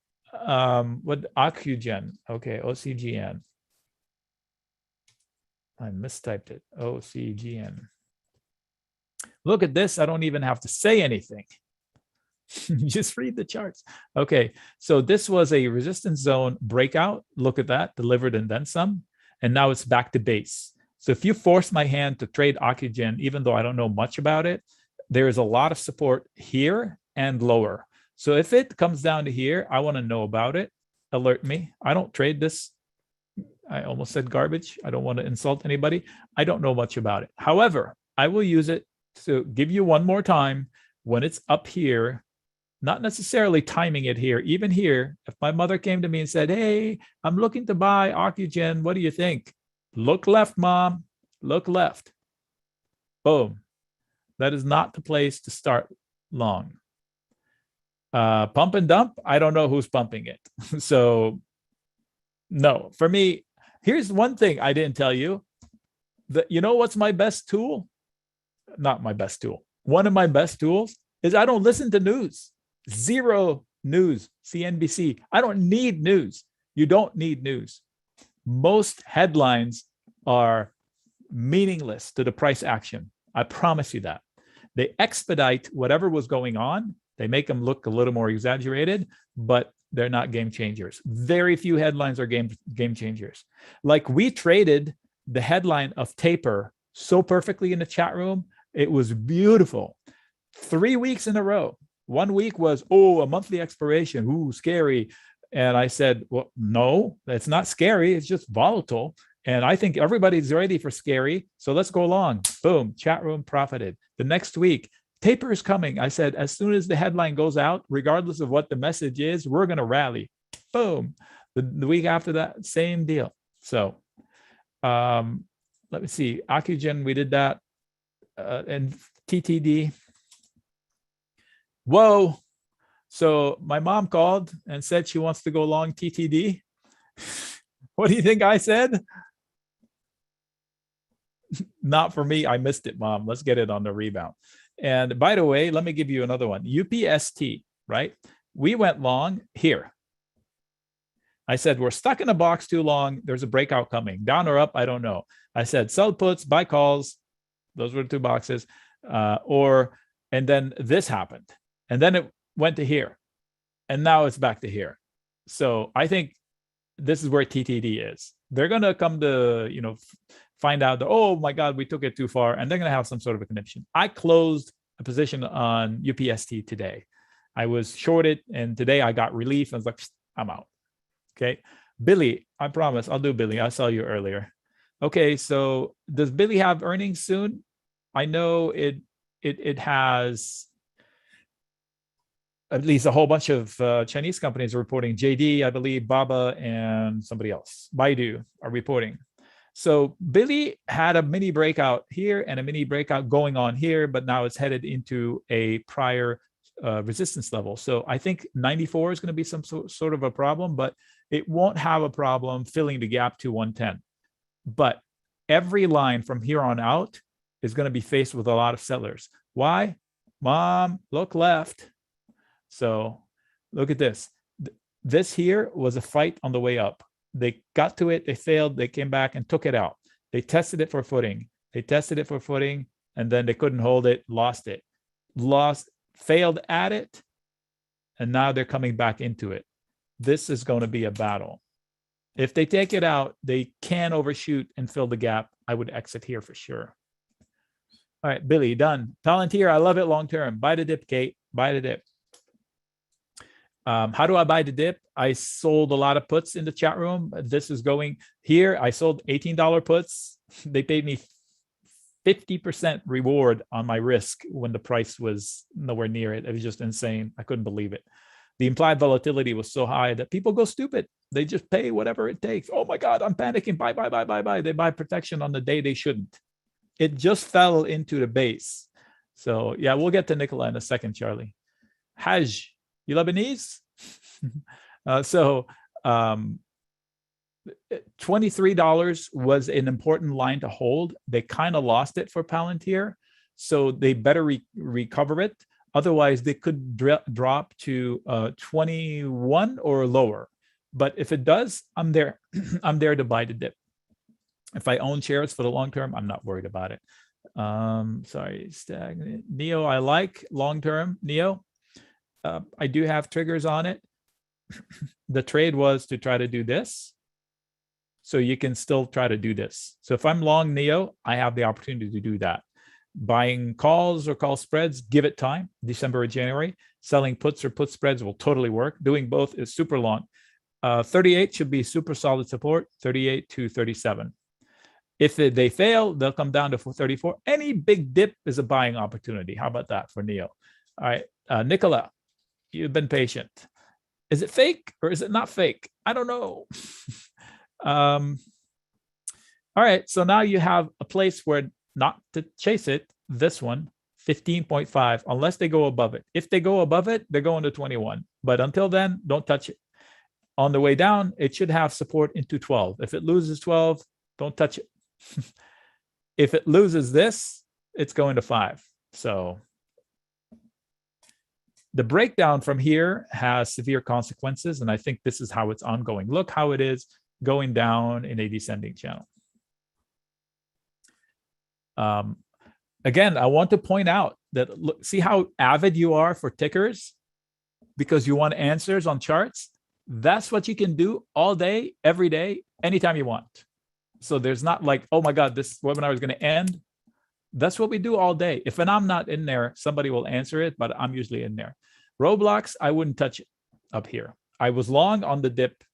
What Ocugen? Okay, OCGN. I mistyped it. OCGN. Look at this. I don't even have to say anything. Just read the charts. Okay, so this was a resistance zone breakout. Look at that, delivered and then some. And now it's back to base. So if you force my hand to trade Ocugen, even though I don't know much about it, there is a lot of support here and lower. So if it comes down to here, I want to know about it. Alert me. I don't trade this. I almost said garbage. I don't want to insult anybody. I don't know much about it. However, I will use it to give you one more time when it's up here, not necessarily timing it here. Even here, if my mother came to me and said, hey, I'm looking to buy Ocugen, what do you think? Look left, mom. Look left. Boom. That is not the place to start long. Pump and dump, I don't know who's pumping it. So no, for me, here's one thing I didn't tell you. You know what's my best tool? Not my best tool. One of my best tools is I don't listen to news. Zero news, CNBC. I don't need news. You don't need news. Most headlines are meaningless to the price action. I promise you that. They expedite whatever was going on. They make them look a little more exaggerated, but they're not game changers. Very few headlines are game changers. Like we traded the headline of taper so perfectly in the chat room. It was beautiful. 3 weeks in a row. 1 week was, a monthly expiration. Ooh, scary. And I said, well, no, it's not scary. It's just volatile. And I think everybody's ready for scary. So let's go along. Boom, chat room profited. The next week, taper is coming. I said, as soon as the headline goes out, regardless of what the message is, we're going to rally. Boom. The week after that, same deal. So let me see. Ocugen, we did that. And TTD. Whoa. So my mom called and said she wants to go long TTD. What do you think I said? Not for me. I missed it, Mom. Let's get it on the rebound. And by the way, let me give you another one. UPST, right? We went long here. I said, we're stuck in a box too long. There's a breakout coming. Down or up, I don't know. I said, sell puts, buy calls. Those were the two boxes. And then this happened. And then it went to here. And now it's back to here. So I think this is where TTD is. They're going to come to, find out that, oh my God, we took it too far. And they're going to have some sort of a connection. I closed a position on UPST today. I was shorted and today I got relief. I was like, I'm out. Okay. Billy, I promise I'll do Billy. I saw you earlier. Okay. So does Billy have earnings soon? I know it has at least a whole bunch of Chinese companies are reporting. JD, I believe, Baba, and somebody else, Baidu, are reporting. So Billy had a mini breakout here and a mini breakout going on here, but now it's headed into a prior resistance level. So I think 94 is going to be some sort of a problem, but it won't have a problem filling the gap to 110. But every line from here on out is going to be faced with a lot of sellers. Why? Mom, look left. So look at this. This here was a fight on the way up. They got to it, they failed, they came back and took it out. They tested it for footing. And then they couldn't hold it, lost it. Failed at it, and now they're coming back into it. This is going to be a battle. If they take it out, they can overshoot and fill the gap. I would exit here for sure. All right, Billy, done. Palantir, I love it long term. Buy the dip, Kate. Buy the dip. How do I buy the dip? I sold a lot of puts in the chat room. This is going here. I sold $18 puts. They paid me 50% reward on my risk when the price was nowhere near it. It was just insane. I couldn't believe it. The implied volatility was so high that people go stupid. They just pay whatever it takes. Oh my God, I'm panicking. Buy. They buy protection on the day they shouldn't. It just fell into the base. So yeah, we'll get to Nicola in a second, Charlie. Haj. You Lebanese? So $23 was an important line to hold. They kind of lost it for Palantir, so they better recover it. Otherwise, they could drop to 21 or lower. But if it does, I'm there. I'm there to buy the dip. If I own shares for the long term, I'm not worried about it. Sorry, stagnant. NEO, I like long term. NEO, I do have triggers on it. The trade was to try to do this. So you can still try to do this. So if I'm long NEO, I have the opportunity to do that. Buying calls or call spreads, give it time, December or January. Selling puts or put spreads will totally work. Doing both is super long. 38 should be super solid support, 38 to 37. If they fail, they'll come down to 34. Any big dip is a buying opportunity. How about that for NEO? All right, Nicola, you've been patient. Is it fake or is it not fake? I don't know. All right, so now you have a place where not to chase it. This one, 15.5, unless they go above it. If they go above it, they're going to 21. But until then, don't touch it. On the way down, it should have support into 12. If it loses 12, don't touch it. If it loses this, it's going to 5. So the breakdown from here has severe consequences, and I think this is how it's ongoing. Look how it is going down in a descending channel. Again, I want to point out that, look, see how avid you are for tickers because you want answers on charts. That's what you can do all day, every day, anytime you want. So there's not like, oh my God, this webinar is going to end. That's what we do all day. If I'm not in there, somebody will answer it, but I'm usually in there. Roblox, I wouldn't touch it up here. I was long on the dip.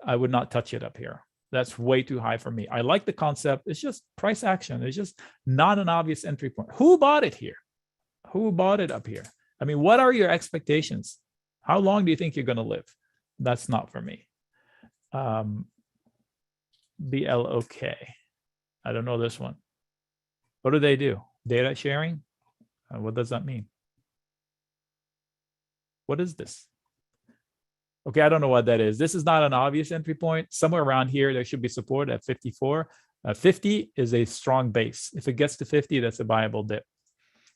I would not touch it up here. That's way too high for me. I like the concept. It's just price action. It's just not an obvious entry point. Who bought it here? Who bought it up here? I mean, what are your expectations? How long do you think you're going to live? That's not for me. BLOK. I don't know this one. What do they do? Data sharing? What does that mean? What is this? Okay, I don't know what that is. This is not an obvious entry point. Somewhere around here, there should be support at 54. 50 is a strong base. If it gets to 50, that's a viable dip.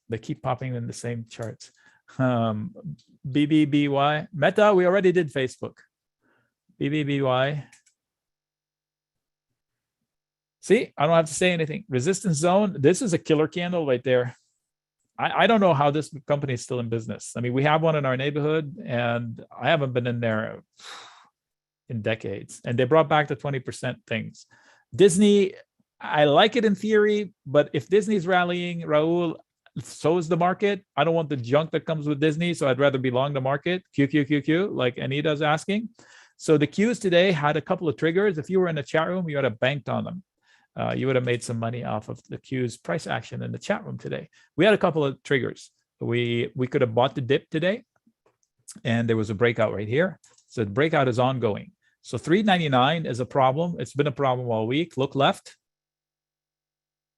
They keep popping in the same charts. BBBY. Meta, we already did Facebook. BBBY. See, I don't have to say anything. Resistance zone. This is a killer candle right there. I don't know how this company is still in business. I mean, we have one in our neighborhood, and I haven't been in there in decades. And they brought back the 20% things. Disney, I like it in theory, but if Disney's rallying, Raul, so is the market. I don't want the junk that comes with Disney, so I'd rather be long the market. QQQQ, like Anita's asking. So the Qs today had a couple of triggers. If you were in a chat room, you would have banked on them. You would have made some money off of the Q's price action in the chat room today. We had a couple of triggers. We could have bought the dip today, and there was a breakout right here. So the breakout is ongoing. So 399 is a problem. It's been a problem all week. Look left.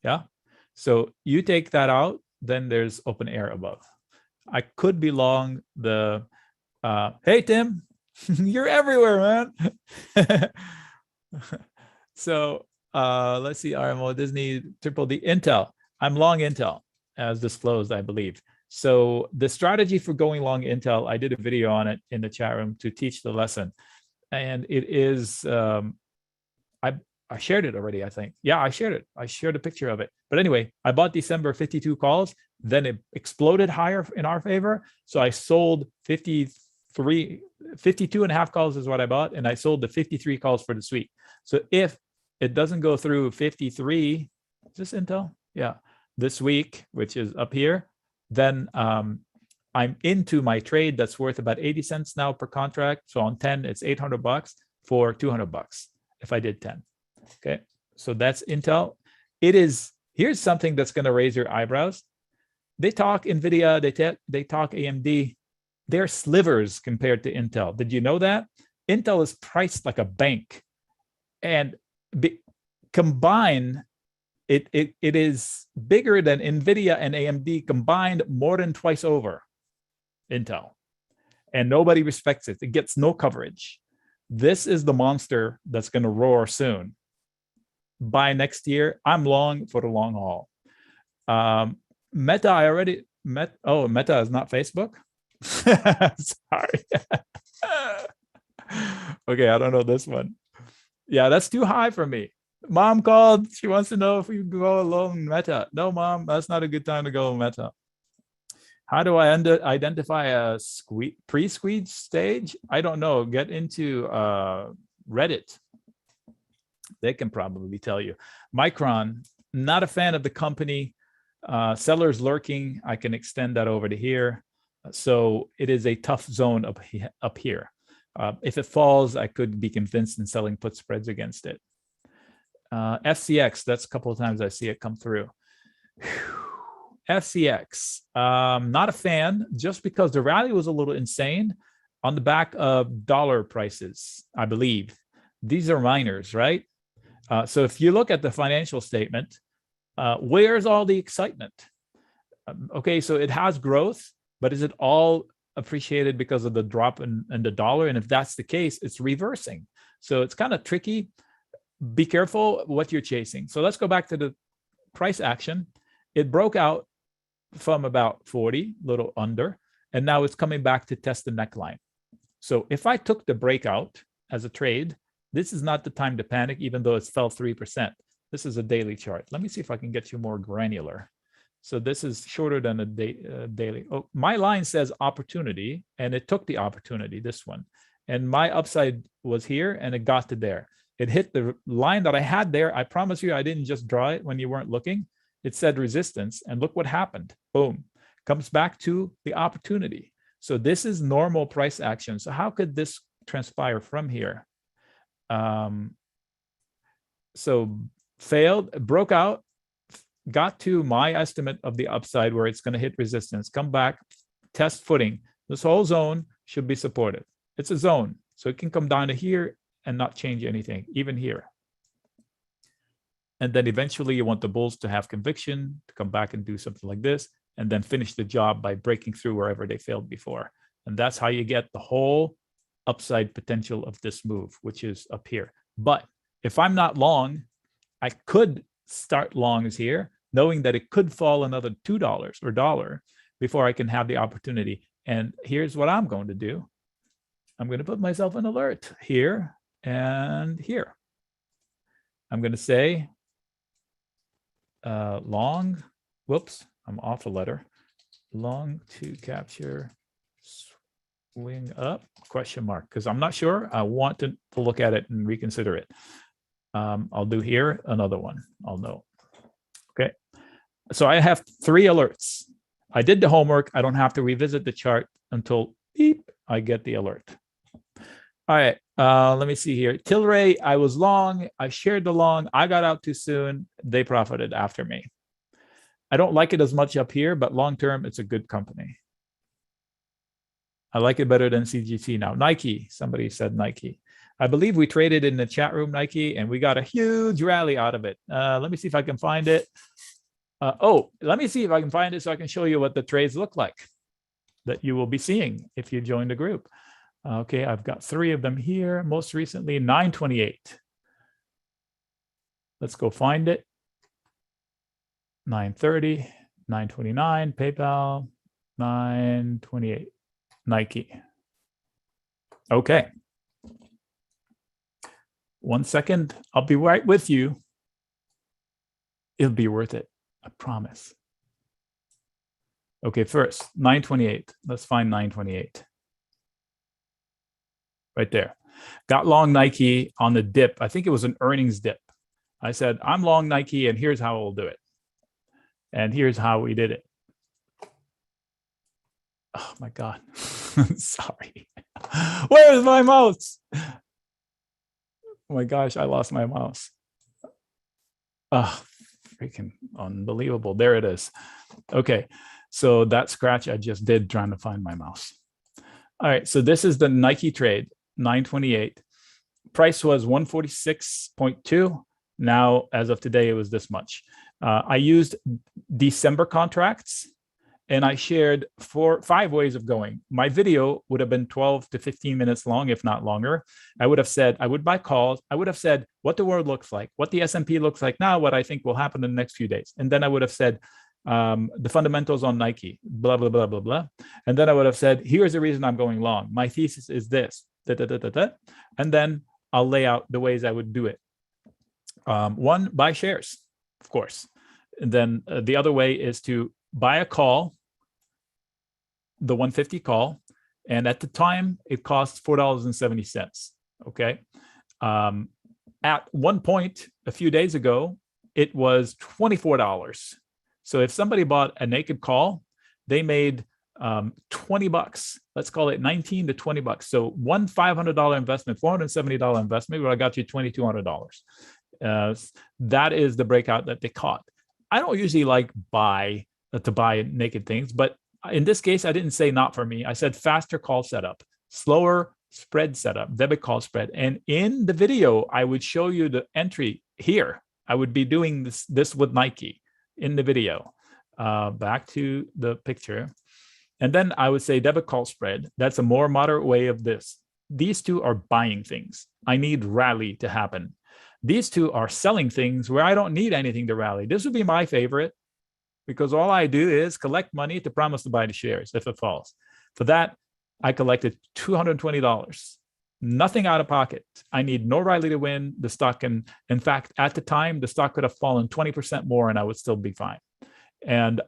Yeah. So you take that out, then there's open air above. I could be long the, hey, Tim, you're everywhere, man. So let's see, RMO, Disney, Triple D, Intel. I'm long Intel, as disclosed, I believe. So the strategy for going long Intel, I did a video on it in the chat room to teach the lesson. And it is, I shared it already, I think. Yeah, I shared it. I shared a picture of it. But anyway, I bought December 52 calls. Then it exploded higher in our favor. So I sold 52 and a half calls is what I bought. And I sold the 53 calls for this week. So if it doesn't go through 53, is this Intel? Yeah, this week, which is up here, then I'm into my trade that's worth about 80 cents now per contract. So on 10, it's $800 for $200 if I did 10. Okay, so that's Intel. It is, here's something that's going to raise your eyebrows. They talk NVIDIA, they talk AMD. They're slivers compared to Intel. Did you know that? Intel is priced like a bank. And combined, it is bigger than NVIDIA and AMD combined more than twice over Intel. and nobody respects it. It gets no coverage. This is the monster that's going to roar soon. By next year, I'm long for the long haul. Meta, I already met. Oh, Meta is not Facebook. Sorry. Okay, I don't know this one. Yeah, that's too high for me. Mom called. She wants to know if we go alone Meta. No, Mom, that's not a good time to go Meta. How do I identify a pre-squeeze stage? I don't know. Get into Reddit. They can probably tell you. Micron, not a fan of the company. Sellers lurking. I can extend that over to here. So it is a tough zone up here. If it falls, I could be convinced in selling put spreads against it. FCX, that's a couple of times I see it come through. FCX, not a fan, just because the rally was a little insane on the back of dollar prices, I believe. These are miners, right? So if you look at the financial statement, where's all the excitement? Okay, so it has growth, but is it all appreciated because of the drop in the dollar? And if that's the case, it's reversing. So it's kind of tricky. Be careful what you're chasing. So let's go back to the price action. It broke out from about 40, little under, and now it's coming back to test the neckline. So if I took the breakout as a trade, this is not the time to panic, even though it's fell 3%. This is a daily chart. Let me see if I can get you more granular. So this is shorter than a daily. Oh, my line says opportunity, and it took the opportunity, this one. And my upside was here, and it got to there. It hit the line that I had there. I promise you, I didn't just draw it when you weren't looking. It said resistance, and look what happened. Boom. Comes back to the opportunity. So this is normal price action. So how could this transpire from here? So failed, broke out, got to my estimate of the upside where it's going to hit resistance, come back, test footing. This whole zone should be supportive. It's a zone, so it can come down to here and not change anything, even here. And then eventually you want the bulls to have conviction, to come back and do something like this, and then finish the job by breaking through wherever they failed before. And that's how you get the whole upside potential of this move, which is up here. But if I'm not long, I could start longs here, knowing that it could fall another $2 or dollar before I can have the opportunity. And here's what I'm going to do. I'm going to put myself an alert here and here. I'm going to say long, whoops, I'm off a letter. Long to capture, swing up, question mark, because I'm not sure. I want to look at it and reconsider it. I'll do here another one. I'll know. Okay. So I have 3 alerts. I did the homework. I don't have to revisit the chart until beep, I get the alert. All right. Let me see here. Tilray, I was long. I shared the long. I got out too soon. They profited after me. I don't like it as much up here, but long term, it's a good company. I like it better than CGC now. Nike, somebody said Nike. I believe we traded in the chat room, Nike, and we got a huge rally out of it. Let me see if I can find it. Let me see if I can find it so I can show you what the trades look like that you will be seeing if you join the group. Okay, I've got 3 of them here. Most recently, 928. Let's go find it. 930, 929, PayPal, 928, Nike. Okay. 1 second. I'll be right with you. It'll be worth it. I promise. Okay, first, 928. Let's find 928. Right there. Got long Nike on the dip. I think it was an earnings dip. I said, I'm long Nike, and here's how we'll do it. And here's how we did it. Oh, my God. Sorry. Where's my mouse? Oh, my gosh, I lost my mouse. Oh, freaking unbelievable. There it is. Okay, so that scratch I just did trying to find my mouse. All right, so this is the Nike trade, 928. Price was 146.2. Now, as of today, it was this much. I used December contracts, and I shared 5 ways of going. My video would have been 12 to 15 minutes long, if not longer. I would have said, I would buy calls. I would have said what the world looks like, what the S&P looks like now, what I think will happen in the next few days. And then I would have said the fundamentals on Nike, blah, blah, blah, blah, blah. And then I would have said, here's the reason I'm going long. My thesis is this, da, da, da, da, da. And then I'll lay out the ways I would do it. One, buy shares, of course. And then the other way is to buy a call, the 150 call, and at the time it costs $4.70. Okay. At one point a few days ago, it was $24. So if somebody bought a naked call, they made $20. Let's call it 19 to $20. So one $500 investment, $470 investment, where I got you $2,200. That is the breakout that they caught. I don't usually like to buy naked things, but in this case, I didn't say not for me. I said faster call setup, slower spread setup, debit call spread. And in the video, I would show you the entry here. I would be doing this with Nike in the video. Back to the picture. And then I would say debit call spread. That's a more moderate way of this. These two are buying things. I need rally to happen. These two are selling things where I don't need anything to rally. This would be my favorite, because all I do is collect money to promise to buy the shares if it falls. For that, I collected $220. Nothing out of pocket. I need no rally to win. The stock can, in fact, at the time, the stock could have fallen 20% more and I would still be fine. And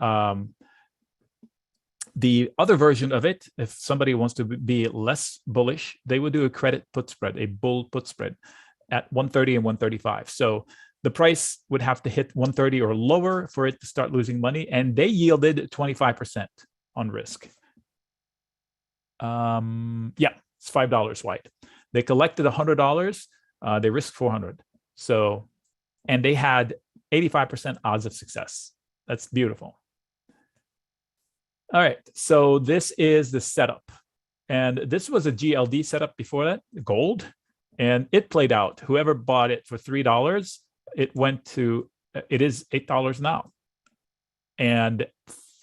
the other version of it, if somebody wants to be less bullish, they would do a credit put spread, a bull put spread at 130 and 135. So the price would have to hit 130 or lower for it to start losing money. And they yielded 25% on risk. Yeah, it's $5 wide. They collected $100. They risked $400. So, and they had 85% odds of success. That's beautiful. All right, so this is the setup. And this was a GLD setup before that, gold. And it played out. Whoever bought it for $3, it went to, it is $8 now. And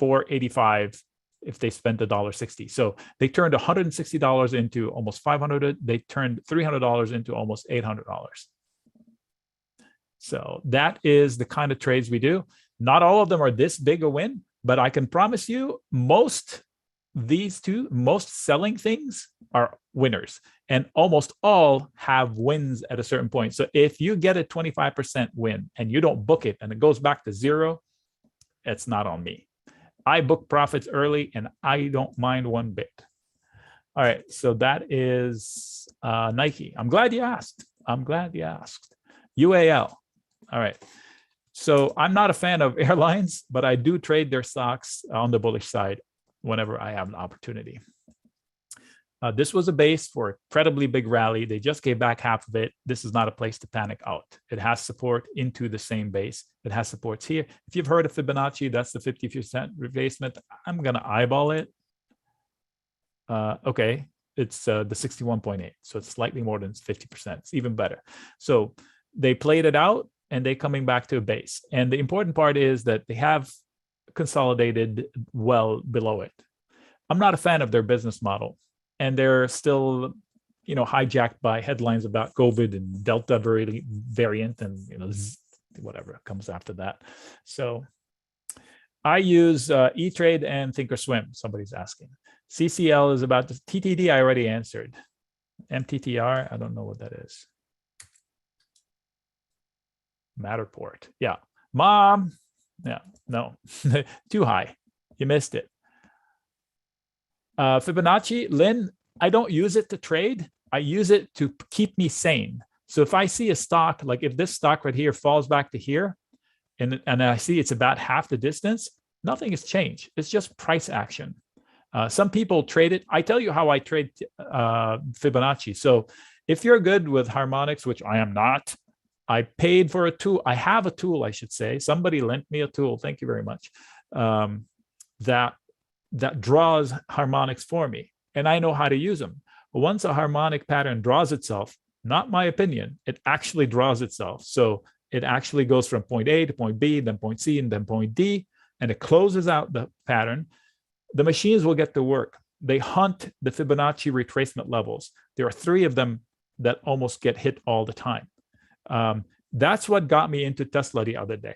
$4.85 if they spent $1.60. So they turned $160 into almost $500. They turned $300 into almost $800. So that is the kind of trades we do. Not all of them are this big a win, but I can promise you most selling things are winners, and almost all have wins at a certain point. So if you get a 25% win and you don't book it and it goes back to zero, it's not on me. I book profits early and I don't mind one bit. All right, so that is Nike. I'm glad you asked. UAL. All right. So I'm not a fan of airlines, but I do trade their stocks on the bullish side whenever I have an opportunity. This was a base for an incredibly big rally. They just gave back half of it. This is not a place to panic out. It has support into the same base. It has supports here. If you've heard of Fibonacci, that's the 50% retracement. I'm going to eyeball it. Okay, it's the 61.8. So it's slightly more than 50%. It's even better. So they played it out and they're coming back to a base. And the important part is that they have consolidated well below it. I'm not a fan of their business model. And they're still, hijacked by headlines about COVID and Delta variant and, whatever comes after that. So I use E-Trade and Thinkorswim, somebody's asking. CCL is about the TTD, I already answered. MTTR, I don't know what that is. Matterport, yeah. Mom, yeah, no, too high. You missed it. Fibonacci, Lynn, I don't use it to trade. I use it to keep me sane. So if I see a stock, like if this stock right here falls back to here, and I see it's about half the distance, nothing has changed. It's just price action. Some people trade it. I tell you how I trade Fibonacci. So if you're good with harmonics, which I am not, I paid for a tool. I have a tool, I should say. Somebody lent me a tool. Thank you very much. That draws harmonics for me, and I know how to use them. But once a harmonic pattern draws itself, not my opinion, it actually draws itself. So it actually goes from point A to point B, then point C, and then point D, and it closes out the pattern. The machines will get to work. They hunt the Fibonacci retracement levels. There are 3 of them that almost get hit all the time. That's what got me into Tesla the other day.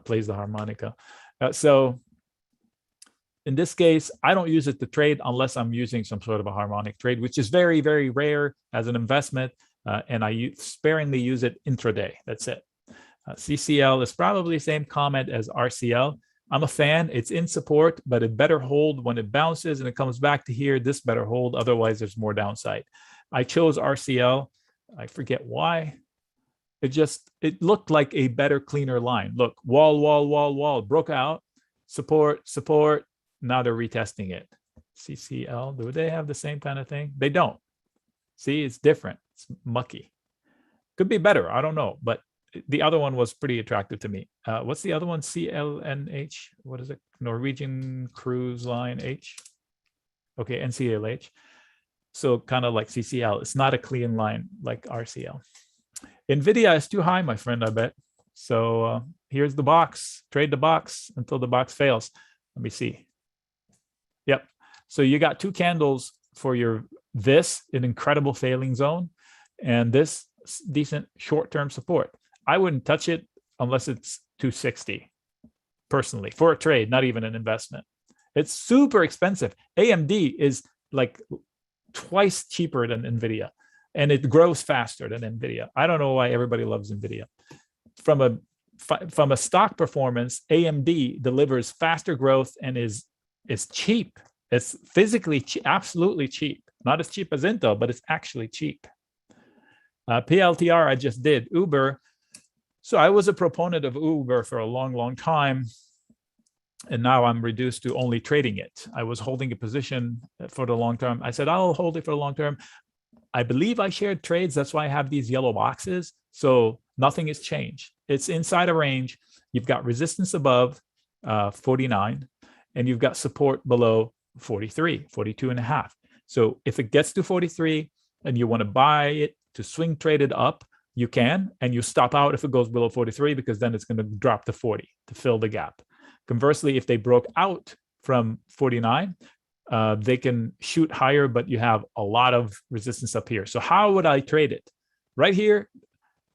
Plays the harmonica. So in this case, I don't use it to trade unless I'm using some sort of a harmonic trade, which is very, very rare as an investment. And I sparingly use it intraday. That's it. CCL is probably the same comment as RCL. I'm a fan. It's in support, but it better hold when it bounces and it comes back to here. This better hold. Otherwise, there's more downside. I chose RCL. I forget why. It looked like a better, cleaner line. Look, wall, broke out, support. Now they're retesting it. CCL, do they have the same kind of thing? They don't. See, it's different. It's mucky. Could be better. I don't know, but the other one was pretty attractive to me. What's the other one? CLNH. What is it? Norwegian Cruise Line H. Okay, NCLH. So kind of like CCL. It's not a clean line like RCL. NVIDIA is too high, my friend, I bet. So here's the box. Trade the box until the box fails. Let me see. Yep. So you got 2 candles for this, an incredible failing zone, and this decent short-term support. I wouldn't touch it unless it's 260, personally, for a trade, not even an investment. It's super expensive. AMD is like twice cheaper than NVIDIA, and it grows faster than NVIDIA. I don't know why everybody loves NVIDIA. From a stock performance, AMD delivers faster growth and is cheap. It's physically absolutely cheap. Not as cheap as Intel, but it's actually cheap. PLTR I just did. Uber. So I was a proponent of Uber for a long, long time. And now I'm reduced to only trading it. I was holding a position for the long term. I said, I'll hold it for the long term. I believe I shared trades. That's why I have these yellow boxes. So nothing has changed. It's inside a range. You've got resistance above 49, and you've got support below 43, 42 and a half. So if it gets to 43 and you want to buy it to swing trade it up, you can, and you stop out if it goes below 43, because then it's going to drop to 40 to fill the gap. Conversely, if they broke out from 49, they can shoot higher, but you have a lot of resistance up here. So how would I trade it? Right here,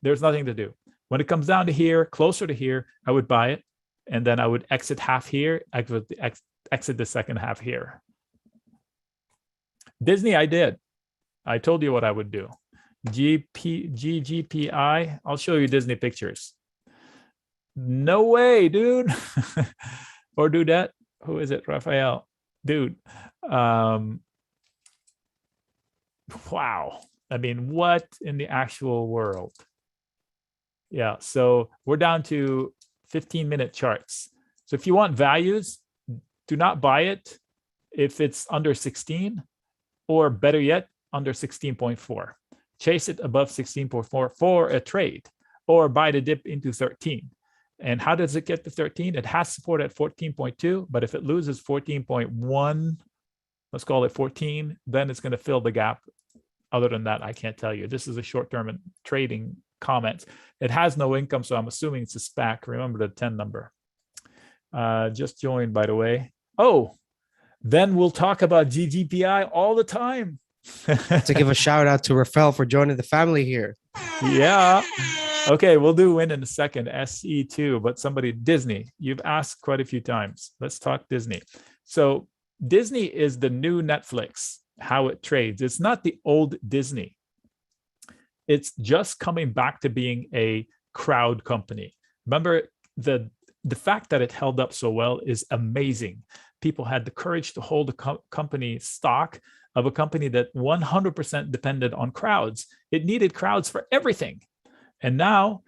there's nothing to do. When it comes down to here, closer to here, I would buy it, and then I would exit half here, exit the second half here. Disney, I did. I told you what I would do. GGPI, I'll show you Disney pictures. No way, dude. Or Dudette. Who is it? Raphael. Dude. Wow. I mean, what in the actual world? Yeah, so we're down to 15-minute charts. So if you want values, do not buy it if it's under 16, or better yet, under 16.4. Chase it above 16.4 for a trade, or buy the dip into 13. And how does it get to 13? It has support at 14.2, but if it loses 14.1, let's call it 14, then it's going to fill the gap. Other than that, I can't tell you. This is a short-term trading comment. It has no income, so I'm assuming it's a SPAC. Remember the 10 number. Just joined, by the way. Oh, then we'll talk about GGPI all the time. To give a shout out to Rafael for joining the family here. Yeah. Okay, we'll do win in a second. SE2, but somebody, Disney. You've asked quite a few times. Let's talk Disney. So Disney is the new Netflix, how it trades. It's not the old Disney. It's just coming back to being a crowd company. Remember, the fact that it held up so well is amazing. People had the courage to hold a company stock of a company that 100% depended on crowds. It needed crowds for everything. And now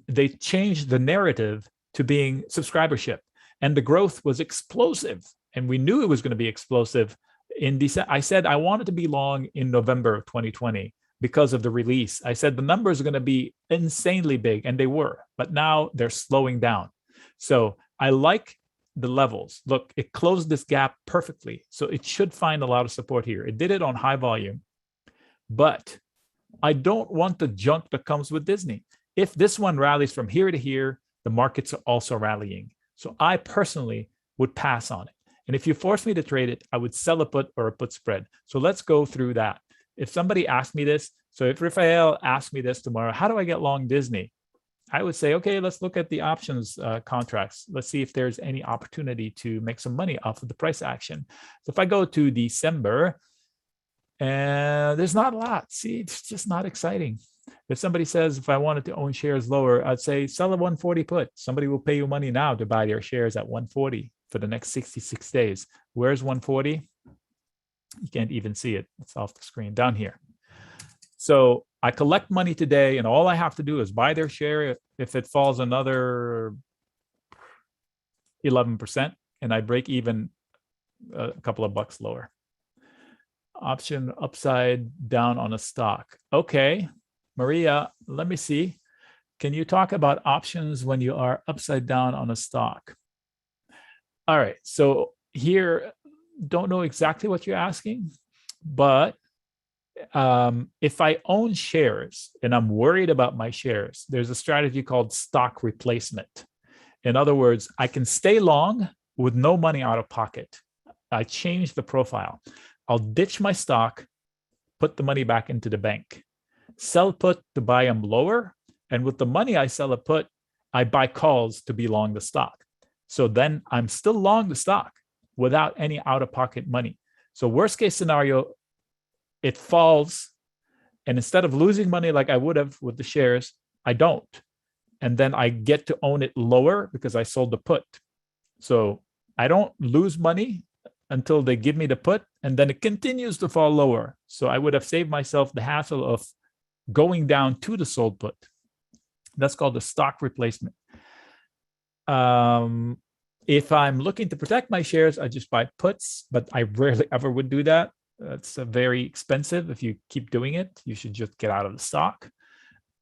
they changed the narrative to being subscribership. And the growth was explosive. And we knew it was going to be explosive in December. I said I wanted to be long in November of 2020 because of the release. I said the numbers are going to be insanely big, and they were. But now they're slowing down. So I like the levels. Look, it closed this gap perfectly. So it should find a lot of support here. It did it on high volume. But I don't want the junk that comes with Disney. If this one rallies from here to here, the markets are also rallying. So I personally would pass on it. And if you force me to trade it, I would sell a put or a put spread. So let's go through that. If somebody asked me this, so if Rafael asked me this tomorrow, how do I get long Disney? I would say, okay, let's look at the options contracts. Let's see if there's any opportunity to make some money off of the price action. So if I go to December, and there's not a lot. See, it's just not exciting. If somebody says, if I wanted to own shares lower, I'd say sell a 140 put. Somebody will pay you money now to buy their shares at 140 for the next 66 days. Where's 140? You can't even see it. It's off the screen down here. So I collect money today, and all I have to do is buy their share. If it falls another 11%, and I break even a couple of bucks lower. Option upside down on a stock. Okay, Maria, let me see. Can you talk about options when you are upside down on a stock? All right, so here, don't know exactly what you're asking, but if I own shares and I'm worried about my shares, there's a strategy called stock replacement. In other words, I can stay long with no money out of pocket. I change the profile. I'll ditch my stock, put the money back into the bank, sell put to buy them lower. And with the money I sell a put, I buy calls to be long the stock. So then I'm still long the stock without any out-of-pocket money. So worst case scenario, it falls. And instead of losing money like I would have with the shares, I don't. And then I get to own it lower because I sold the put. So I don't lose money until they give me the put, and then it continues to fall lower. So I would have saved myself the hassle of going down to the sold put. That's called the stock replacement. If I'm looking to protect my shares, I just buy puts, but I rarely ever would do that. It's very expensive. If you keep doing it, you should just get out of the stock.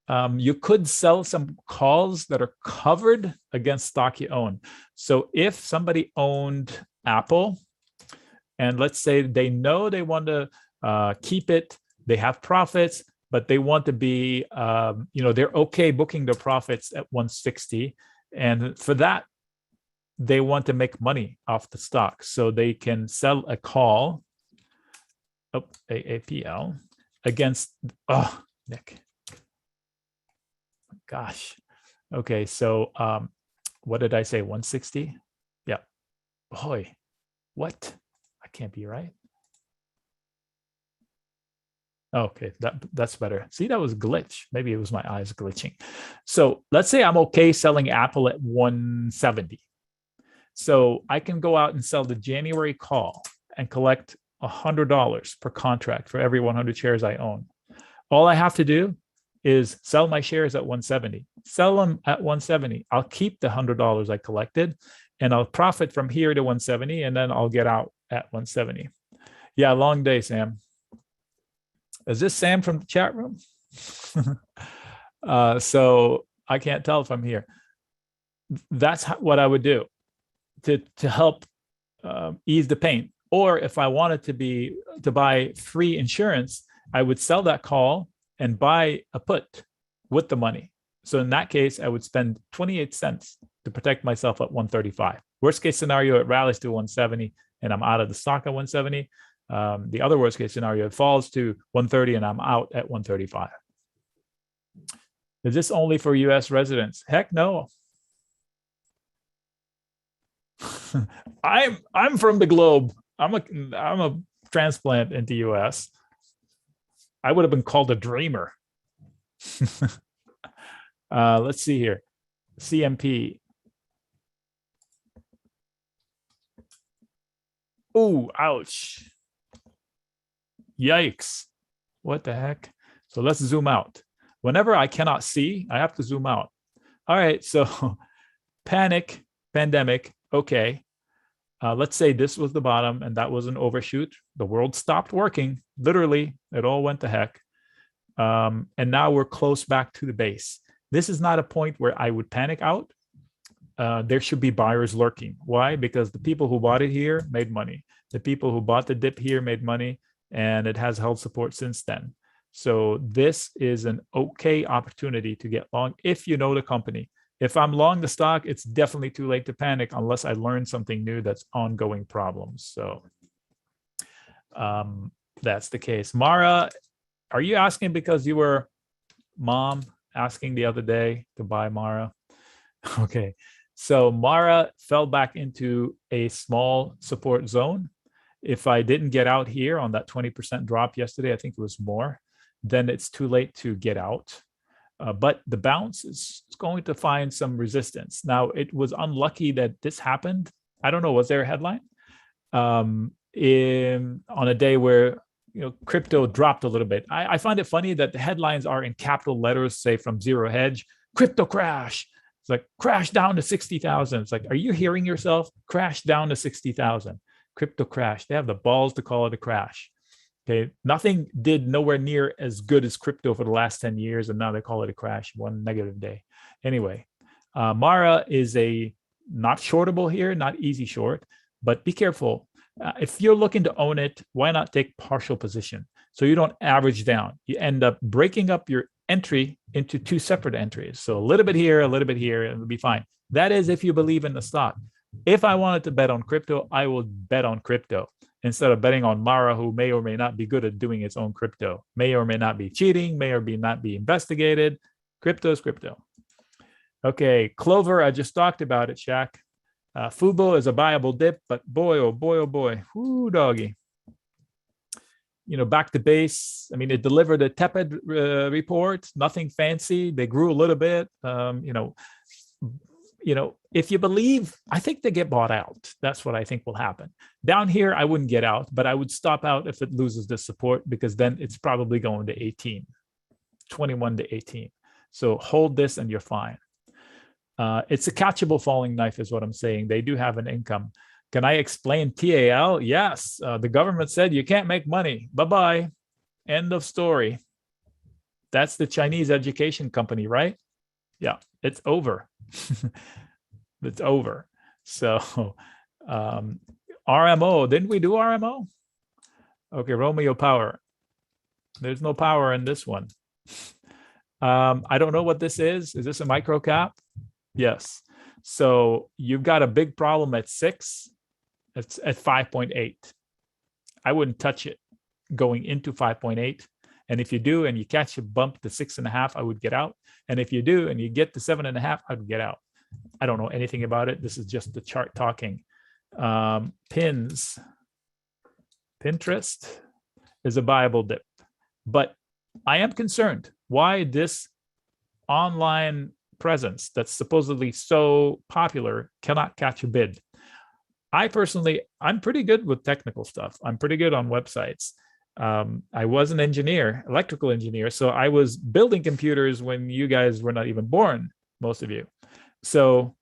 You could sell some calls that are covered against stock you own. So if somebody owned Apple, and let's say they know they want to keep it, they have profits, but they want to be, they're okay booking their profits at 160. And for that, they want to make money off the stock. So they can sell a call, AAPL, against, Nick. Gosh. Okay, so what did I say, 160? Yeah. Boy, what? I can't be right. Okay, that's better. See, that was a glitch. Maybe it was my eyes glitching. So let's say I'm okay selling Apple at 170. So I can go out and sell the January call and collect $100 per contract for every 100 shares I own. All I have to do is sell my shares at 170. Sell them at 170. I'll keep the $100 I collected, and I'll profit from here to 170, and then I'll get out at 170. Yeah, long day, Sam. Is this Sam from the chat room? So I can't tell if I'm here. That's what I would do to help ease the pain. Or if I wanted to buy free insurance, I would sell that call and buy a put with the money. So in that case, I would spend 28 cents to protect myself at 135. Worst case scenario, it rallies to 170 and I'm out of the stock at 170. The other worst case scenario, it falls to 130 and I'm out at 135. Is this only for US residents? Heck no. I'm from the globe. I'm a transplant into US. I would have been called a dreamer. Let's see here. CMP. Ooh, ouch. Yikes. What the heck? So let's zoom out. Whenever I cannot see, I have to zoom out. All right, so pandemic, okay. Let's say this was the bottom and that was an overshoot. The world stopped working. Literally, it all went to heck. And now we're close back to the base. This is not a point where I would panic out. There should be buyers lurking. Why? Because the people who bought it here made money. The people who bought the dip here made money, and it has held support since then. So this is an okay opportunity to get long if you know the company. If I'm long the stock, it's definitely too late to panic unless I learn something new that's ongoing problems. So that's the case. Mara, are you asking because you were mom asking the other day to buy Mara? Okay. So Mara fell back into a small support zone. If I didn't get out here on that 20% drop yesterday, I think it was more, then it's too late to get out. But the bounce is going to find some resistance. Now, it was unlucky that this happened. I don't know, was there a headline? On a day where crypto dropped a little bit. I find it funny that the headlines are in capital letters, say from Zero Hedge, crypto crash. It's like crash down to 60,000. It's like, are you hearing yourself? Crash down to 60,000. Crypto crash. They have the balls to call it a crash. Okay, nothing did nowhere near as good as crypto for the last 10 years, and now they call it a crash, one negative day. Anyway, Mara is a not shortable here, not easy short, but be careful. If you're looking to own it, why not take partial position so you don't average down? You end up breaking up your entry into two separate entries. So a little bit here, and it'll be fine. That is if you believe in the stock. If I wanted to bet on crypto, I will bet on crypto instead of betting on Mara, who may or may not be good at doing its own crypto, may or may not be cheating, may or may not be investigated. Crypto is crypto. Okay, Clover, I just talked about it, Shaq. Fubo is a buyable dip, but boy, oh boy, oh boy, whoo, doggy. Back to base. I mean, it delivered a tepid report, nothing fancy. They grew a little bit. If you believe, I think they get bought out. That's what I think will happen. Down here, I wouldn't get out, but I would stop out if it loses the support, because then it's probably going to 18, 21 to 18. So hold this and you're fine. It's a catchable falling knife is what I'm saying. They do have an income. Can I explain TAL? Yes. The government said you can't make money. Bye-bye. End of story. That's the Chinese education company, right? Yeah, it's over. It's over. So RMO, didn't we do RMO? Okay, Romeo Power. There's no power in this one. I don't know what this is. Is this a micro cap? Yes. So you've got a big problem at 6. It's at 5.8. I wouldn't touch it going into 5.8. And if you do and you catch a bump to 6.5, I would get out. And if you do and you get to 7.5, I would get out. I don't know anything about it. This is just the chart talking. Pinterest is a buyable dip. But I am concerned why this online presence that's supposedly so popular cannot catch a bid. I'm pretty good with technical stuff. I'm pretty good on websites. I was an engineer, electrical engineer. So I was building computers when you guys were not even born, most of you. So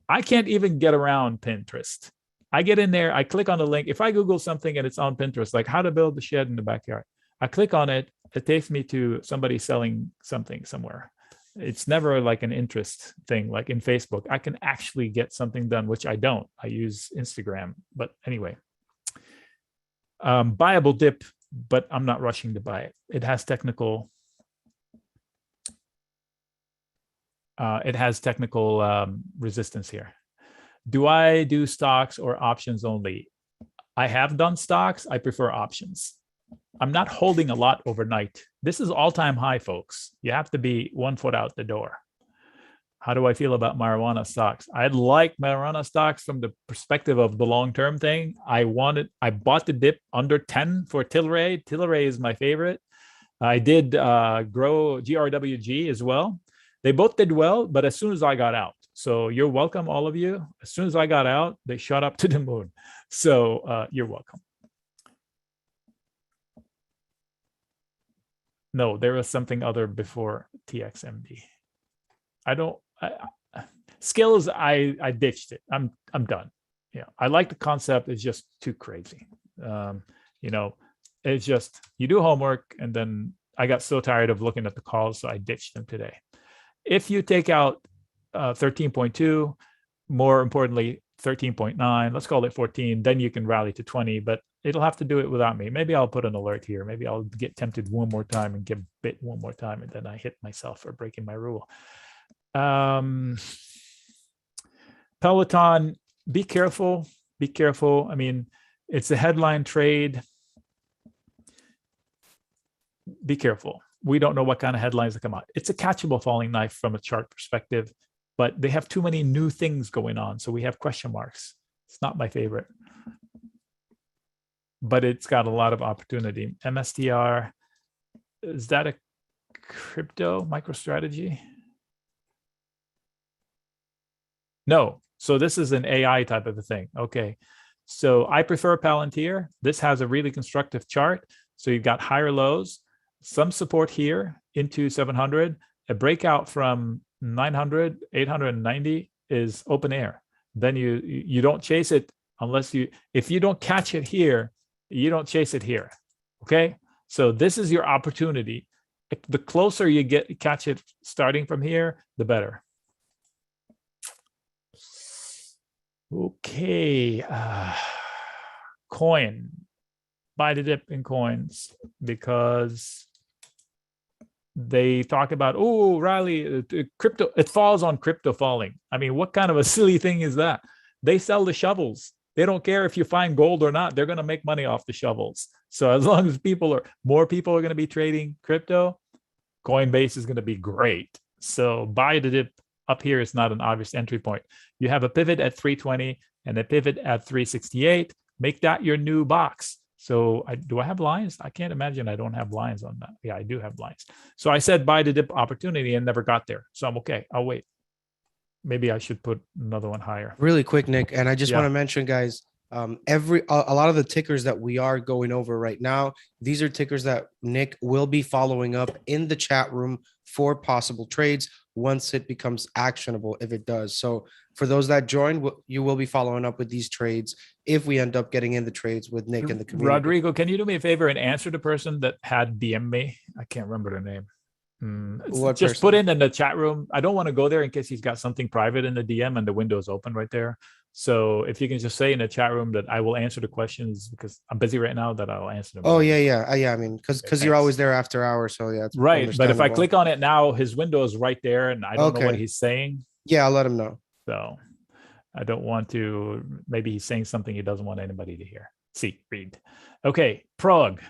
I can't even get around Pinterest. I get in there, I click on the link. If I Google something and it's on Pinterest, like how to build the shed in the backyard, I click on it. It takes me to somebody selling something somewhere. It's never like an interest thing, like in Facebook. I can actually get something done, which I don't. I use Instagram. But anyway, buyable dip, but I'm not rushing to buy it. It has technical resistance here. Do I do stocks or options only? I have done stocks. I prefer options. I'm not holding a lot overnight. This is all-time high, folks. You have to be 1 foot out the door. How do I feel about marijuana stocks? I like marijuana stocks from the perspective of the long-term thing. I bought the dip under 10 for Tilray. Tilray is my favorite. I did grow GRWG as well. They both did well, but as soon as I got out, so you're welcome, all of you. As soon as I got out, they shot up to the moon. So you're welcome. No, there was something other before TXMD. Skills, I ditched it. I'm done. Yeah, I like the concept. It's just too crazy. It's just you do homework, and then I got so tired of looking at the calls, so I ditched them today. If you take out 13.2, more importantly 13.9, let's call it 14, then you can rally to 20. But it'll have to do it without me. Maybe I'll put an alert here. Maybe I'll get tempted one more time and get bit one more time, and then I hit myself for breaking my rule. Peloton, be careful. Be careful. I mean, it's a headline trade. Be careful. We don't know what kind of headlines that come out. It's a catchable falling knife from a chart perspective, but they have too many new things going on. So we have question marks. It's not my favorite, but it's got a lot of opportunity. MSTR, is that a crypto MicroStrategy? No. So this is an AI type of a thing. Okay. So I prefer Palantir. This has a really constructive chart. So you've got higher lows, some support here into 700, a breakout from 900, 890 is open air. Then you don't chase it unless if you don't catch it here, you don't chase it here. Okay. So this is your opportunity. The closer you catch it starting from here, the better. Okay. Coin. Buy the dip in coins because they talk about, oh, rally, crypto, it falls on crypto falling. I mean, what kind of a silly thing is that? They sell the shovels. They don't care if you find gold or not. They're going to make money off the shovels. So as long as more people are going to be trading crypto, Coinbase is going to be great. So buy the dip up here is not an obvious entry point. You have a pivot at 320 and a pivot at 368. Make that your new box. So do I have lines? I can't imagine I don't have lines on that. Yeah, I do have lines. So I said buy the dip opportunity and never got there. So I'm okay. I'll wait. Maybe I should put another one higher. Really quick, Nick. And I just want to mention, guys, a lot of the tickers that we are going over right now, these are tickers that Nick will be following up in the chat room for possible trades once it becomes actionable, if it does. So for those that join, you will be following up with these trades if we end up getting in the trades with Nick in the community. Rodrigo, can you do me a favor and answer the person that had DM me? I can't remember their name. Just put in the chat room. I don't want to go there in case he's got something private in the DM and the window is open right there. So if you can just say in the chat room that I will answer the questions because I'm busy right now, that I'll answer them. Oh, yeah. I mean, because you're always there after hours. So yeah, it's right. But if I click on it now, his window is right there and I don't know what he's saying. Yeah, I'll let him know. So I don't want to, maybe he's saying something he doesn't want anybody to hear. Read. Okay, Prague.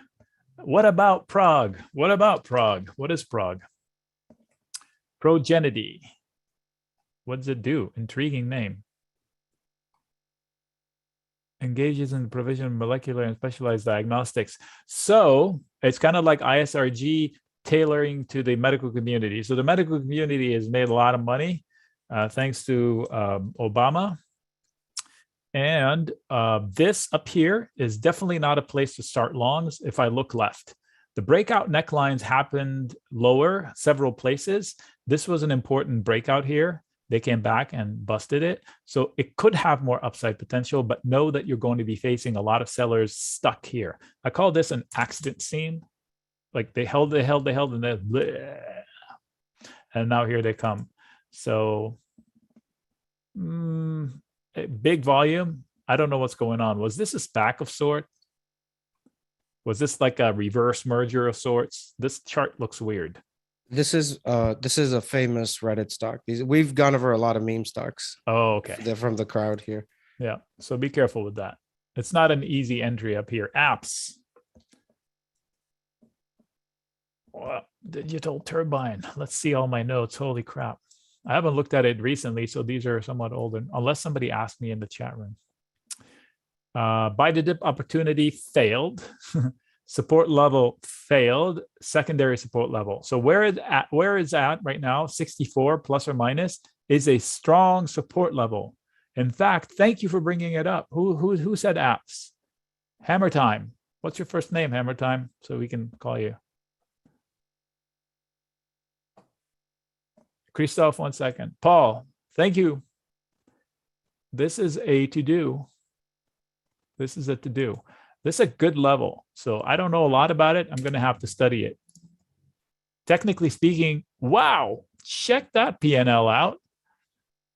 What about Prague? What is Prague? Progenity. What does it do? Intriguing name. Engages in the provision of molecular and specialized diagnostics. So it's kind of like ISRG tailoring to the medical community. So the medical community has made a lot of money thanks to Obama. And this up here is definitely not a place to start longs if I look left. The breakout necklines happened lower several places. This was an important breakout here. They came back and busted it. So it could have more upside potential, but know that you're going to be facing a lot of sellers stuck here. I call this an accident scene. Like they held, and then bleh, and now here they come. So big volume. I don't know what's going on. Was this a SPAC of sort? Was this like a reverse merger of sorts? This chart looks weird. This is a famous Reddit stock. We've gone over a lot of meme stocks. Oh, okay. They're from the crowd here. Yeah. So be careful with that. It's not an easy entry up here. Apps. Well, Digital Turbine. Let's see all my notes. Holy crap. I haven't looked at it recently, so these are somewhat older, unless somebody asked me in the chat room. Buy the dip opportunity failed. Support level failed. Secondary support level. So where is at right now, 64 plus or minus, is a strong support level. In fact, thank you for bringing it up. Who said apps? Hammer Time. What's your first name, Hammer Time? So we can call you. Christoph, 1 second. Paul, thank you. This is a to-do. This is a to-do. This is a good level. So I don't know a lot about it. I'm going to have to study it. Technically speaking, wow, check that P&L out.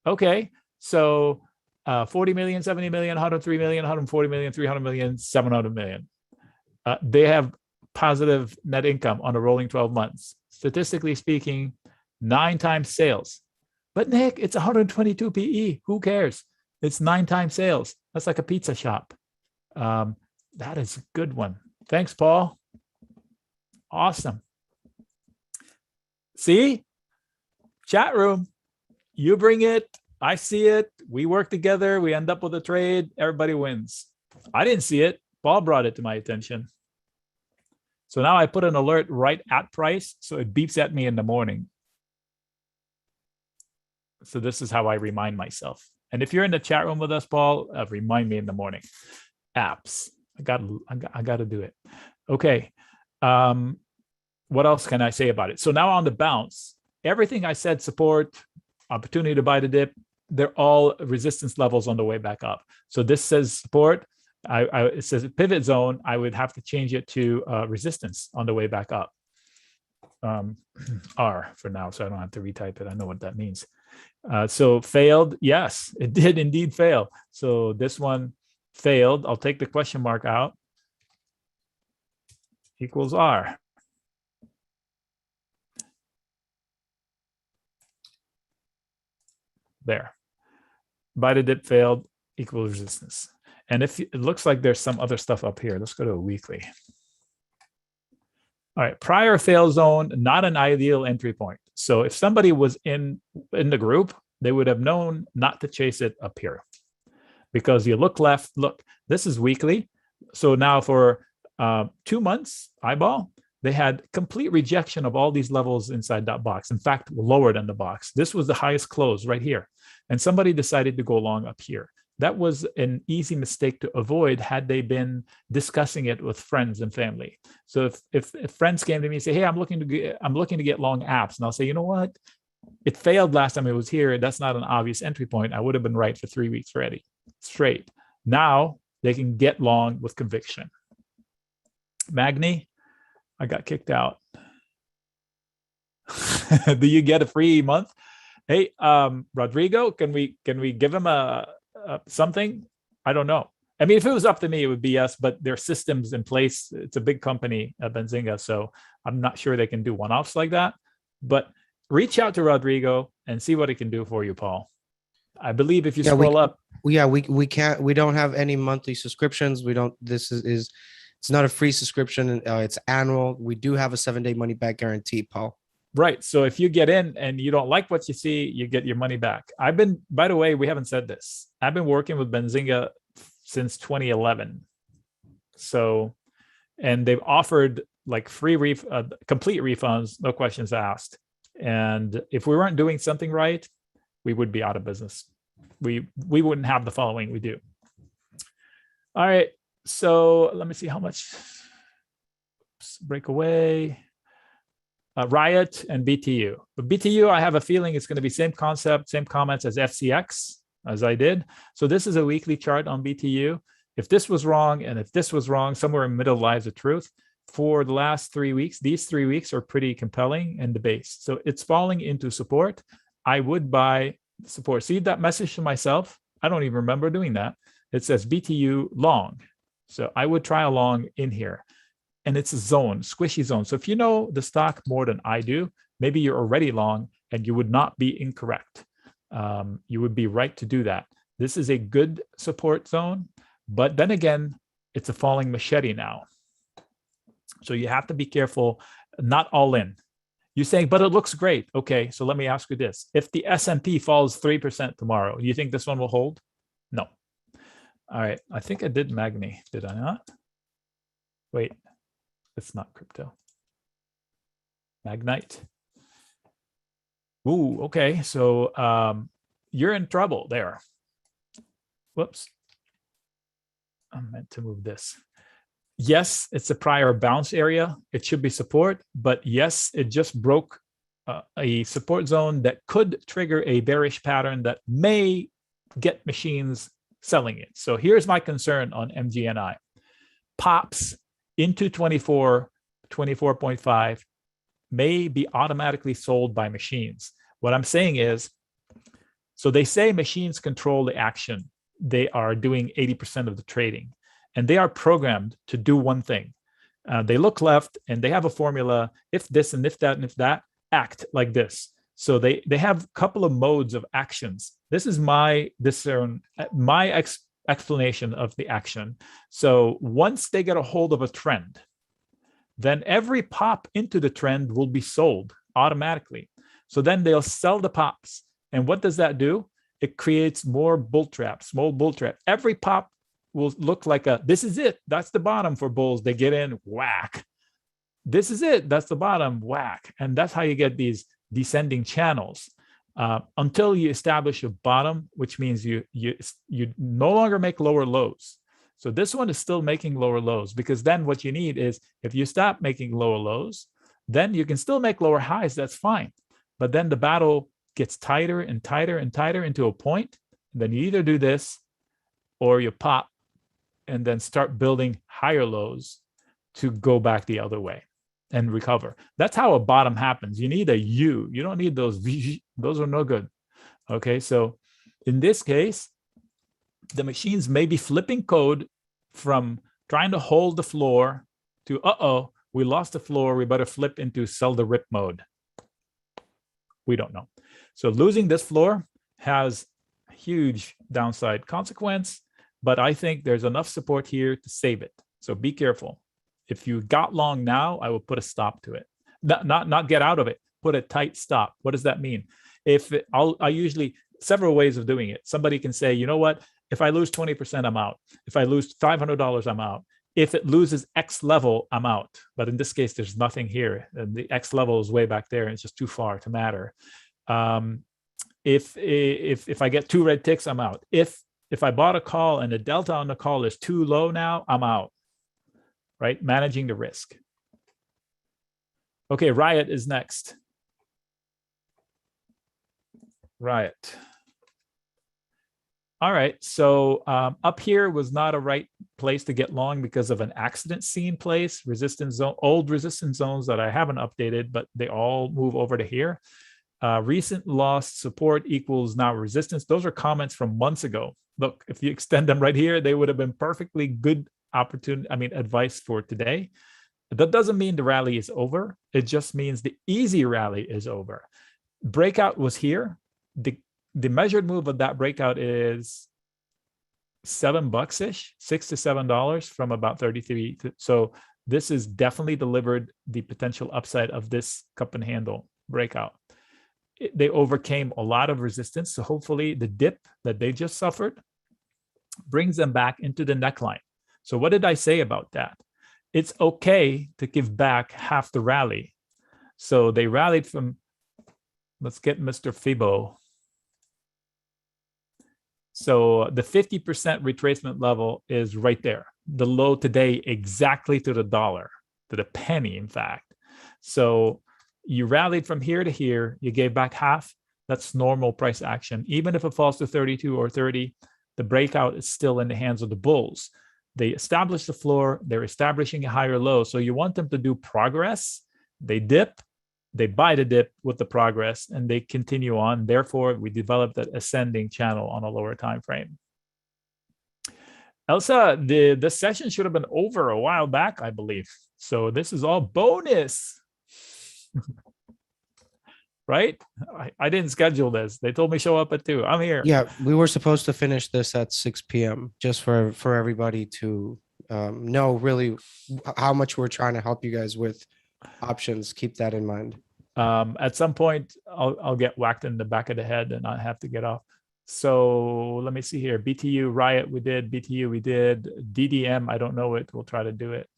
Okay, so 40 million, 70 million, 103 million, 140 million, 300 million, 700 million. They have positive net income on a rolling 12 months. Statistically speaking, 9 times sales. But Nick, it's 122 PE. Who cares? It's 9 times sales. That's like a pizza shop. That is a good one. Thanks, Paul. Awesome. See? Chat room. You bring it. I see it. We work together. We end up with a trade. Everybody wins. I didn't see it. Paul brought it to my attention. So now I put an alert right at price, so it beeps at me in the morning. So this is how I remind myself. And if you're in the chat room with us, Paul, remind me in the morning. Apps. I got to do it. Okay. What else can I say about it? So now on the bounce, everything I said, support, opportunity to buy the dip, they're all resistance levels on the way back up. So this says support. It says pivot zone. I would have to change it to resistance on the way back up. R for now, so I don't have to retype it. I know what that means. So failed. Yes, it did indeed fail. So this one failed. I'll take the question mark out. Equals R. There. Buy the dip failed equals resistance. And if it looks like there's some other stuff up here, let's go to a weekly. All right, prior fail zone, not an ideal entry point. So if somebody was in the group, they would have known not to chase it up here. Because you look left, look, this is weekly. So now for 2 months, eyeball, they had complete rejection of all these levels inside that box. In fact, lower than the box. This was the highest close right here. And somebody decided to go long up here. That was an easy mistake to avoid had they been discussing it with friends and family. So if friends came to me and say, hey, I'm looking to get long apps. And I'll say, you know what? It failed last time it was here. That's not an obvious entry point. I would have been right for 3 weeks already, straight. Now they can get long with conviction. Magni, I got kicked out. Do you get a free month? Hey, Rodrigo, can we give him a something? I don't know. I mean, if it was up to me, it would be yes, but there are systems in place. It's a big company, Benzinga, so I'm not sure they can do one-offs like that. But reach out to Rodrigo and see what he can do for you, Paul. I believe if you scroll up. We don't have any monthly subscriptions. It's not a free subscription. It's annual. We do have a 7-day money back guarantee, Paul. Right. So if you get in and you don't like what you see, you get your money back. By the way, we haven't said this. I've been working with Benzinga since 2011. So, and they've offered like free complete refunds, no questions asked. And if we weren't doing something right, we would be out of business. We wouldn't have the following we do. All right. So let me see how much. Break away. Riot and BTU. But BTU, I have a feeling it's going to be same concept, same comments as FCX, as I did. So this is a weekly chart on BTU. If this was wrong and if this was wrong, somewhere in the middle lies the truth. For the last 3 weeks, these 3 weeks are pretty compelling in the base. So it's falling into support. I would buy support. See that message to myself? I don't even remember doing that. It says BTU long. So I would try a long in here. And it's a zone, squishy zone. So if you know the stock more than I do, maybe you're already long and you would not be incorrect. You would be right to do that. This is a good support zone, but then again, it's a falling machete now. So you have to be careful, not all in. You're saying, but it looks great. Okay, so let me ask you this. If the S&P falls 3% tomorrow, do you think this one will hold? No. All right, I think I did Magni, did I not? Wait. It's not crypto. Magnite. Ooh, okay. So you're in trouble there. Whoops. I meant to move this. Yes, it's a prior bounce area. It should be support, but yes, it just broke a support zone that could trigger a bearish pattern that may get machines selling it. So here's my concern on MGNI. Pops into 24, 24.5 may be automatically sold by machines. What I'm saying is, so they say machines control the action. They are doing 80% of the trading, and they are programmed to do one thing. They look left and they have a formula. If this and if that and if that, act like this. So they have a couple of modes of actions. This is my explanation of the action. So once they get a hold of a trend, then every pop into the trend will be sold automatically. So then they'll sell the pops. And what does that do? It creates more bull traps, small bull trap. Every pop will look like this is it. That's the bottom for bulls. They get in, whack. This is it. That's the bottom, whack. And that's how you get these descending channels until you establish a bottom, which means you no longer make lower lows. So this one is still making lower lows, because then what you need is, if you stop making lower lows, then you can still make lower highs. That's fine. But then the battle gets tighter and tighter and tighter into a point. Then you either do this or you pop and then start building higher lows to go back the other way and recover. That's how a bottom happens. You need a U. You don't need those V. Those are no good. Okay, so in this case, the machines may be flipping code from trying to hold the floor to, we lost the floor. We better flip into sell the rip mode. We don't know. So losing this floor has a huge downside consequence, but I think there's enough support here to save it. So be careful. If you got long now, I will put a stop to it. Not get out of it. Put a tight stop. What does that mean? I usually, several ways of doing it. Somebody can say, you know what? If I lose 20%, I'm out. If I lose $500, I'm out. If it loses X level, I'm out. But in this case, there's nothing here. And the X level is way back there, and it's just too far to matter. If I get 2 red ticks, I'm out. If I bought a call and the delta on the call is too low now, I'm out. Right? Managing the risk. Okay, Riot is next. Riot. All right, so up here was not a right place to get long because of an accident scene place, resistance zone, old resistance zones that I haven't updated, but they all move over to here. Recent lost support equals now resistance. Those are comments from months ago. Look, if you extend them right here, they would have been perfectly good advice for today. That doesn't mean the rally is over. It just means the easy rally is over. Breakout was here. The measured move of that breakout is $7-ish, $6 to $7 from about 33. So this is definitely delivered the potential upside of this cup and handle breakout. They overcame a lot of resistance. So hopefully the dip that they just suffered brings them back into the neckline. So what did I say about that? It's okay to give back half the rally. So they rallied from, let's get Mr. Fibo. So the 50% retracement level is right there. The low today exactly to the dollar, to the penny, in fact. So you rallied from here to here, you gave back half. That's normal price action. Even if it falls to 32 or 30, the breakout is still in the hands of the bulls. They establish the floor, they're establishing a higher low. So you want them to do progress. They dip, they buy the dip with the progress, and they continue on. Therefore, we developed that ascending channel on a lower time frame. Elsa, the session should have been over a while back, I believe. So this is all bonus. Right? I didn't schedule this. They told me show up at 2. I'm here. Yeah, we were supposed to finish this at 6 p.m. just for everybody to know really how much we're trying to help you guys with options. Keep that in mind. At some point, I'll get whacked in the back of the head and I have to get off. So let me see here. BTU Riot, we did. BTU, we did. DDM, I don't know it. We'll try to do it.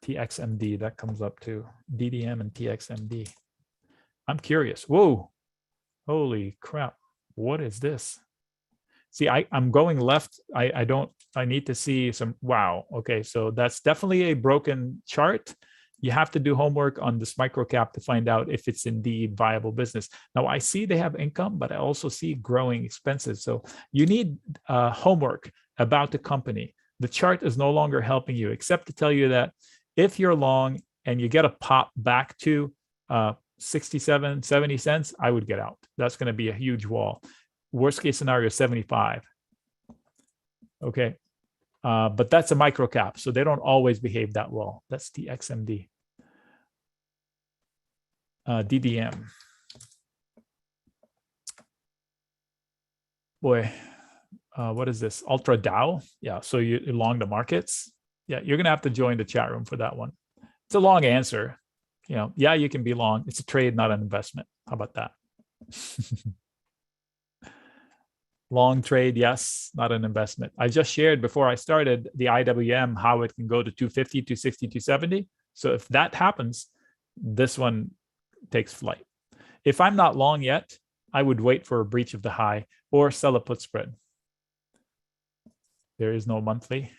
TXMD, that comes up too. DDM and TXMD. I'm curious. Whoa, holy crap. What is this? See, I'm going left. I need to see some, wow. Okay, so that's definitely a broken chart. You have to do homework on this microcap to find out if it's indeed viable business. Now, I see they have income, but I also see growing expenses. So you need homework about the company. The chart is no longer helping you, except to tell you that if you're long and you get a pop back to 67, 70 cents, I would get out. That's going to be a huge wall. Worst case scenario, 75. Okay. But that's a micro cap, so they don't always behave that well. That's the XMD. DDM. Boy, what is this? Ultra Dow? Yeah, so you long the markets. Yeah, you're gonna have to join the chat room for that one. It's a long answer. Yeah, you can be long. It's a trade, not an investment. How about that? Long trade, yes, not an investment. I just shared before I started the IWM, how it can go to 250, 260, 270. So if that happens, this one takes flight. If I'm not long yet, I would wait for a breach of the high or sell a put spread. There is no monthly.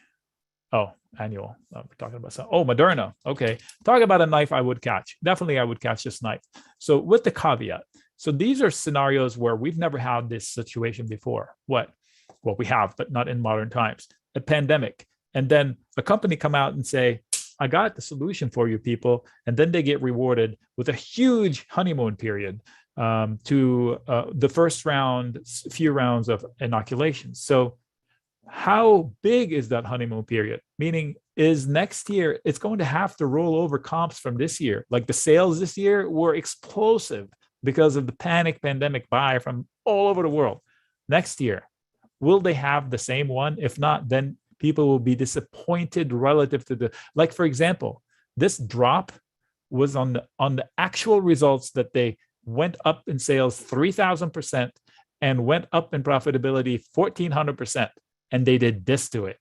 Oh, annual. We're talking about some. Oh, Moderna. Okay. Talk about a knife I would catch. Definitely, I would catch this knife. So with the caveat. So these are scenarios where we've never had this situation before. What? Well, we have, but not in modern times. A pandemic. And then a company come out and say, I got the solution for you people. And then they get rewarded with a huge honeymoon period to the first few rounds of inoculations. So how big is that honeymoon period? Meaning, is next year, it's going to have to roll over comps from this year. Like the sales this year were explosive because of the panic pandemic buy from all over the world. Next year, will they have the same one? If not, then people will be disappointed relative to like, for example, this drop was on the actual results that they went up in sales 3,000% and went up in profitability 1,400%. And they did this to it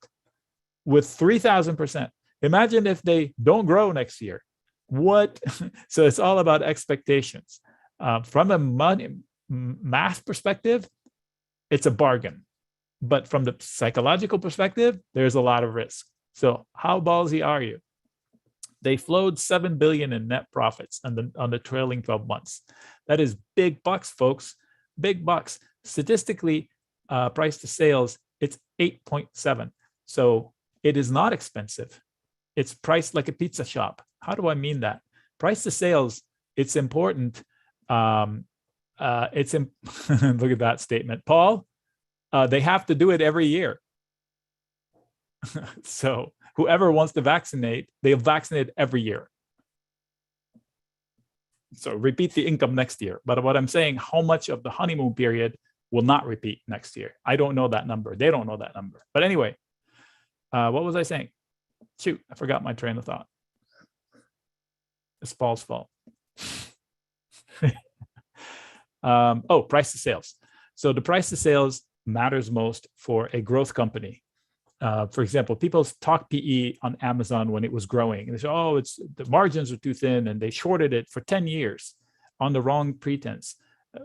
with 3,000%. Imagine if they don't grow next year. What? So it's all about expectations. From a math perspective, it's a bargain. But from the psychological perspective, there's a lot of risk. So how ballsy are you? They flowed $7 billion in net profits on the trailing 12 months. That is big bucks, folks. Big bucks. Statistically, price to sales, it's 8.7. So it is not expensive. It's priced like a pizza shop. How do I mean that? Price to sales, it's important. Look at that statement. Paul, they have to do it every year. So whoever wants to vaccinate, they'll vaccinate every year. So repeat the income next year. But what I'm saying, how much of the honeymoon period will not repeat next year? I don't know that number. They don't know that number. But anyway, what was I saying? Shoot, I forgot my train of thought. It's Paul's fault. Price to sales. So the price to sales matters most for a growth company. For example, people talk PE on Amazon when it was growing. And they say, the margins are too thin, and they shorted it for 10 years on the wrong pretense.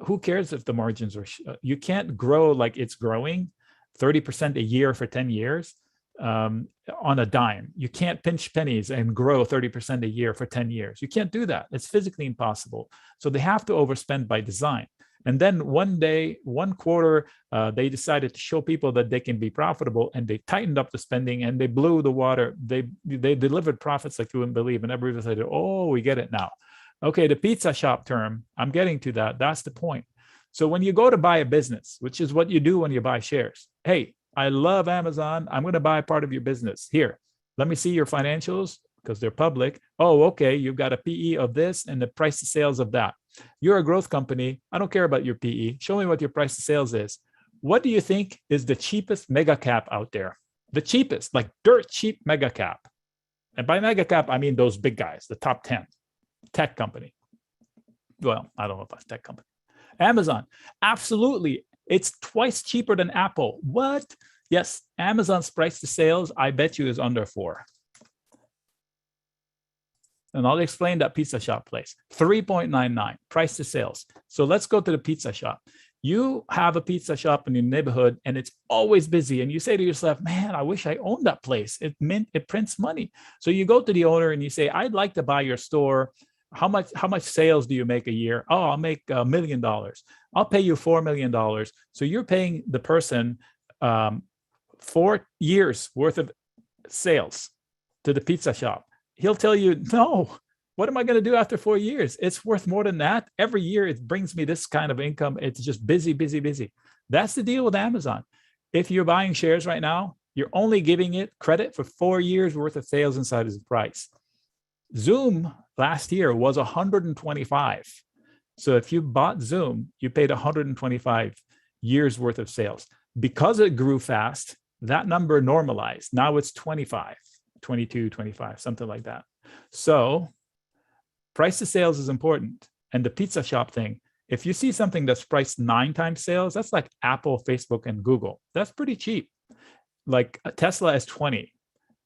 Who cares if the margins are, you can't grow like it's growing 30% a year for 10 years on a dime. You can't pinch pennies and grow 30% a year for 10 years. You can't do that. It's physically impossible. So they have to overspend by design. And then one day, one quarter, they decided to show people that they can be profitable, and they tightened up the spending and they blew the water. They delivered profits like you wouldn't believe. And everybody said, oh, we get it now. Okay, the pizza shop term, I'm getting to that. That's the point. So when you go to buy a business, which is what you do when you buy shares, hey, I love Amazon. I'm going to buy part of your business. Here, let me see your financials because they're public. Oh, okay, you've got a PE of this and the price to sales of that. You're a growth company. I don't care about your PE. Show me what your price to sales is. What do you think is the cheapest mega cap out there? The cheapest, like dirt cheap mega cap. And by mega cap, I mean those big guys, the top 10. Tech company. Well, I don't know if that's tech company. Amazon, absolutely. It's twice cheaper than Apple. What? Yes, Amazon's price to sales, I bet you, is under 4. And I'll explain that pizza shop place. 3.99 price to sales. So let's go to the pizza shop. You have a pizza shop in your neighborhood and it's always busy. And you say to yourself, man, I wish I owned that place. It prints money. So you go to the owner and you say, I'd like to buy your store. How much sales do you make a year? Oh, I'll make $1 million. I'll pay you $4 million. So you're paying the person 4 years worth of sales to the pizza shop. He'll tell you, no, what am I going to do after 4 years? It's worth more than that. Every year it brings me this kind of income. It's just busy, busy, busy. That's the deal with Amazon. If you're buying shares right now, you're only giving it credit for 4 years worth of sales inside of the price. Zoom last year was 125. So if you bought Zoom, you paid 125 years worth of sales. Because it grew fast, that number normalized. Now it's 25, 22, 25, something like that. So price to sales is important. And the pizza shop thing, if you see something that's priced 9 times sales, that's like Apple, Facebook, and Google. That's pretty cheap. Like Tesla is 20.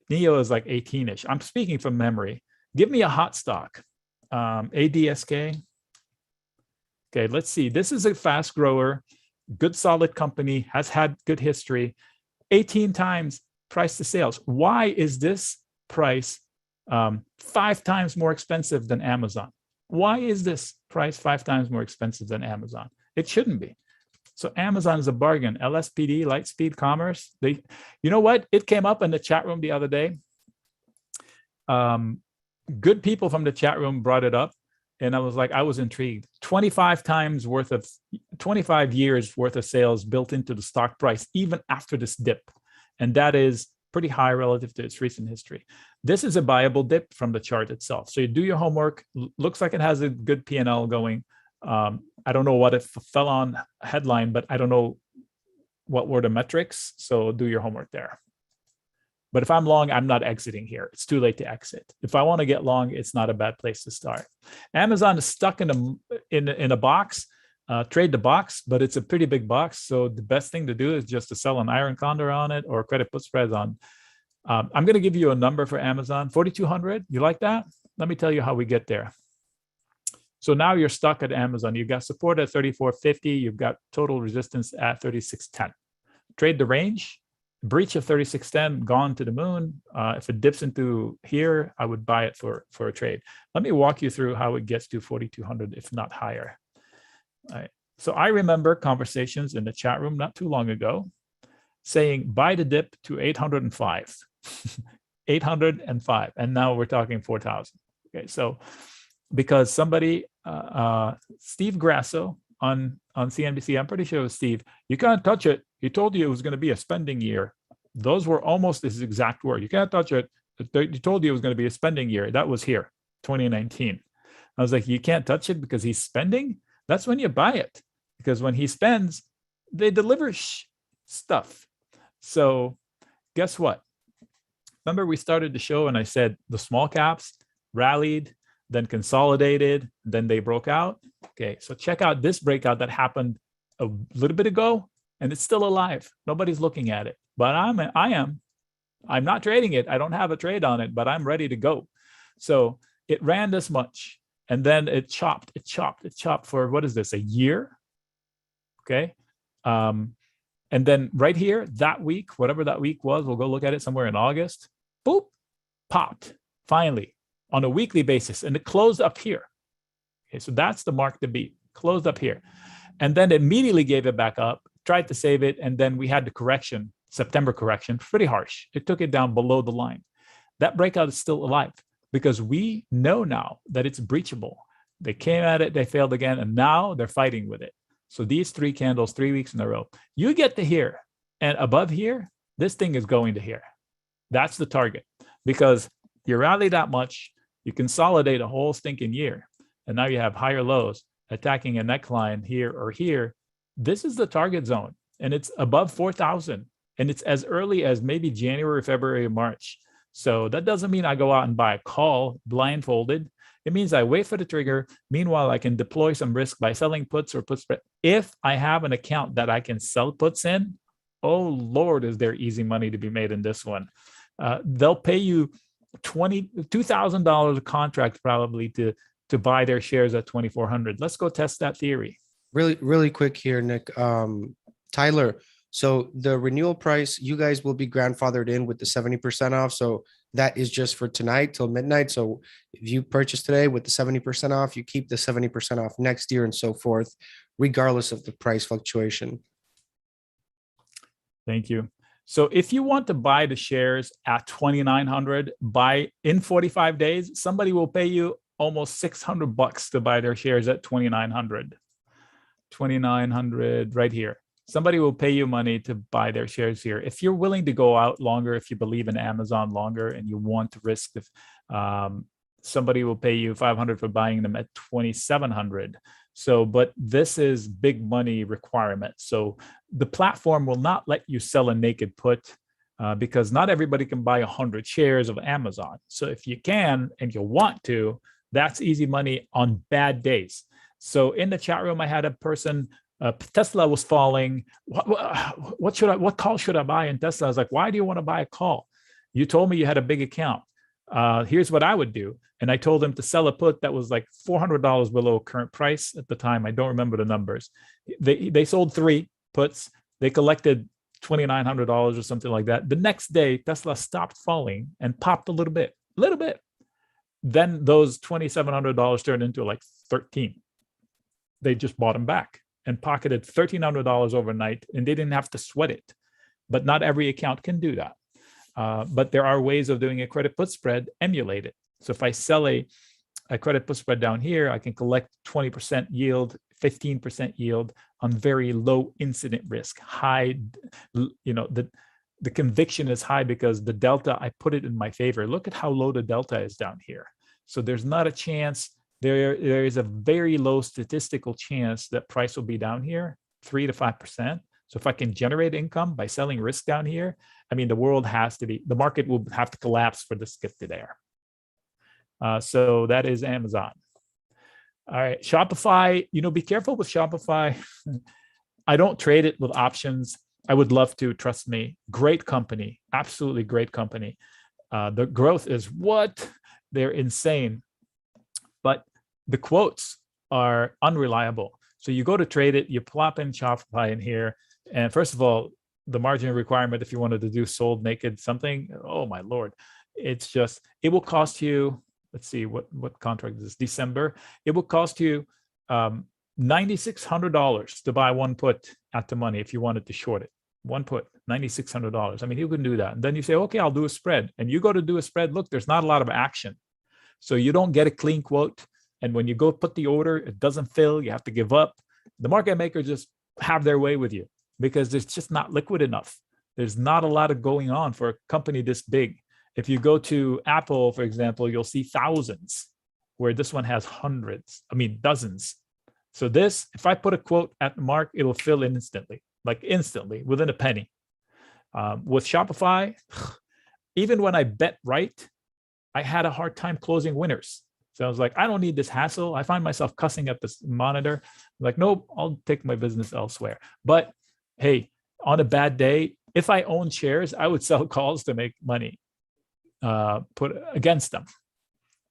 NIO is like 18-ish. I'm speaking from memory. Give me a hot stock. ADSK. Okay, let's see. This is a fast grower, good solid company, has had good history. 18 times price to sales. Why is this price 5 times more expensive than Amazon? Why is this price 5 times more expensive than Amazon? It shouldn't be. So Amazon is a bargain. LSPD, Lightspeed Commerce. You know what? It came up in the chat room the other day. Good people from the chat room brought it up. And I was intrigued. 25 years worth of sales built into the stock price, even after this dip. And that is pretty high relative to its recent history. This is a buyable dip from the chart itself. So you do your homework. Looks like it has a good P&L going. I don't know what it fell on headline, but I don't know what were the metrics. So do your homework there. But if I'm long, I'm not exiting here. It's too late to exit. If I want to get long, it's not a bad place to start. Amazon is stuck in a box. Trade the box, but it's a pretty big box. So the best thing to do is just to sell an iron condor on it or credit put spreads on. I'm going to give you a number for Amazon, 4,200. You like that? Let me tell you how we get there. So now you're stuck at Amazon. You've got support at 34.50. You've got total resistance at 36.10. Trade the range. Breach of 36.10, gone to the moon. If it dips into here, I would buy it for a trade. Let me walk you through how it gets to 4,200, if not higher. All right. So I remember conversations in the chat room not too long ago saying buy the dip to 805, 805, and now we're talking 4,000. Okay, so because somebody, Steve Grasso on CNBC, I'm pretty sure it was Steve, you can't touch it. He told you it was going to be a spending year. Those were almost his exact word. You can't touch it. He told you it was going to be a spending year. That was here, 2019. I was like, you can't touch it because he's spending? That's when you buy it. Because when he spends, they deliver stuff. So guess what? Remember we started the show and I said the small caps rallied, then consolidated, then they broke out. Okay, so check out this breakout that happened a little bit ago, and it's still alive. Nobody's looking at it, but I am. I'm not trading it. I don't have a trade on it, but I'm ready to go. So it ran this much, and then it chopped for, what is this, a year? Okay. And then right here, that week, whatever that week was, we'll go look at it somewhere in August. Boop, popped, finally, on a weekly basis, and it closed up here. Okay, so that's the mark to beat, closed up here. And then immediately gave it back up, tried to save it, and then we had the correction, September correction, pretty harsh. It took it down below the line. That breakout is still alive because we know now that it's breachable. They came at it, they failed again, and now they're fighting with it. So these 3 candles, 3 weeks in a row, you get to here, and above here, this thing is going to here. That's the target, because you rally that much, you consolidate a whole stinking year, and now you have higher lows attacking a neckline here or here. This is the target zone, and it's above 4,000, and it's as early as maybe January, February, March. So that doesn't mean I go out and buy a call blindfolded. It means I wait for the trigger. Meanwhile, I can deploy some risk by selling puts or put spread. If I have an account that I can sell puts in, oh Lord, is there easy money to be made in this one. They'll pay you $2,000 a contract probably to buy their shares at 2,400. Let's go test that theory. Really quick here, Nick. Tyler, so the renewal price, you guys will be grandfathered in with the 70% off. So that is just for tonight till midnight. So if you purchase today with the 70% off, you keep the 70% off next year and so forth, regardless of the price fluctuation. Thank you. So if you want to buy the shares at 2,900, buy in 45 days, somebody will pay you almost $600 to buy their shares at 2,900. 2,900 right here. Somebody will pay you money to buy their shares here. If you're willing to go out longer, if you believe in Amazon longer and you want to risk somebody will pay you 500 for buying them at 2,700. So, but this is big money requirement. So the platform will not let you sell a naked put because not everybody can buy 100 shares of Amazon. So if you can and you want to, that's easy money on bad days. So in the chat room, I had a person, Tesla was falling. What call should I buy in Tesla? I was like, why do you want to buy a call? You told me you had a big account. Here's what I would do. And I told them to sell a put that was like $400 below current price at the time. I don't remember the numbers. They sold 3 puts. They collected $2,900 or something like that. The next day, Tesla stopped falling and popped a little bit. Then those $2,700 turned into like 13. They just bought them back and pocketed $1,300 overnight, and they didn't have to sweat it. But not every account can do that. But there are ways of doing a credit put spread emulated. So if I sell a credit put spread down here, I can collect 20% yield, 15% yield on very low incident risk, high, the conviction is high because the delta, I put it in my favor. Look at how low the delta is down here. So there's not a chance, there is a very low statistical chance that price will be down here, 3 to 5%. So if I can generate income by selling risk down here, I mean, the market will have to collapse for this to get to there. So that is Amazon. All right, Shopify, be careful with Shopify. I don't trade it with options. I would love to, trust me. Great company, absolutely great company. The growth is they're insane, but the quotes are unreliable. So you go to trade it, you plop in Shopify in here, and first of all, the margin requirement, if you wanted to do sold naked something, oh my Lord, it will cost you, let's see, what contract is this, December. It will cost you $9,600 to buy one put at the money if you wanted to short it. One put, $9,600. I mean, who can do that? And then you say, okay, I'll do a spread. And you go to do a spread, look, there's not a lot of action. So you don't get a clean quote. And when you go put the order, it doesn't fill, you have to give up. The market makers just have their way with you because it's just not liquid enough. There's not a lot of going on for a company this big. If you go to Apple, for example, you'll see thousands, where this one has dozens. So this, if I put a quote at the mark, it'll fill instantly, within a penny. With Shopify, even when I bet right, I had a hard time closing winners. So I was like, I don't need this hassle. I find myself cussing at this monitor. I'm like, nope, I'll take my business elsewhere. But hey, on a bad day, if I own shares, I would sell calls to make money, put against them.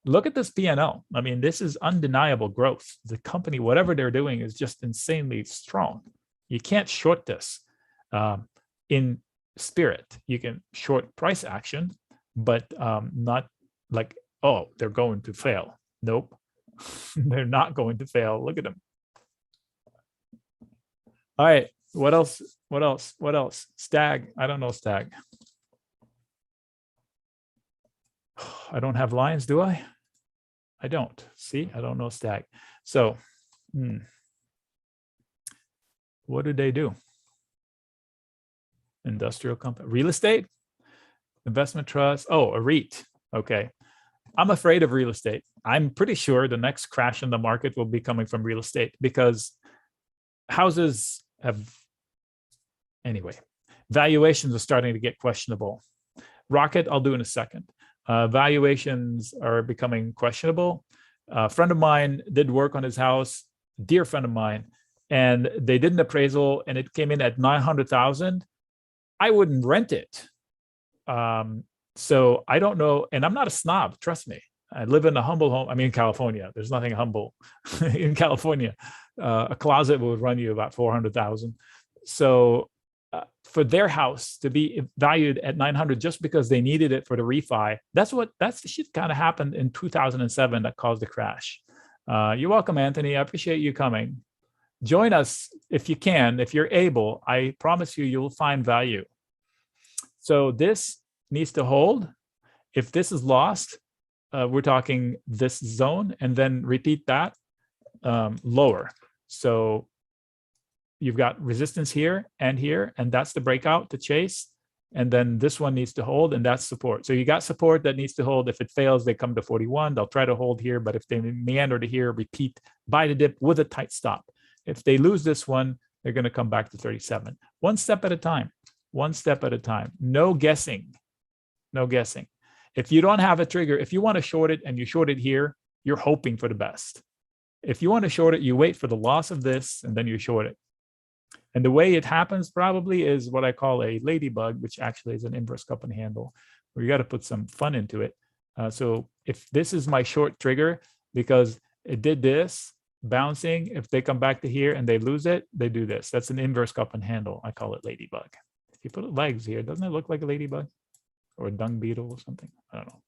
Look at this P&L. I mean, this is undeniable growth. The company, whatever they're doing, is just insanely strong. You can't short this in spirit. You can short price action, but not like, oh, they're going to fail. Nope, they're not going to fail. Look at them. All right, what else? Stag, I don't know Stag. I don't have lines, do I? I don't. See, I don't know Stag. So, what do they do? Industrial company, real estate, investment trust. Oh, a REIT. Okay. I'm afraid of real estate. I'm pretty sure the next crash in the market will be coming from real estate because houses valuations are starting to get questionable. Rocket, I'll do in a second. Valuations are becoming questionable. A friend of mine did work on his house, dear friend of mine, and they did an appraisal and it came in at 900,000. I wouldn't rent it. So I don't know, and I'm not a snob, trust me. I live in a humble home. I mean, in California, there's nothing humble in California. A closet would run you about 400,000. So for their house to be valued at 900 just because they needed it for the refi, that's the shit kind of happened in 2007 that caused the crash. You're welcome, Anthony. I appreciate you coming. Join us if you can, if you're able. I promise you'll find value. So this needs to hold. If this is lost, we're talking this zone, and then repeat that lower. So you've got resistance here, and that's the breakout to chase. And then this one needs to hold, and that's support. So you got support that needs to hold. If it fails, they come to 41. They'll try to hold here, but if they meander to here, repeat, buy the dip with a tight stop. If they lose this one, they're going to come back to 37. One step at a time. One step at a time. No guessing. No guessing. If you don't have a trigger, if you want to short it and you short it here, you're hoping for the best. If you want to short it, you wait for the loss of this and then you short it. And the way it happens probably is what I call a ladybug, which actually is an inverse cup and handle, where you got to put some fun into it. So if this is my short trigger, because it did this, bouncing, if they come back to here and they lose it, they do this. That's an inverse cup and handle. I call it ladybug. If you put legs here, doesn't it look like a ladybug or a dung beetle or something? I don't know.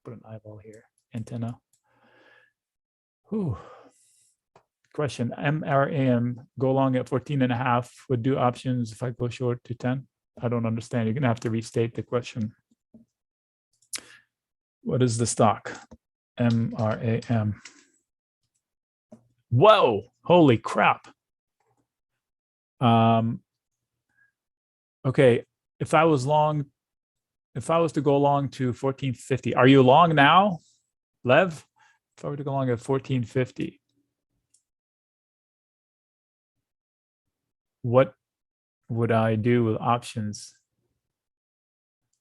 Put an eyeball here, antenna. Whew. Question, MRAM, go long at 14.5, would do options if I go short to 10? I don't understand. You're going to have to restate the question. What is the stock? MRAM. Whoa, holy crap. Okay, if I was to go long to 1450, are you long now, Lev? If I were to go long at 1450, what would I do with options?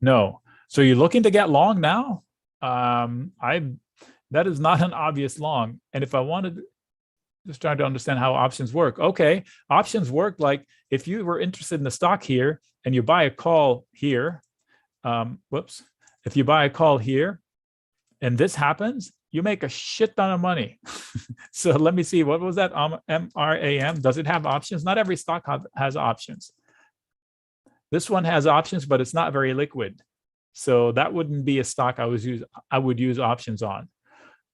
No. So you're looking to get long now? That is not an obvious long. And if I wanted, just trying to understand how options work. Okay, options work like if you were interested in the stock here and you buy a call here, if you buy a call here and this happens, you make a shit ton of money. So let me see, what was that? MRAM, does it have options? Not every stock has options. This one has options, but it's not very liquid. So that wouldn't be a stock I would use options on.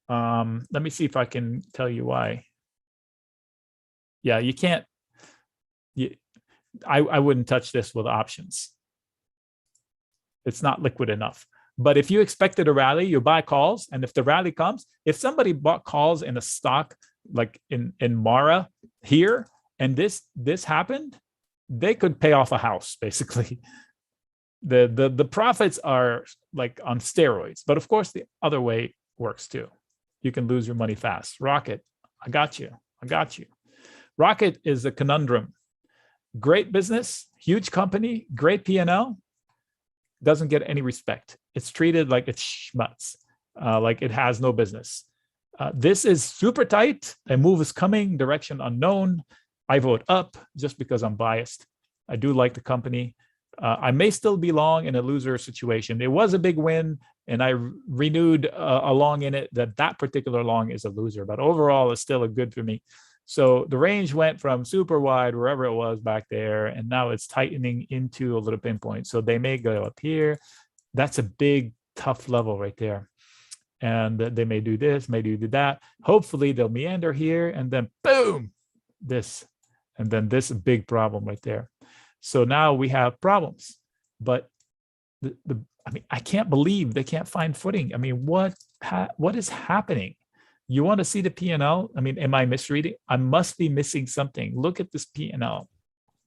Let me see if I can tell you why. Yeah, you can't, I wouldn't touch this with options. It's not liquid enough. But if you expected a rally, you buy calls. And if the rally comes, if somebody bought calls in a stock like in Mara here, and this happened, they could pay off a house, basically. The profits are like on steroids. But of course, the other way works too. You can lose your money fast. Rocket, I got you. Rocket is a conundrum. Great business, huge company, great P&L, doesn't get any respect. It's treated like it's schmutz, like it has no business. This is super tight. A move is coming, direction unknown. I vote up just because I'm biased. I do like the company. I may still be long in a loser situation. It was a big win, and I renewed a long in it. That particular long is a loser, but overall, it's still a good for me. So the range went from super wide, wherever it was back there, and now it's tightening into a little pinpoint. So they may go up here. That's a big, tough level right there. And they may do this, may do that. Hopefully they'll meander here, and then boom, this, and then this big problem right there. So now we have problems. But I mean, I can't believe they can't find footing. I mean, what is happening? You want to see the P&L? I mean, am I misreading? I must be missing something. Look at this P&L.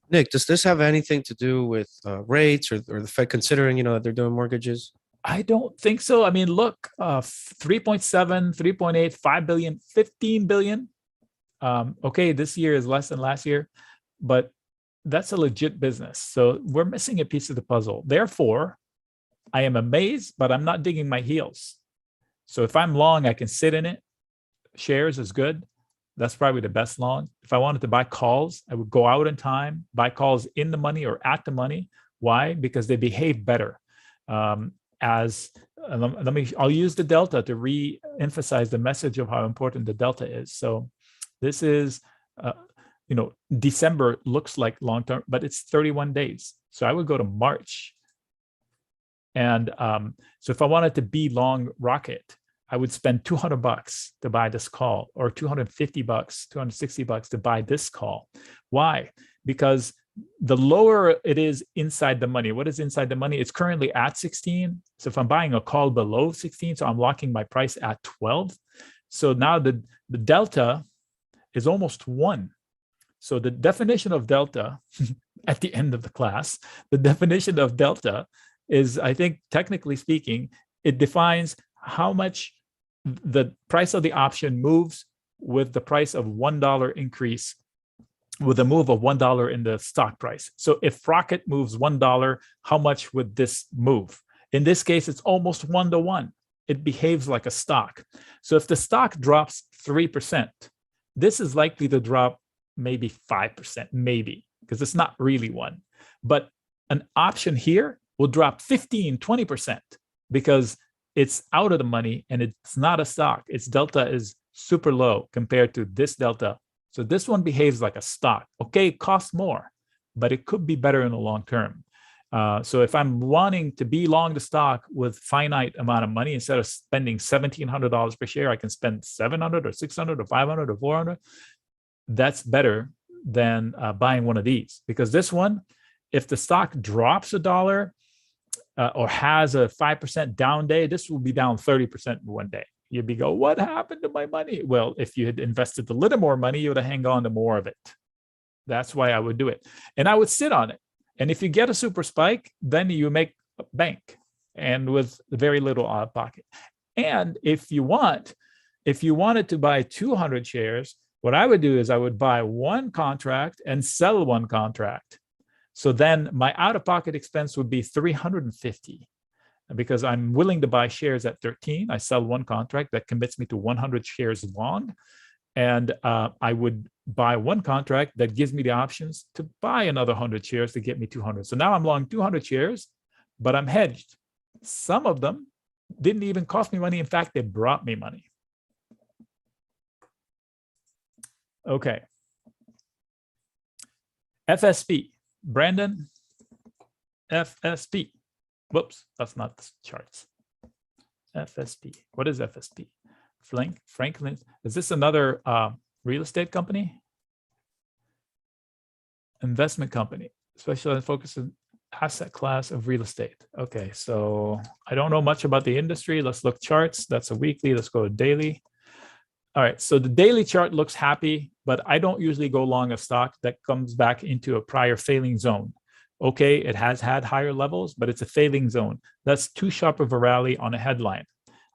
Nick, does this have anything to do with rates or the Fed considering, that they're doing mortgages? I don't think so. I mean, look, 3.7, 3.8, 5 billion, 15 billion. Okay, this year is less than last year, but that's a legit business. So we're missing a piece of the puzzle. Therefore, I am amazed, but I'm not digging my heels. So if I'm long, I can sit in it. Shares is good. That's probably the best long. If I wanted to buy calls, I would go out in time, buy calls in the money or at the money. Why? Because they behave better. I'll use the delta to re-emphasize the message of how important the delta is. So this is, December looks like long-term, but it's 31 days. So I would go to March. And so if I wanted to be long Rocket, I would spend $200 to buy this call, or $250, $260 to buy this call. Why? Because the lower it is inside the money. What is inside the money? It's currently at 16. So if I'm buying a call below 16, so I'm locking my price at 12. So now the delta is almost 1. So the definition of delta at the end of the class, the definition of delta is, I think, technically speaking, it defines how much the price of the option moves with the price of $1 increase, with a move of $1 in the stock price. So if Rocket moves $1, how much would this move? In this case, it's almost 1-to-1. It behaves like a stock. So if the stock drops 3%, this is likely to drop maybe 5%, maybe, because it's not really one. But an option here will drop 15, 20% because it's out of the money and it's not a stock. Its delta is super low compared to this delta. So this one behaves like a stock. Okay, it costs more, but it could be better in the long term. So if I'm wanting to be long the stock with finite amount of money, instead of spending $1,700 per share, I can spend 700 or 600 or 500 or 400. That's better than buying one of these, because this one, if the stock drops $1 or has a 5% down day, this will be down 30% in one day. You'd be go, what happened to my money? Well, if you had invested a little more money, you would have hang on to more of it. That's why I would do it. And I would sit on it. And if you get a super spike, then you make a bank, and with very little out of pocket. And if you wanted to buy 200 shares, what I would do is I would buy one contract and sell one contract. So then my out-of-pocket expense would be $350, because I'm willing to buy shares at 13. I sell one contract that commits me to 100 shares long. And I would buy one contract that gives me the options to buy another 100 shares to get me 200. So now I'm long 200 shares, but I'm hedged. Some of them didn't even cost me money. In fact, they brought me money. Okay. FSP. Brandon, FSP. Whoops, that's not the charts. FSP. What is FSP? Franklin. Is this another real estate company? Investment company, specialized focus on asset class of real estate. Okay, so I don't know much about the industry. Let's look charts. That's a weekly. Let's go to daily. All right, so the daily chart looks happy, but I don't usually go long a stock that comes back into a prior failing zone. Okay, it has had higher levels, but it's a failing zone. That's too sharp of a rally on a headline.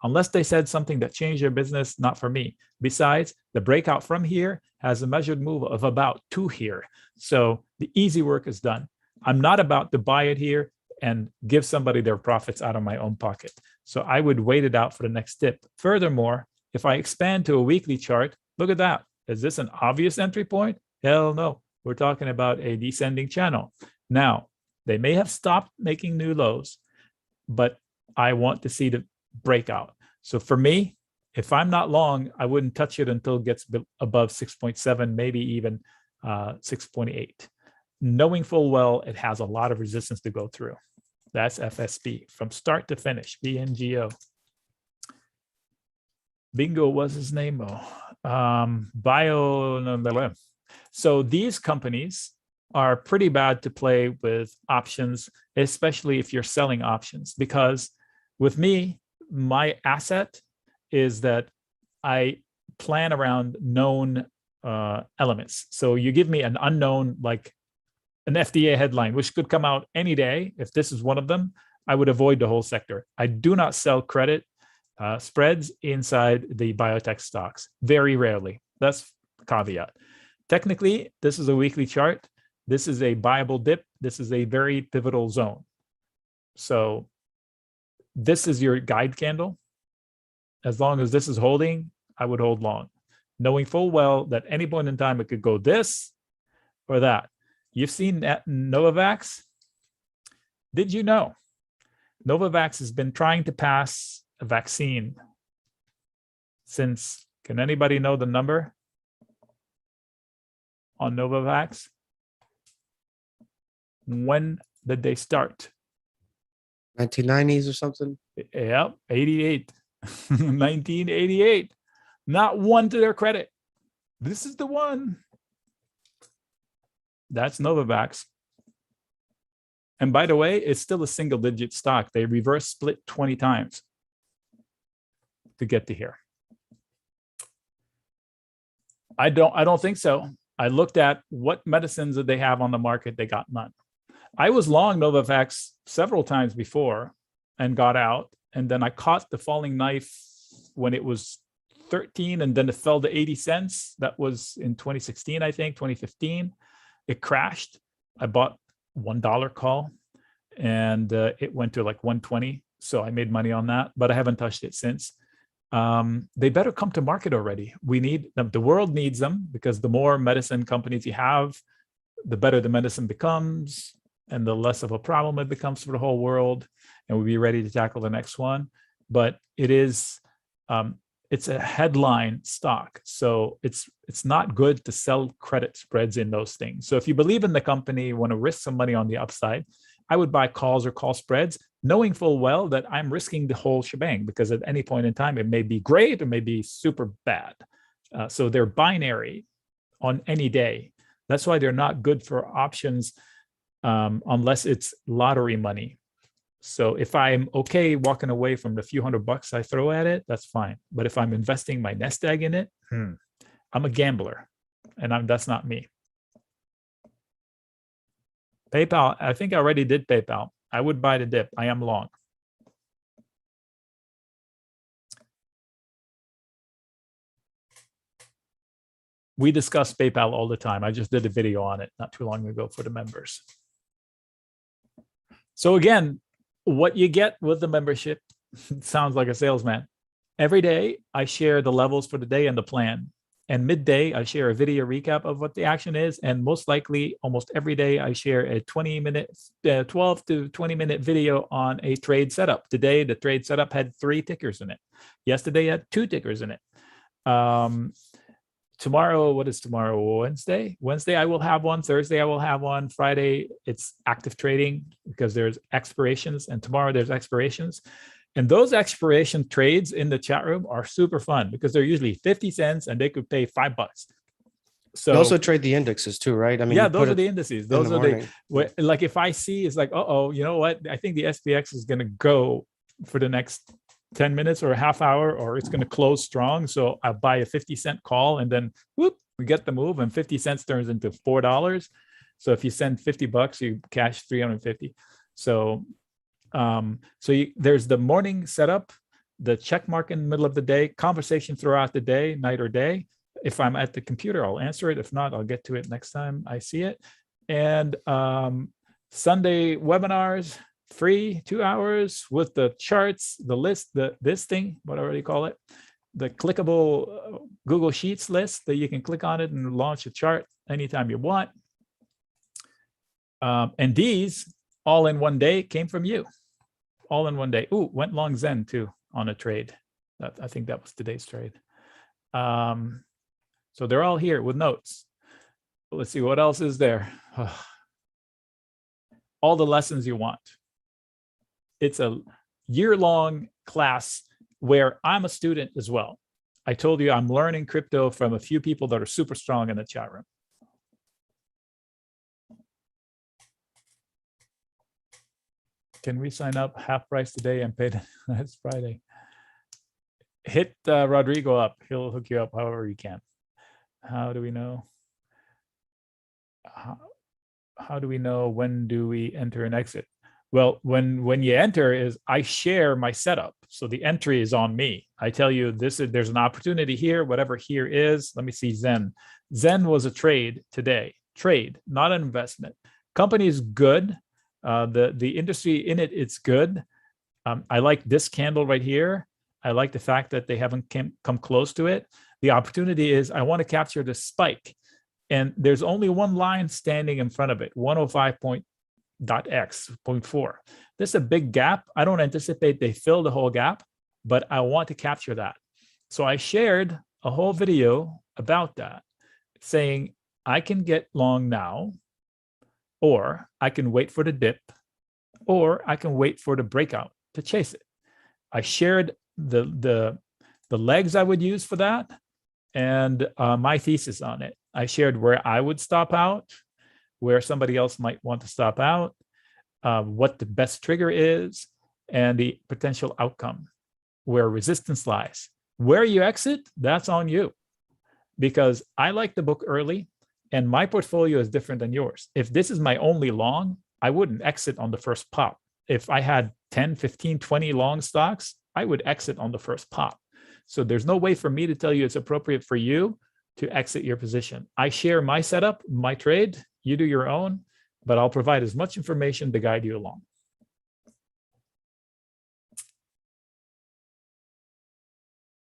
Unless they said something that changed their business, not for me. Besides, the breakout from here has a measured move of about 2 here. So the easy work is done. I'm not about to buy it here and give somebody their profits out of my own pocket. So I would wait it out for the next dip. Furthermore, if I expand to a weekly chart, look at that. Is this an obvious entry point? Hell no. We're talking about a descending channel. Now, they may have stopped making new lows, but I want to see the breakout. So for me, if I'm not long, I wouldn't touch it until it gets above 6.7, maybe even 6.8. Knowing full well it has a lot of resistance to go through. That's FSP from start to finish, BNGO. Bingo was his name. So these companies are pretty bad to play with options, especially if you're selling options, because with me, my asset is that I plan around known elements. So you give me an unknown, like an FDA headline, which could come out any day. If this is one of them, I would avoid the whole sector. I do not sell credit spreads inside the biotech stocks, very rarely. That's the caveat. Technically, this is a weekly chart. This is a buyable dip. This is a very pivotal zone. So this is your guide candle. As long as this is holding, I would hold long, knowing full well that any point in time it could go this or that. You've seen that Novavax. Did you know Novavax has been trying to pass a vaccine since, can anybody know the number on Novavax? When did they start? 1990s or something? Yep, 88. 1988. Not one to their credit. This is the one. That's Novavax. And by the way, it's still a single digit stock. They reverse split 20 times to get to here. I don't think so. I looked at what medicines that they have on the market. They got none. I was long Novavax several times before and got out. And then I caught the falling knife when it was 13 and then it fell to 80 cents. That was in 2016, I think, 2015. It crashed. I bought $1 call and it went to like 120. So I made money on that, but I haven't touched it since. They better come to market already. We need them. The world needs them because the more medicine companies you have, the better the medicine becomes and the less of a problem it becomes for the whole world. And we'll be ready to tackle the next one. But it is, it's a headline stock. So it's not good to sell credit spreads in those things. So if you believe in the company, want to risk some money on the upside, I would buy calls or call spreads, knowing full well that I'm risking the whole shebang because at any point in time, it may be great or may be super bad. So they're binary on any day. That's why they're not good for options unless it's lottery money. So if I'm okay walking away from the few $100 I throw at it, that's fine. But if I'm investing my nest egg in it, I'm a gambler, and that's not me. PayPal, I think I already did PayPal. I would buy the dip. I am long. We discuss PayPal all the time. I just did a video on it not too long ago for the members. So again, what you get with the membership sounds like a salesman. Every day, I share the levels for the day and the plan. And midday, I share a video recap of what the action is. And most likely, almost every day, I share a 12 to 20 minute video on a trade setup. Today, the trade setup had 3 tickers in it. Yesterday, it had 2 tickers in it. Tomorrow, what is tomorrow? Wednesday? Wednesday, I will have one. Thursday, I will have one. Friday, it's active trading because there's expirations. And tomorrow, there's expirations. And those expiration trades in the chat room are super fun because they're usually 50 cents and they could pay $5. So you also trade the indexes too, right? I mean, yeah, those are the indices. Those are like if I see it's like, you know what? I think the SPX is going to go for the next 10 minutes or a half hour, or it's going to close strong. So I'll buy a 50-cent call and then whoop, we get the move and 50 cents turns into $4. So if you send $50, you cash 350. So there's the morning setup, the check mark in the middle of the day, conversation throughout the day, night or day. If I'm at the computer, I'll answer it. If not, I'll get to it next time I see it. And Sunday webinars, free 2 hours with the charts, the list, this thing, whatever you call it, the clickable Google Sheets list that you can click on it and launch a chart anytime you want. And these all in one day came from you. All in one day. Ooh, went long Zen too on a trade. I think that was today's trade. So they're all here with notes. Let's see, what else is there? All the lessons you want. It's a year-long class where I'm a student as well. I told you I'm learning crypto from a few people that are super strong in the chat room. Can we sign up half price today and pay next Friday? Hit Rodrigo up. He'll hook you up however you can. How do we know? How do we know when do we enter and exit? Well, when you enter is I share my setup. So the entry is on me. I tell you there's an opportunity here, whatever here is. Let me see Zen. Zen was a trade today. Trade, not an investment. Company is good. The industry in it, it's good. I like this candle right here. I like the fact that they haven't come close to it. The opportunity is I want to capture the spike. And there's only one line standing in front of it, 105.x, 0.4. This is a big gap. I don't anticipate they fill the whole gap, but I want to capture that. So I shared a whole video about that, saying I can get long now, or I can wait for the dip, or I can wait for the breakout to chase it. I shared the legs I would use for that and my thesis on it. I shared where I would stop out, where somebody else might want to stop out, what the best trigger is, and the potential outcome, where resistance lies. Where you exit, that's on you. Because I like the book early, And my portfolio is different than yours. If this is my only long, I wouldn't exit on the first pop. If I had 10, 15, 20 long stocks, I would exit on the first pop. So there's no way for me to tell you it's appropriate for you to exit your position. I share my setup, my trade, you do your own, but I'll provide as much information to guide you along.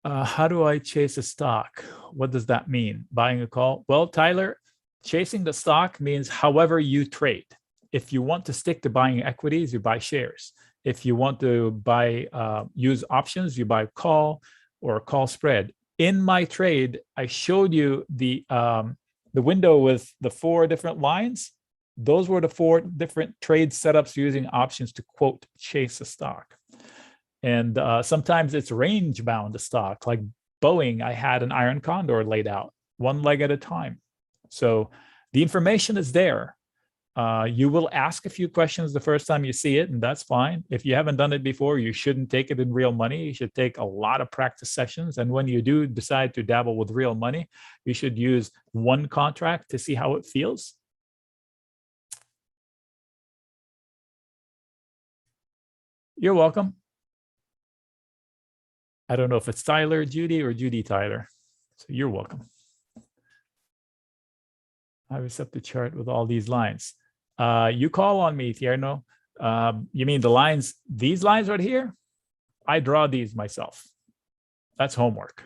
How do I chase a stock? What does that mean? Buying a call? Well, Tyler, chasing the stock means however you trade. If you want to stick to buying equities, you buy shares. If you want to buy, use options, you buy call or call spread. In my trade, I showed you the window with the 4 different lines. Those were the 4 different trade setups using options to, quote, chase a stock. And sometimes it's range bound, the stock. Like Boeing, I had an iron condor laid out, 1 leg at a time. So the information is there. You will ask a few questions the first time you see it, and that's fine. If you haven't done it before, you shouldn't take it in real money. You should take a lot of practice sessions. And when you do decide to dabble with real money, you should use 1 contract to see how it feels. You're welcome. I don't know if it's Tyler, Judy, or Judy, Tyler. So you're welcome. I will set the chart with all these lines. You call on me, Tierno. You mean the lines, these lines right here? I draw these myself. That's homework.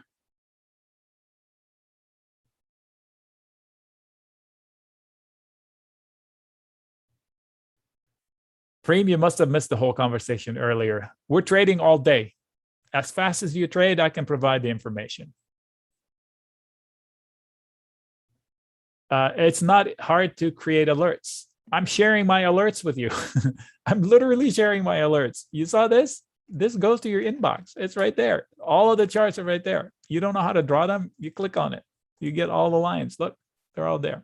Preem, you must have missed the whole conversation earlier. We're trading all day. As fast as you trade, I can provide the information. It's not hard to create alerts. I'm sharing my alerts with you. I'm literally sharing my alerts. You saw this? This goes to your inbox. It's right there. All of the charts are right there. You don't know how to draw them? You click on it. You get all the lines. Look, they're all there.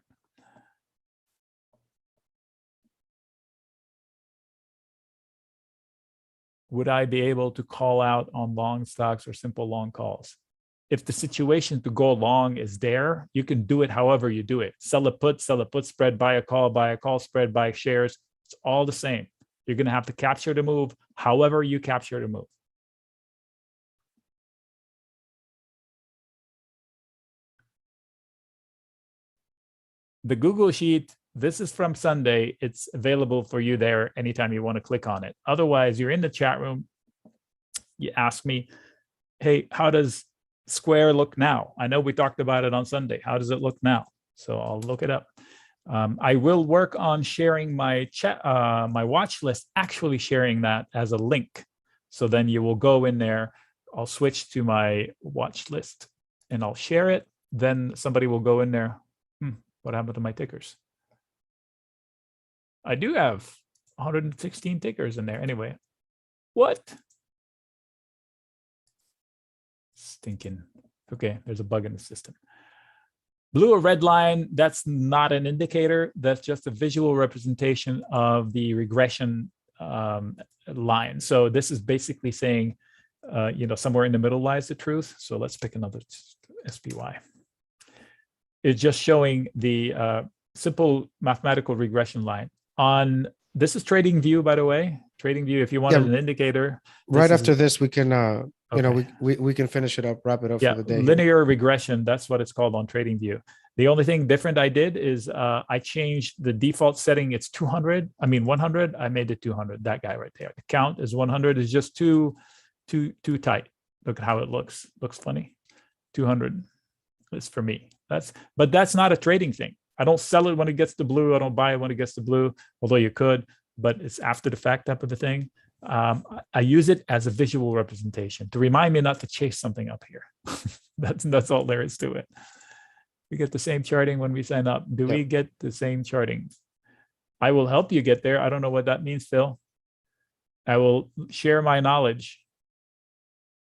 Would I be able to call out on long stocks or simple long calls? If the situation to go long is there, you can do it however you do it. Sell a put spread, buy a call spread, buy shares. It's all the same. You're going to have to capture the move however you capture the move. The Google Sheet, this is from Sunday. It's available for you there anytime you want to click on it. Otherwise, you're in the chat room. You ask me, hey, how does Square look now? I know we talked about it on Sunday. How does it look now? So I'll look it up. I will work on sharing my chat, my watch list, actually sharing that as a link. So then you will go in there. I'll switch to my watch list and I'll share it. Then somebody will go in there. What happened to my tickers? I do have 116 tickers in there. Anyway, what? Stinking. Okay, there's a bug in the system. Blue or red line, that's not an indicator. That's just a visual representation of the regression line. So this is basically saying, somewhere in the middle lies the truth. So let's pick another SPY. It's just showing the simple mathematical regression line. This is TradingView, by the way. TradingView, if you wanted an indicator. Right after this, we can we can finish it up, wrap it up for the day. Linear regression, that's what it's called on TradingView. The only thing different I did is I changed the default setting. It's 100. I made it 200. That guy right there. The count is 100. Is just too tight. Look at how it looks. Looks funny. 200 is for me. But that's not a trading thing. I don't sell it when it gets to blue. I don't buy it when it gets to blue, although you could, but it's after the fact type of a thing. I use it as a visual representation to remind me not to chase something up here. That's all there is to it. We get the same charting when we sign up. Do we get the same charting? I will help you get there. I don't know what that means, Phil. I will share my knowledge.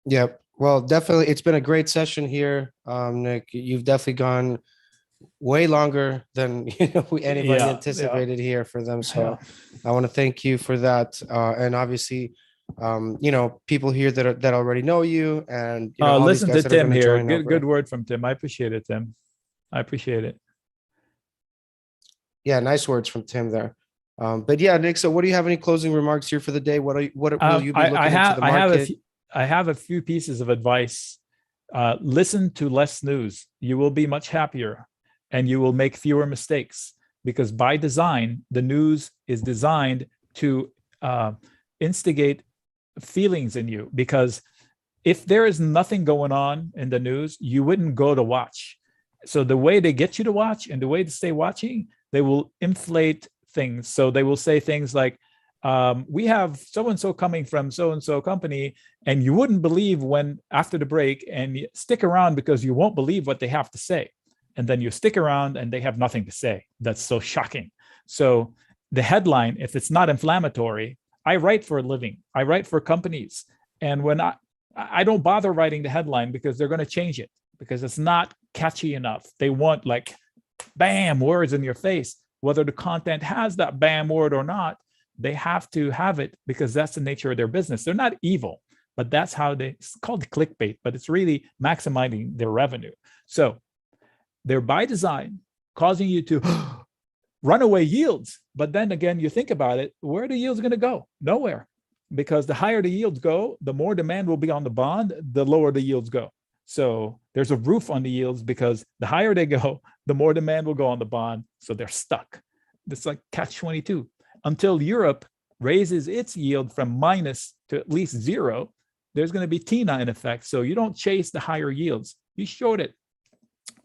Yep. Well, definitely, it's been a great session here, Nick. You've definitely gone way longer than anybody anticipated here for them. So I want to thank you for that. And obviously, people here that already know you and listen to Tim here. Good word from Tim. I appreciate it, Tim. I appreciate it. Yeah, nice words from Tim there. But yeah, Nick. So, what do you have any closing remarks here for the day? What will you be looking into the market? I have a few pieces of advice. Listen to less news. You will be much happier, and you will make fewer mistakes, because by design, the news is designed to instigate feelings in you. Because if there is nothing going on in the news, you wouldn't go to watch. So the way they get you to watch and the way to stay watching, they will inflate things. So they will say things like, we have so-and-so coming from so-and-so company, and you wouldn't believe when after the break, and you stick around because you won't believe what they have to say. And then you stick around and they have nothing to say. That's so shocking. So the headline, if it's not inflammatory, I write for a living. I write for companies. And when I don't bother writing the headline, because they're going to change it, because it's not catchy enough. They want like bam words in your face. Whether the content has that bam word or not, they have to have it, because that's the nature of their business. They're not evil, but that's how it's called clickbait, but it's really maximizing their revenue. So they're by design causing you to runaway yields. But then again, you think about it, where are the yields going to go? Nowhere. Because the higher the yields go, the more demand will be on the bond, the lower the yields go. So there's a roof on the yields, because the higher they go, the more demand will go on the bond. So they're stuck. It's like catch-22. Until Europe raises its yield from minus to at least zero, there's going to be TINA in effect. So you don't chase the higher yields. You short it,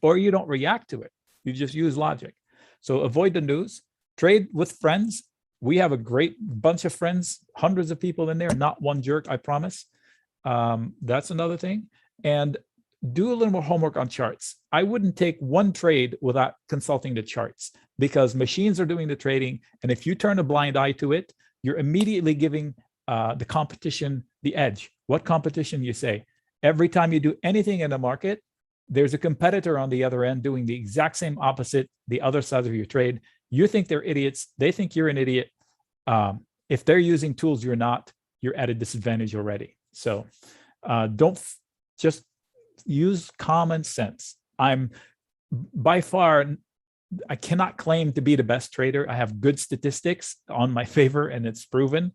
or you don't react to it. You just use logic. So avoid the news. Trade with friends. We have a great bunch of friends, hundreds of people in there, not one jerk, I promise. That's another thing. And do a little more homework on charts. I wouldn't take one trade without consulting the charts, because machines are doing the trading. And if you turn a blind eye to it, you're immediately giving the competition the edge. What competition? You say, every time you do anything in the market, there's a competitor on the other end doing the exact same opposite, the other side of your trade. You think they're idiots. They think you're an idiot. If they're using tools you're not, you're at a disadvantage already. So don't just use common sense. I'm by far, I cannot claim to be the best trader. I have good statistics on my favor, and it's proven.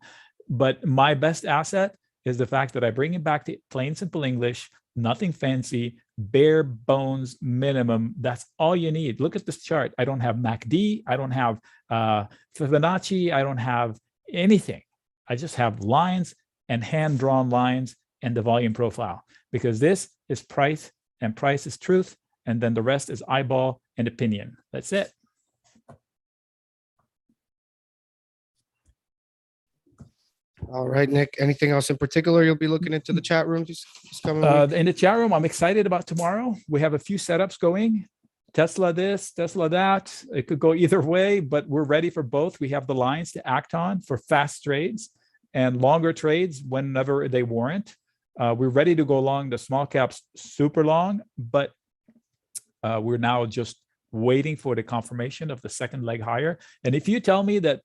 But my best asset is the fact that I bring it back to plain, simple English, nothing fancy, bare bones minimum. That's all you need. Look at this chart. I don't have MACD. I don't have Fibonacci. I don't have anything. I just have lines and hand-drawn lines and the volume profile, because this is price, and price is truth, and then the rest is eyeball and opinion. That's it. All right, Nick. Anything else in particular you'll be looking into the chat room this coming week? In the chat room, I'm excited about tomorrow. We have a few setups going. Tesla this, Tesla that. It could go either way, but we're ready for both. We have the lines to act on for fast trades and longer trades whenever they warrant. We're ready to go long the small caps super long, but we're now just waiting for the confirmation of the second leg higher. And if you tell me that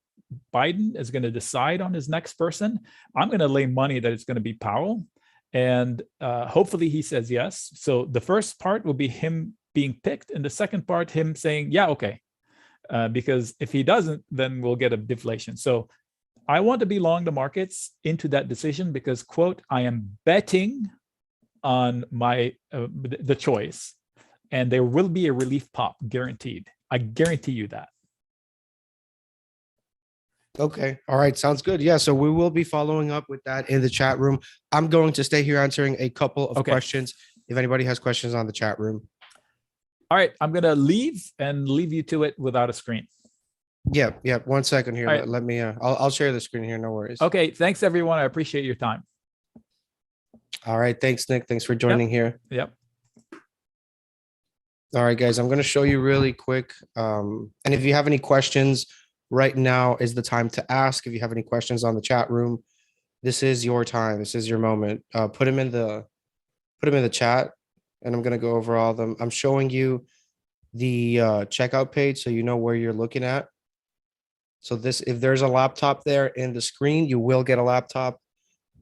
Biden is going to decide on his next person, I'm going to lay money that it's going to be Powell. And hopefully he says yes. So the first part will be him being picked, and the second part, him saying, yeah, okay. Because if he doesn't, then we'll get a deflation. So I want to be long the markets into that decision, because, quote, I am betting on my the choice, and there will be a relief pop, guaranteed. I guarantee you that. Okay. All right. Sounds good. Yeah. So we will be following up with that in the chat room. I'm going to stay here answering a couple of questions. If anybody has questions on the chat room. All right. I'm going to leave you to it without a screen. Yeah. 1 second here. Right. Let me, I'll share the screen here. No worries. Okay. Thanks everyone. I appreciate your time. All right. Thanks, Nick. Thanks for joining here. Yep. All right, guys, I'm going to show you really quick. And if you have any questions, right now is the time to ask. If you have any questions on the chat room, this is your time. This is your moment. Put them in the chat, and I'm going to go over all of them. I'm showing you the checkout page, so you know where you're looking at. So this, if there's a laptop there in the screen, you will get a laptop.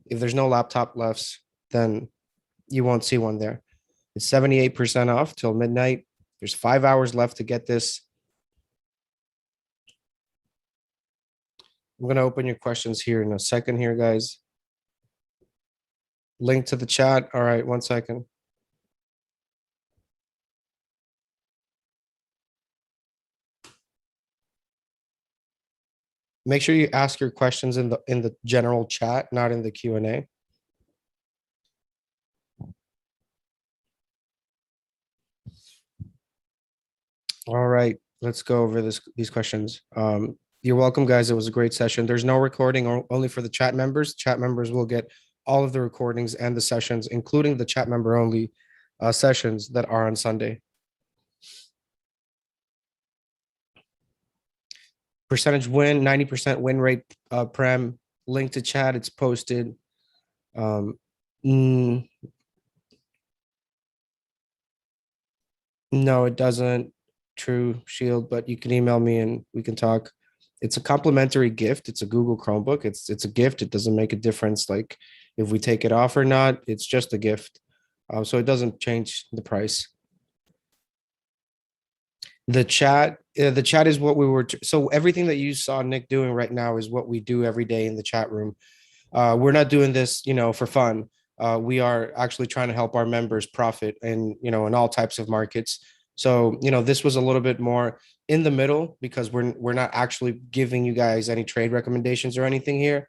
If there's no laptop left, then you won't see one there. It's 78% off till midnight. There's 5 hours left to get this. I'm going to open your questions here in a second here, guys. Link to the chat. All right, 1 second. Make sure you ask your questions in the general chat, not in the Q&A. All right, let's go over these questions. You're welcome, guys. It was a great session. There's no recording, only for the chat members. Chat members will get all of the recordings and the sessions, including the chat member only sessions that are on Sunday. Percentage win, 90% win rate, Prem. Link to chat, it's posted. No, it doesn't. True Shield, but you can email me and we can talk. It's a complimentary gift. It's a Google Chromebook. It's a gift. It doesn't make a difference like if we take it off or not. It's just a gift. So it doesn't change the price. The chat is what we were. So everything that you saw Nick doing right now is what we do every day in the chat room. We're not doing this, for fun. We are actually trying to help our members profit in all types of markets. So, this was a little bit more in the middle because we're not actually giving you guys any trade recommendations or anything here.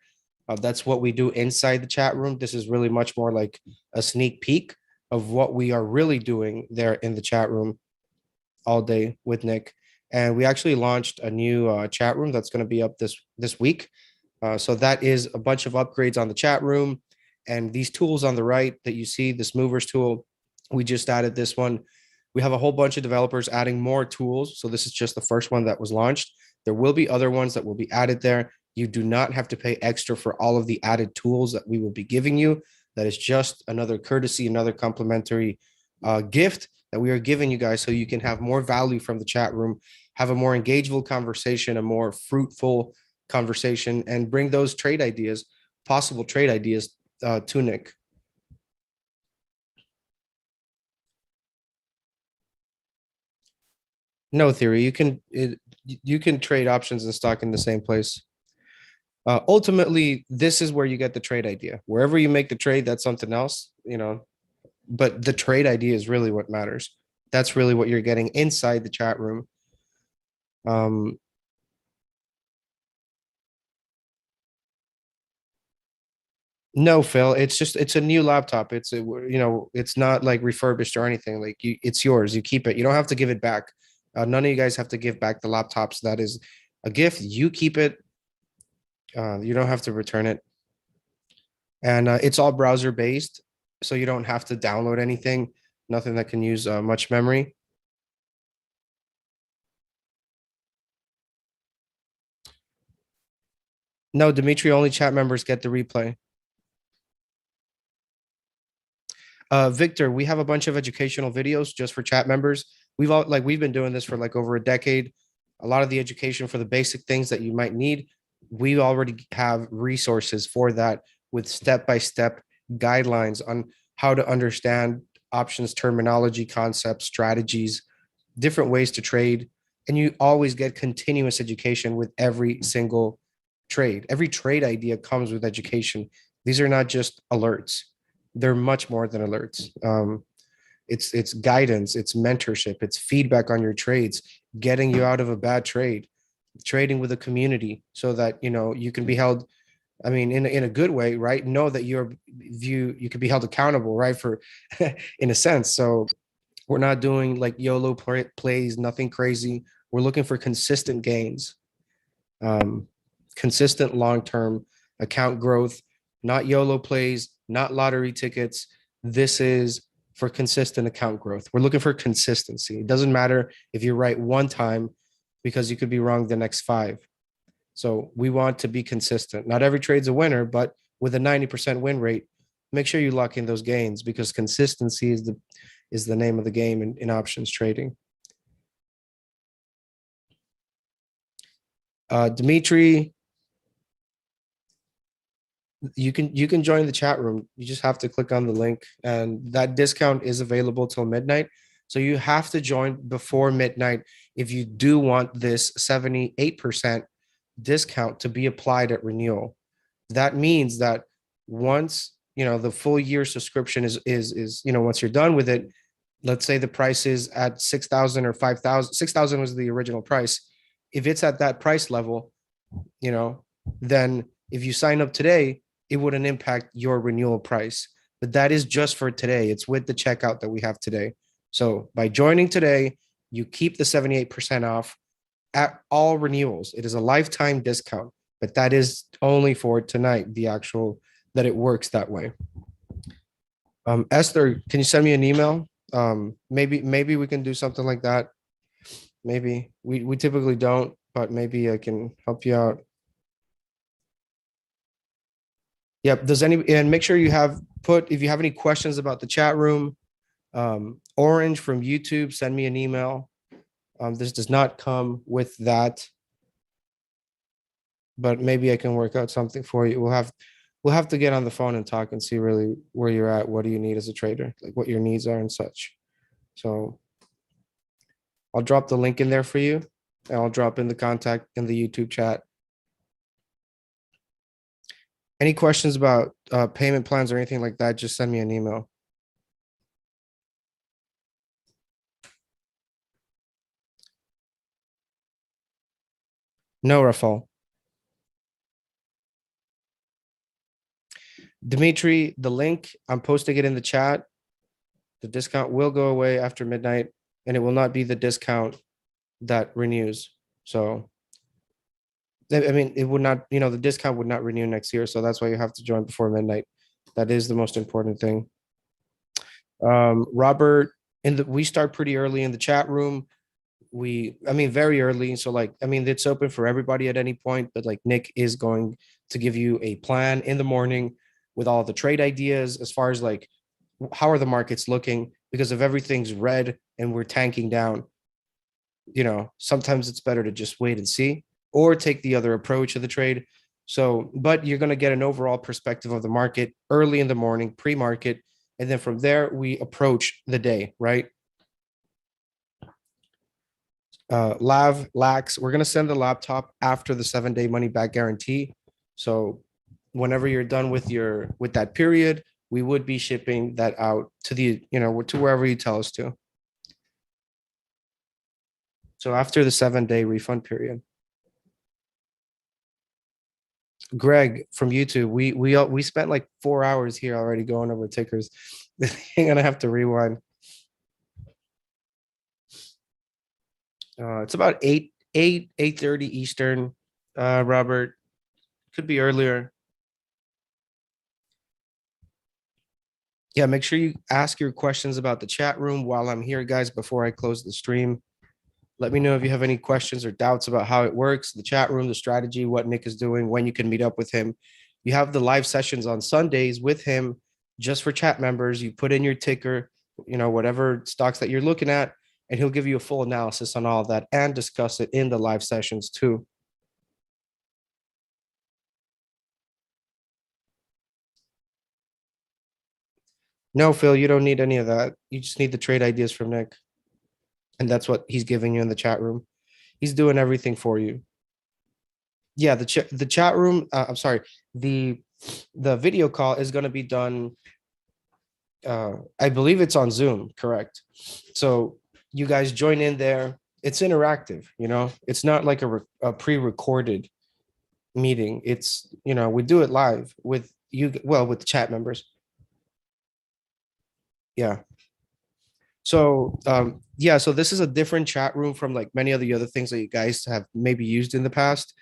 That's what we do inside the chat room. This is really much more like a sneak peek of what we are really doing there in the chat room all day with Nick. And we actually launched a new chat room that's going to be up this week. So that is a bunch of upgrades on the chat room. And these tools on the right that you see, this movers tool, we just added this one. We have a whole bunch of developers adding more tools. So this is just the first one that was launched. There will be other ones that will be added there. You do not have to pay extra for all of the added tools that we will be giving you. That is just another courtesy, another complimentary gift that we are giving you guys so you can have more value from the chat room, have a more engageful conversation, a more fruitful conversation, and bring those trade ideas, possible trade ideas to Nick. No theory. You can trade options and stock in the same place. Ultimately, this is where you get the trade idea. Wherever you make the trade, that's something else, but the trade idea is really what matters. That's really what you're getting inside the chat room. No, Phil, it's a new laptop. It's not like refurbished or anything. Like it's yours. You keep it. You don't have to give it back. None of you guys have to give back the laptops. That is a gift. You keep it. You don't have to return it. And it's all browser based, so you don't have to download anything. Nothing that can use much memory. No, Dimitri, only chat members get the replay. Victor, we have a bunch of educational videos just for chat members. We've been doing this for like over a decade. A lot of the education for the basic things that you might need, we already have resources for that with step-by-step guidelines on how to understand options, terminology, concepts, strategies, different ways to trade. And you always get continuous education with every single trade. Every trade idea comes with education. These are not just alerts. They're much more than alerts. It's guidance, it's mentorship, it's feedback on your trades, getting you out of a bad trade, trading with a community so that you can be held. I mean, in a good way, right? Know that you can be held accountable, right? For in a sense. So we're not doing like YOLO plays, nothing crazy. We're looking for consistent gains, consistent long-term account growth, not YOLO plays, not lottery tickets. This is for consistent account growth. We're looking for consistency. It doesn't matter if you're right one time because you could be wrong the next 5. So we want to be consistent. Not every trade's a winner, but with a 90% win rate, make sure you lock in those gains because consistency is the name of the game in options trading. Dimitri, you can join the chat room. You just have to click on the link, and that discount is available till midnight. So you have to join before midnight if you do want this 78% discount to be applied at renewal. That means that once, the full year subscription is, once you're done with it, let's say the price is at 6,000 or 5,000. 6,000 was the original price. If it's at that price level, you know, then if you sign up today, it wouldn't impact your renewal price. But that is just for today. It's with the checkout that we have today. So by joining today, you keep the 78% off at all renewals. It is a lifetime discount, but that is only for tonight, the actual that it works that way. Esther, can you send me an email? Maybe we can do something like that. Maybe we typically don't, but maybe I can help you out. Yep. And make sure you if you have any questions about the chat room, Orange from YouTube, send me an email. This does not come with that, but maybe I can work out something for you. We'll have to get on the phone and talk and see really where you're at. What do you need as a trader? Like what your needs are and such. So I'll drop the link in there for you, and I'll drop in the contact in the YouTube chat. Any questions about payment plans or anything like that, just send me an email. No, Rafal. Dimitri, the link, I'm posting it in the chat. The discount will go away after midnight, and it will not be the discount that renews. So, I mean, it would not, the discount would not renew next year. So that's why you have to join before midnight. That is the most important thing. Robert, we start pretty early in the chat room. Very early. So it's open for everybody at any point, but like Nic is going to give you a plan in the morning with all the trade ideas as far as like, how are the markets looking? Because if everything's red and we're tanking down, sometimes it's better to just wait and see or take the other approach of the trade. So, but you're going to get an overall perspective of the market early in the morning, pre-market. And then from there, we approach the day, right? Lax, we're going to send the laptop after the 7-day money back guarantee. So whenever you're done with that period, we would be shipping that out to to wherever you tell us to. So after the 7-day refund period. Greg from YouTube, we spent like 4 hours here already going over tickers. I'm gonna have to rewind. It's about 8:30 Eastern. Robert, could be earlier. Yeah, make sure you ask your questions about the chat room while I'm here, guys, before I close the stream. Let me know if you have any questions or doubts about how it works, the chat room, the strategy, what Nic is doing, when you can meet up with him. You have the live sessions on Sundays with him just for chat members. You put in your ticker, whatever stocks that you're looking at, and he'll give you a full analysis on all of that and discuss it in the live sessions too. No, Phil, you don't need any of that. You just need the trade ideas from Nic. And that's what he's giving you in the chat room. He's doing everything for you. Yeah, the chat room, I'm sorry, the video call is going to be done. I believe it's on Zoom, correct? So you guys join in there. It's interactive, it's not like a pre-recorded meeting. It's, we do it live with you, with the chat members. Yeah. So so this is a different chat room from like many of the other things that you guys have maybe used in the past.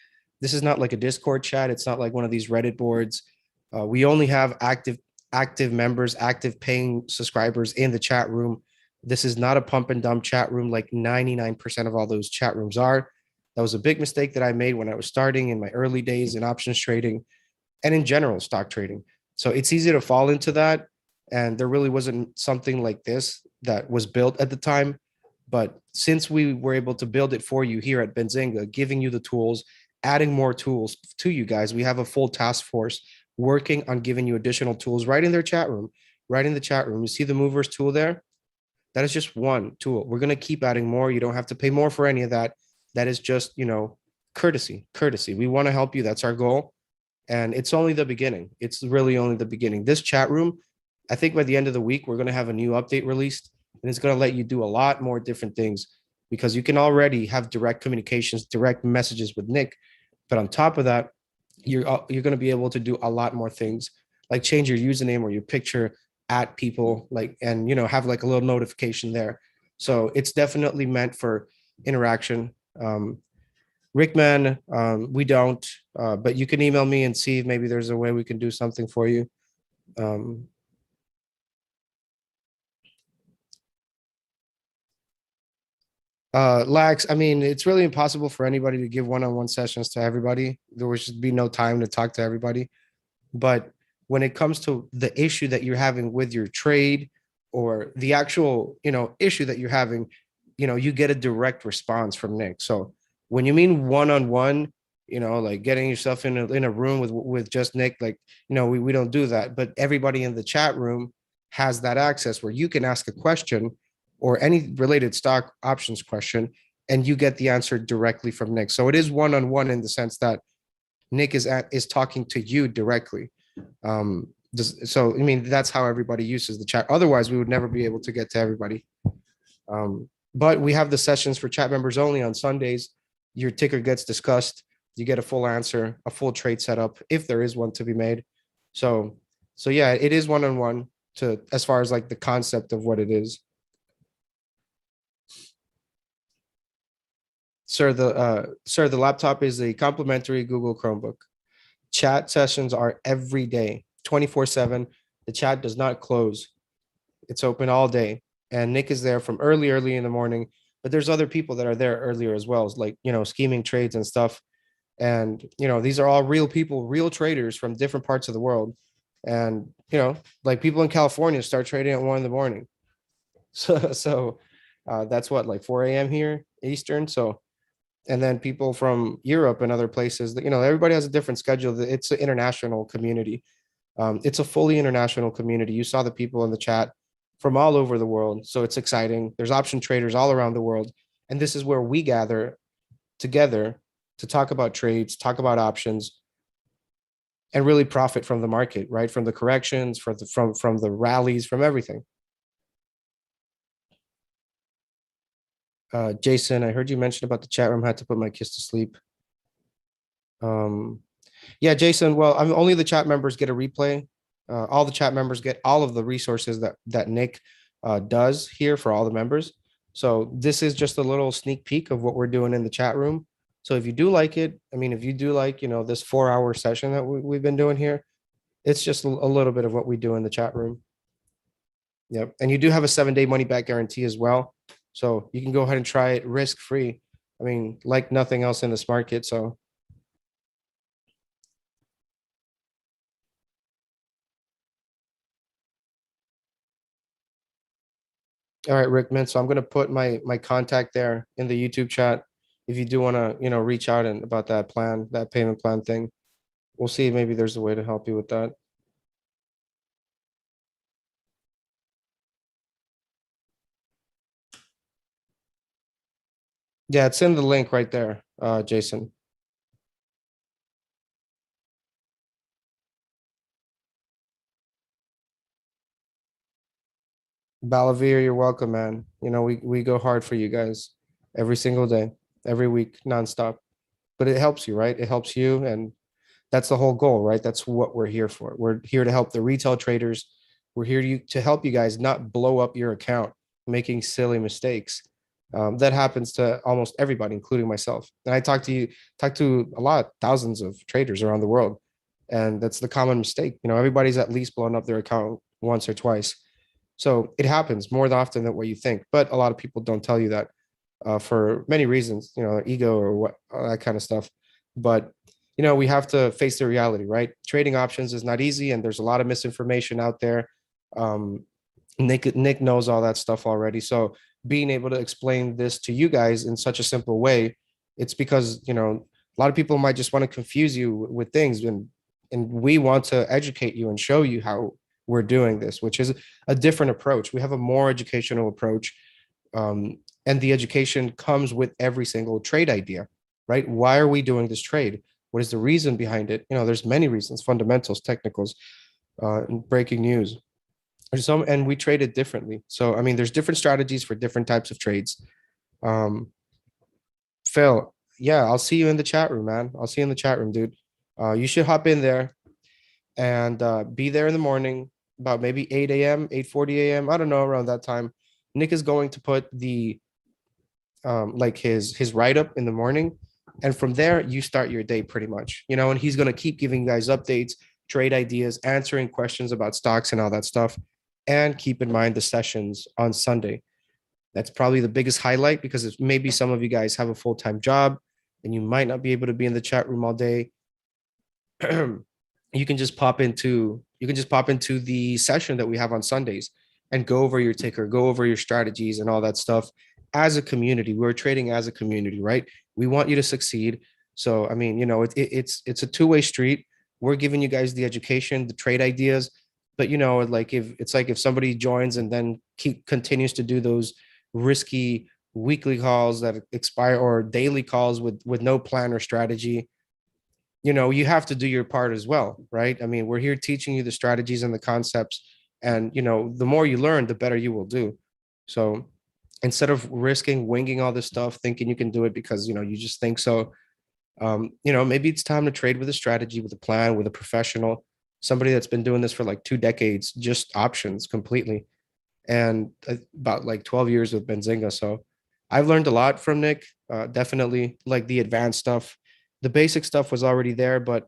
This is not like a Discord chat. It's not like one of these Reddit boards. We only have active members, active paying subscribers in the chat room. This is not a pump and dump chat room like 99% of all those chat rooms are. That was a big mistake that I made when I was starting in my early days in options trading and in general stock trading. So it's easy to fall into that. And there really wasn't something like this that was built at the time. But since we were able to build it for you here at Benzinga, giving you the tools, adding more tools to you guys, we have a full task force working on giving you additional tools right in their chat room, right in the chat room. You see the movers tool there? That is just one tool. We're going to keep adding more. You don't have to pay more for any of that. That is just, Courtesy. We want to help you. That's our goal. And it's only the beginning. It's really only the beginning. This chat room, I think by the end of the week, we're going to have a new update released, and it's going to let you do a lot more different things because you can already have direct communications, direct messages with Nic. But on top of that, you're going to be able to do a lot more things, like change your username or your picture at people, like, and have like a little notification there. So it's definitely meant for interaction. Rickman, we don't, but you can email me and see if maybe there's a way we can do something for you. Um, Lax, I mean, it's really impossible for anybody to give one-on-one sessions to everybody. There would just be no time to talk to everybody. But when it comes to the issue that you're having with your trade or the actual, issue that you're having, you get a direct response from Nic. So when you mean one-on-one, like getting yourself in a room with just Nic, like, we don't do that. But everybody in the chat room has that access where you can ask a question or any related stock options question, and you get the answer directly from Nic. So it is one-on-one in the sense that Nic is talking to you directly. So I mean, that's how everybody uses the chat. Otherwise, we would never be able to get to everybody. But we have the sessions for chat members only on Sundays. Your ticker gets discussed. You get a full answer, a full trade setup, if there is one to be made. So yeah, it is one-on-one to as far as like the concept of what it is. Sir, the laptop is a complimentary Google Chromebook. Chat sessions are every day, 24/7. The chat does not close. It's open all day. And Nic is there from early in the morning. But there's other people that are there earlier as well, like, scheming trades and stuff. And, these are all real people, real traders from different parts of the world. And, like people in California start trading at 1 a.m. So that's what, like 4 a.m. here, Eastern. So, and then people from Europe and other places that, everybody has a different schedule. It's an international community. It's a fully international community. You saw the people in the chat from all over the world. So it's exciting. There's option traders all around the world. And this is where we gather together to talk about trades, talk about options, and really profit from the market, right? From the corrections, from the rallies, from everything. Jason, I heard you mention about the chat room. I had to put my kids to sleep. Yeah, Jason. Well, I'm only the chat members get a replay. All the chat members get all of the resources that Nic does here for all the members. So this is just a little sneak peek of what we're doing in the chat room. So if you do like it, I mean, if you do like, this 4-hour session that we've been doing here, it's just a little bit of what we do in the chat room. Yep. And you do have a 7-day money back guarantee as well. So you can go ahead and try it risk free. I mean, like nothing else in this market. So all right, Rickman. So I'm gonna put my contact there in the YouTube chat. If you do want to, reach out and about that plan, that payment plan thing, we'll see if maybe there's a way to help you with that. Yeah, it's in the link right there, Jason. Balavir, you're welcome, man. We go hard for you guys every single day, every week, nonstop. But it helps you, right? It helps you, and that's the whole goal, right? That's what we're here for. We're here to help the retail traders. We're here to help you guys not blow up your account, making silly mistakes. That happens to almost everybody, including myself. And I talk to a lot, thousands of traders around the world, and that's the common mistake. Everybody's at least blown up their account once or twice. So it happens more often than what you think, but a lot of people don't tell you that for many reasons, ego or what, all that kind of stuff. But we have to face the reality, right? Trading options is not easy, and there's a lot of misinformation out there. Nic knows all that stuff already. So being able to explain this to you guys in such a simple way, it's because a lot of people might just want to confuse you with things, and we want to educate you and show you how we're doing this, which is a different approach. We have a more educational approach, and the education comes with every single trade idea. right? Why are we doing this trade? What is the reason behind it? There's many reasons, fundamentals, technicals, and breaking news. There's some, and we trade it differently. So, I mean, there's different strategies for different types of trades. Um, Phil, yeah, I'll see you in the chat room, man. I'll see you in the chat room, dude. You should hop in there and be there in the morning about maybe 8 a.m., 8:40 a.m. I don't know, around that time. Nick is going to put the like his write-up in the morning. And from there, you start your day pretty much, and he's gonna keep giving you guys updates, trade ideas, answering questions about stocks and all that stuff. And keep in mind the sessions on Sunday. That's probably the biggest highlight because maybe some of you guys have a full-time job and you might not be able to be in the chat room all day. You can just pop into the session that we have on Sundays and go over your ticker, go over your strategies and all that stuff. As a community, we're trading as a community, right? We want you to succeed. So, I mean, it's a two-way street. We're giving you guys the education, the trade ideas, but if somebody joins and then continues to do those risky weekly calls that expire or daily calls with no plan or strategy, you have to do your part as well, right? I mean, we're here teaching you the strategies and the concepts, and the more you learn, the better you will do. So instead of winging all this stuff, thinking you can do it because you just think so, maybe it's time to trade with a strategy, with a plan, with a professional, somebody that's been doing this for like 2 decades, just options completely, and about like 12 years with Benzinga. So I've learned a lot from Nick. Definitely like the advanced stuff. The basic stuff was already there, but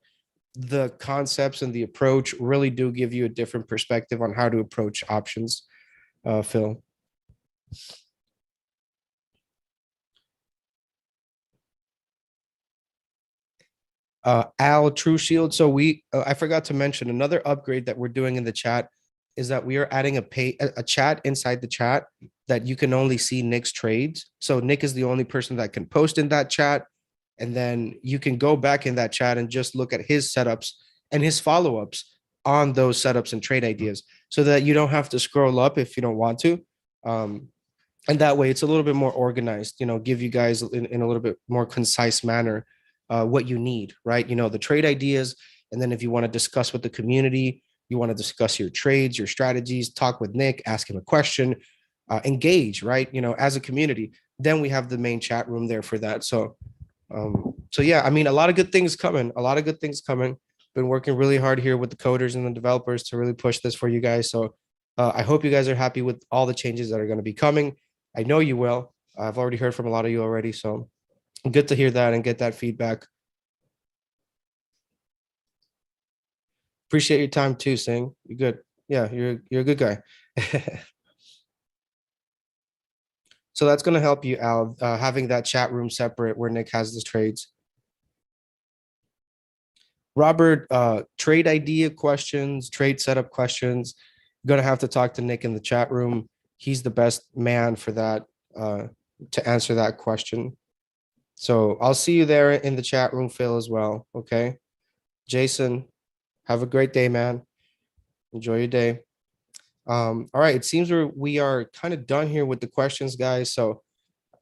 the concepts and the approach really do give you a different perspective on how to approach options, Phil. Al True Shield. So I forgot to mention another upgrade that we're doing in the chat is that we are adding a chat inside the chat that you can only see Nick's trades. So Nick is the only person that can post in that chat. And then you can go back in that chat and just look at his setups and his follow-ups on those setups and trade ideas so that you don't have to scroll up if you don't want to. And that way it's a little bit more organized, give you guys in a little bit more concise manner what you need, right? The trade ideas. And then if you want to discuss with the community, you want to discuss your trades, your strategies, talk with Nick, ask him a question, engage, right? As a community, then we have the main chat room there for that. So yeah, I mean, a lot of good things coming, Been working really hard here with the coders and the developers to really push this for you guys. So I hope you guys are happy with all the changes that are going to be coming. I know you will. I've already heard from a lot of you already. So good to hear that and get that feedback. Appreciate your time too, Singh. You're good. Yeah, you're a good guy. So that's going to help you out, having that chat room separate where Nick has the trades. Robert, trade idea questions, trade setup questions. Going to have to talk to Nick in the chat room. He's the best man for that, to answer that question. So I'll see you there in the chat room, Phil, as well. Okay. Jason, have a great day, man. Enjoy your day. All right. It seems we are kind of done here with the questions, guys. So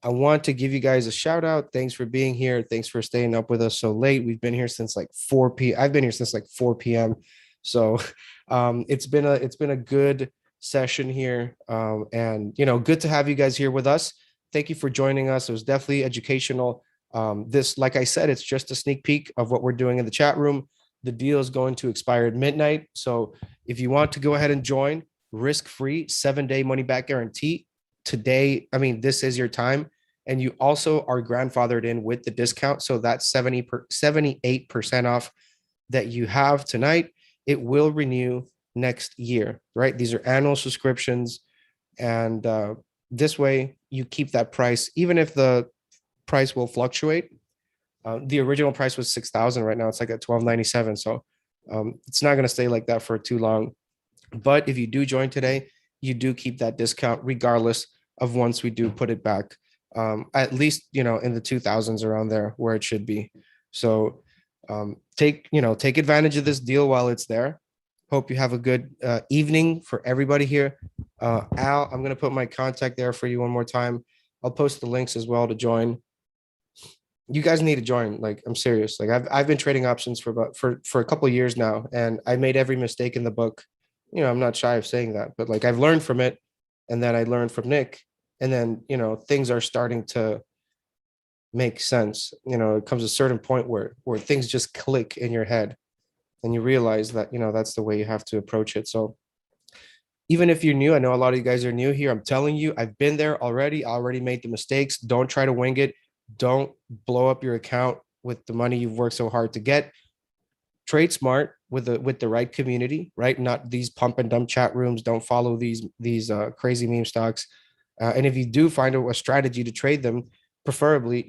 I want to give you guys a shout out. Thanks for being here. Thanks for staying up with us so late. We've been here since like 4 p. I've been here since like 4 p.m. So it's been a good session here. And good to have you guys here with us. Thank you for joining us. It was definitely educational. This, like I said, it's just a sneak peek of what we're doing in the chat room. The deal is going to expire at midnight. So if you want to go ahead and join, risk-free, 7-day money-back guarantee. Today, I mean, this is your time. And you also are grandfathered in with the discount. So that's 78% off that you have tonight. It will renew next year, right? These are annual subscriptions. And this way you keep that price, even if the price will fluctuate. The original price was 6,000. Right now it's like at 1,297. So it's not going to stay like that for too long. But if you do join today, you do keep that discount regardless of once we do put it back, at least, in the 2000s, around there where it should be. So take advantage of this deal while it's there. Hope you have a good evening for everybody here. Al, I'm going to put my contact there for you one more time. I'll post the links as well to join. you guys need to join. Like, I'm serious. Like, I've been trading options for a couple of years now, and I made every mistake in the book. I'm not shy of saying that, but like I've learned from it, and then I learned from Nick, and then things are starting to make sense. It comes a certain point where things just click in your head, and you realize that that's the way you have to approach it. So even if you're new, I know a lot of you guys are new here. I'm telling you, I've been there already. I already made the mistakes. Don't try to wing it. Don't blow up your account with the money you've worked so hard to get. Trade smart with the right community, right? Not these pump and dump chat rooms. Don't follow these crazy meme stocks. And if you do find a strategy to trade them, preferably,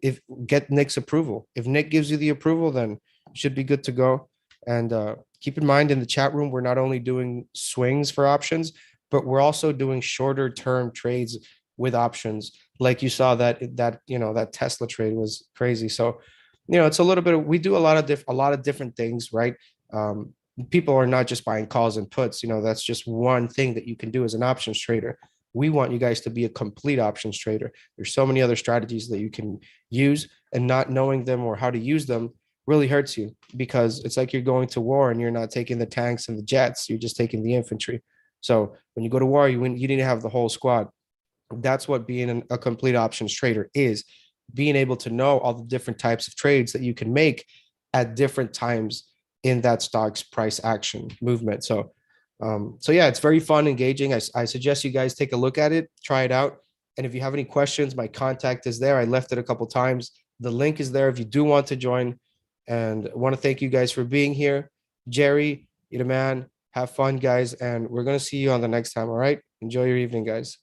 if get Nick's approval. If Nick gives you the approval, then should be good to go. And keep in mind, in the chat room, we're not only doing swings for options, but we're also doing shorter term trades with options. Like you saw that Tesla trade was crazy. So, it's a little bit we do a lot of different things, right? People are not just buying calls and puts. That's just one thing that you can do as an options trader. We want you guys to be a complete options trader. There's so many other strategies that you can use, and not knowing them or how to use them really hurts you, because it's like you're going to war and you're not taking the tanks and the jets, you're just taking the infantry. So when you go to war, you need to have the whole squad. That's what being a complete options trader is, being able to know all the different types of trades that you can make at different times in that stock's price action movement. So yeah, it's very fun, engaging. I suggest you guys take a look at it, try it out. And if you have any questions, my contact is there. I left it a couple times. The link is there if you do want to join. And I want to thank you guys for being here. Jerry, you're the man. Have fun, guys. And we're going to see you on the next time. All right. Enjoy your evening, guys.